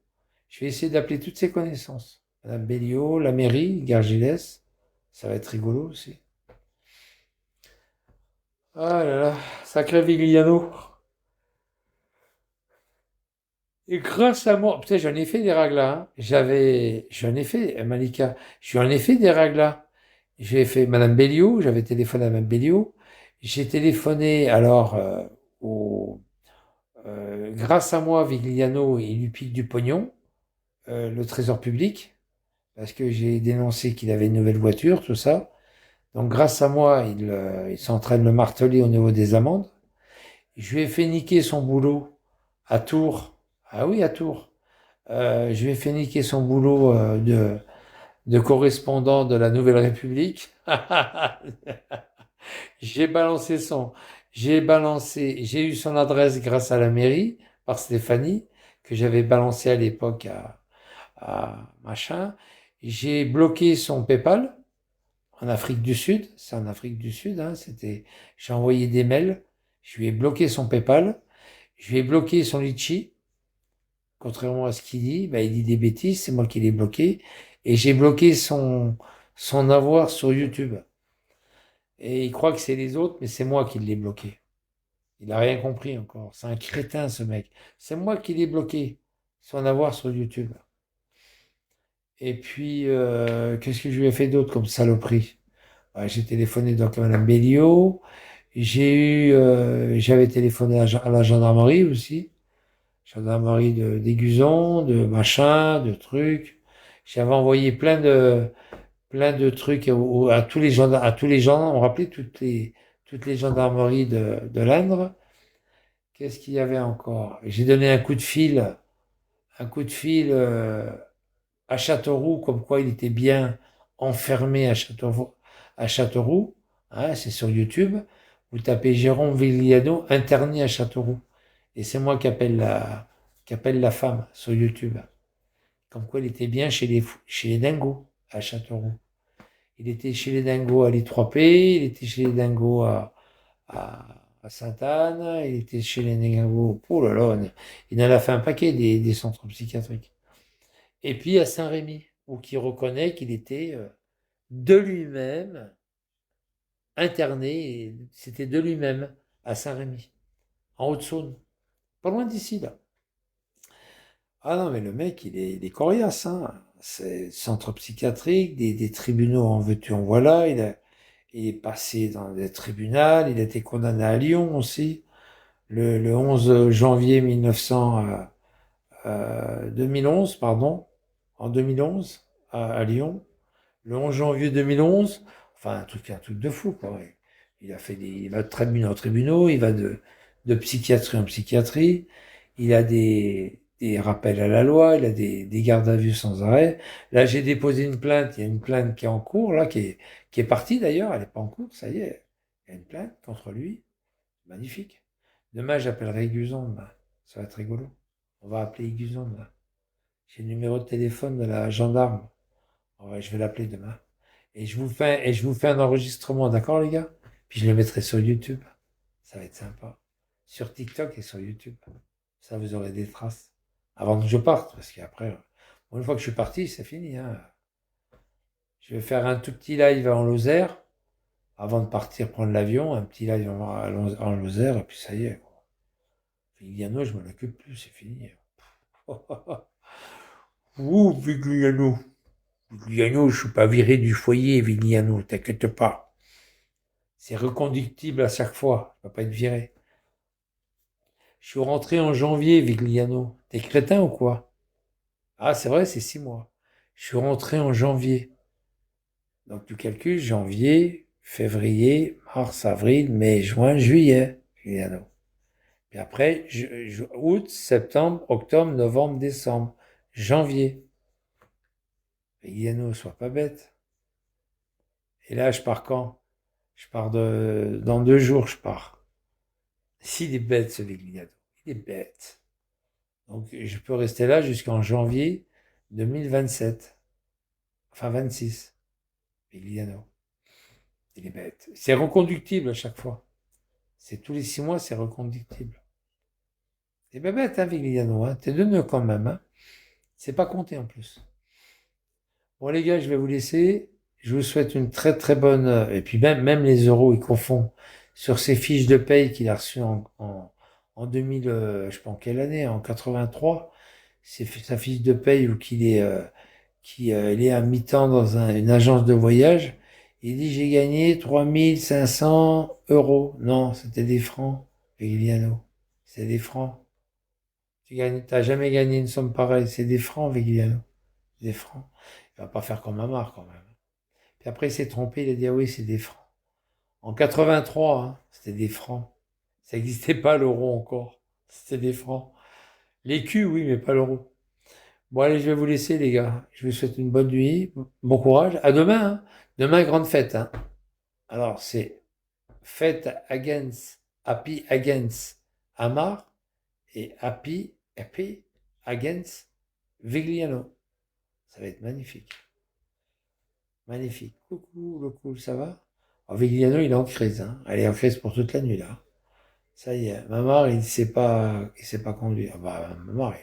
Je vais essayer d'appeler toutes ses connaissances. Madame Béliot, la mairie, Gargilès. Ça va être rigolo aussi. Ah là là, sacré Vigliano. Et grâce à moi, putain, j'en ai fait des raglas, hein. J'en ai fait, Malika, j'en ai fait des raglas. J'ai fait Madame Béliot, j'avais téléphoné à Madame Béliot. J'ai téléphoné alors grâce à moi, Vigliano, il lui pique du pognon, le trésor public, parce que j'ai dénoncé qu'il avait une nouvelle voiture, tout ça. Donc grâce à moi, il sont en train de le marteler au niveau des amendes. Je lui ai fait niquer son boulot à Tours. Ah oui, à Tours. Je lui ai fait niquer son boulot de correspondant de la Nouvelle République. J'ai eu son adresse grâce à la mairie, par Stéphanie, que j'avais balancé à l'époque à machin. J'ai bloqué son PayPal en Afrique du Sud. C'est en Afrique du Sud, hein, j'ai envoyé des mails. Je lui ai bloqué son PayPal. Je lui ai bloqué son Litchi. Contrairement à ce qu'il dit, il dit des bêtises, c'est moi qui l'ai bloqué. Et j'ai bloqué son avoir sur YouTube. Et il croit que c'est les autres, mais c'est moi qui l'ai bloqué. Il a rien compris encore. C'est un crétin, ce mec. C'est moi qui l'ai bloqué. sans avoir sur YouTube. Et puis, qu'est-ce que je lui ai fait d'autre comme saloperie? Ouais, j'ai téléphoné donc à Madame Béliot. J'avais téléphoné à la gendarmerie aussi. Gendarmerie d'Aiguzon, de machin, de trucs. J'avais envoyé plein de trucs à tous les gens. On rappelait toutes les gendarmeries de l'Indre. Qu'est-ce qu'il y avait encore? J'ai donné un coup de fil à Châteauroux, comme quoi il était bien enfermé à Châteauroux. Hein, c'est sur YouTube. Vous tapez Jérôme Vigliano interné à Châteauroux. Et c'est moi qui appelle la femme sur YouTube. Comme quoi il était bien chez les dingos à Châteauroux. Il était chez les dingos à l'I3P, il était chez les dingos à, à Sainte-Anne, il était chez les dingos. Oh là là, il en a fait un paquet des centres psychiatriques. Et puis à Saint-Rémy, où il reconnaît qu'il était de lui-même interné, c'était de lui-même à Saint-Rémy, en Haute-Saône, pas loin d'ici là. Ah non, mais le mec, il est coriace, hein. C'est centre psychiatrique, des tribunaux en veux-tu, en voilà. Il est passé dans des tribunaux, il a été condamné à Lyon aussi, le 11 janvier 2011, pardon, en 2011, à Lyon. Le 11 janvier 2011, enfin un truc de fou, quoi. Il va de tribunal en tribunaux, il va de psychiatrie en psychiatrie, il a des rappels à la loi, il a des gardes à vue sans arrêt. Là, j'ai déposé une plainte, il y a une plainte qui est en cours, là, qui est partie d'ailleurs, elle n'est pas en cours, ça y est, il y a une plainte contre lui, magnifique. Demain, j'appellerai Guzon, demain. Ça va être rigolo. On va appeler Guzon, demain. J'ai le numéro de téléphone de la gendarme. Ouais, je vais l'appeler demain. Et je vous fais un enregistrement, d'accord, les gars? Puis je le mettrai sur YouTube. Ça va être sympa. Sur TikTok et sur YouTube. Ça, vous aurez des traces. Avant que je parte, parce qu'après, une fois que je suis parti, c'est fini, hein. Je vais faire un tout petit live en Lozère, avant de partir prendre l'avion, un petit live en Lozère, et puis ça y est, quoi. Vigliano, je m'en occupe plus, c'est fini. Ouh, Vigliano. Vigliano, je suis pas viré du foyer, Vigliano, t'inquiète pas. C'est reconductible à chaque fois, je peux pas être viré. Je suis rentré en janvier, Vigliano. T'es crétin ou quoi? Ah, c'est vrai, c'est 6 mois. Je suis rentré en janvier. Donc tu calcules janvier, février, mars, avril, mai, juin, juillet, Vigliano. Puis après, août, septembre, octobre, novembre, décembre, janvier. Vigliano, sois pas bête. Et là, je pars quand? Dans 2 jours, je pars. S'il est bête, ce Vigliano. Il est bête. Donc, je peux rester là jusqu'en janvier 2027. Enfin, 26. Vigliano. Il est bête. C'est reconductible à chaque fois. C'est tous les 6 mois, c'est reconductible. C'est pas bête, hein, Vigliano, hein. T'es de nœuds quand même, hein. C'est pas compté en plus. Bon, les gars, je vais vous laisser. Je vous souhaite une très très bonne. Et puis même les euros, ils confondent sur ces fiches de paye qu'il a reçues en 2000, je sais pas en quelle année, en 83. C'est sa fiche de paye où il est à mi-temps dans une agence de voyage. Il dit j'ai gagné 3500 euros. Non, c'était des francs, Vigliano. C'est des francs. T'as jamais gagné une somme pareille. C'est des francs, Vigliano. Des francs. Il va pas faire comme Amar quand même. Puis après, il s'est trompé, il a dit, ah oui, c'est des francs. En 83, hein, c'était des francs. Ça n'existait pas l'euro encore. C'était des francs. L'écu, oui, mais pas l'euro. Bon, allez, je vais vous laisser, les gars. Je vous souhaite une bonne nuit, bon courage. À demain, hein. Demain, grande fête, hein. Alors, c'est fête happy against Amar et happy against Vigliano. Ça va être magnifique. Magnifique. Coucou, le cool, ça va? Alors, Vigliano, il est en crise, hein. Elle est en crise pour toute la nuit, là. Ça y est. Mamar, il sait pas conduire. Ah bah, Mamar,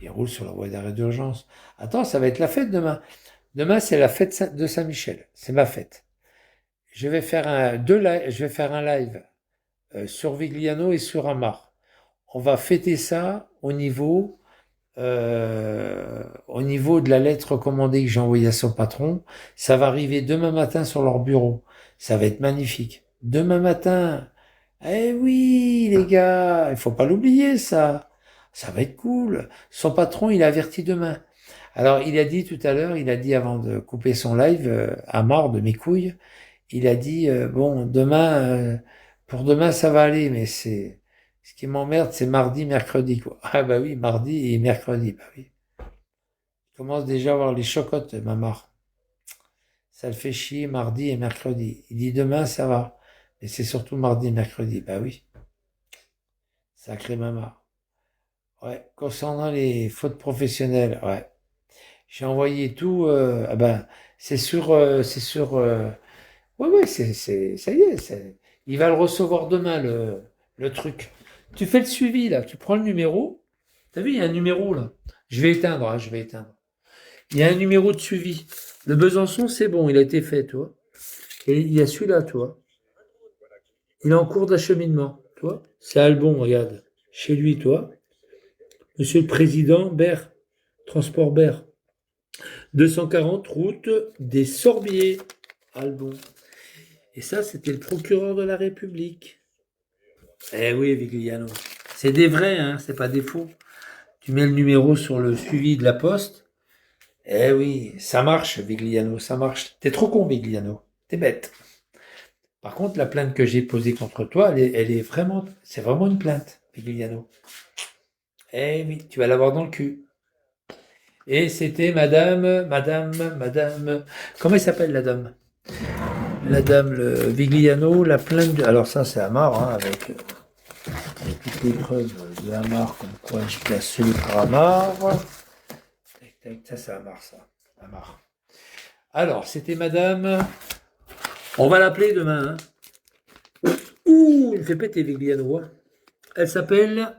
il roule sur la voie d'arrêt d'urgence. Attends, ça va être la fête demain. Demain, c'est la fête de Saint-Michel. C'est ma fête. Je vais faire un live sur Vigliano et sur Amar. On va fêter ça au niveau au niveau de la lettre recommandée que j'ai envoyée à son patron, ça va arriver demain matin sur leur bureau. Ça va être magnifique. Demain matin. Eh oui, les gars, il faut pas l'oublier, ça. Ça va être cool. Son patron, il a averti demain. Alors, il a dit tout à l'heure, il a dit avant de couper son live, à marre de mes couilles, il a dit, bon, demain, pour demain, ça va aller, mais ce qui m'emmerde, c'est mardi, mercredi, quoi. Ah bah oui, mardi et mercredi, bah oui. Je commence déjà à avoir les chocottes, ma marre. Ça le fait chier mardi et mercredi. Il dit demain, ça va. Mais c'est surtout mardi et mercredi, bah oui. Sacré maman. Ouais, concernant les fautes professionnelles, ouais. J'ai envoyé tout, ah ben, ouais, ouais, ça y est, il va le recevoir demain, le truc. Tu fais le suivi, là, tu prends le numéro. T'as vu, il y a un numéro, là. Je vais éteindre, hein, je vais éteindre. Il y a un numéro de suivi. Le Besançon, c'est bon, il a été fait, tu vois. Et il y a celui-là, tu vois. Il est en cours d'acheminement, tu vois. C'est Albon, regarde. Chez lui, tu vois. Monsieur le Président, Berre, Transport Berre. 240 route des Sorbiers, Albon. Et ça, c'était le procureur de la République. Eh oui, Vigliano. C'est des vrais, hein, c'est pas des faux. Tu mets le numéro sur le suivi de la poste. Eh oui, ça marche, Vigliano, ça marche. T'es trop con, Vigliano. T'es bête. Par contre, la plainte que j'ai posée contre toi, elle est vraiment, c'est vraiment une plainte, Vigliano. Eh oui, tu vas l'avoir dans le cul. Et c'était madame, comment elle s'appelle la dame? La dame le Vigliano, la plainte de... Alors ça c'est Amar, hein, avec toutes les preuves de Amar, comme quoi je place celui par Amar. Tac, tac, ça c'est Amar, ça. Amar. Alors, c'était madame... On va l'appeler demain. Hein. Ouh, il me fait péter Vigliano. Hein. Elle s'appelle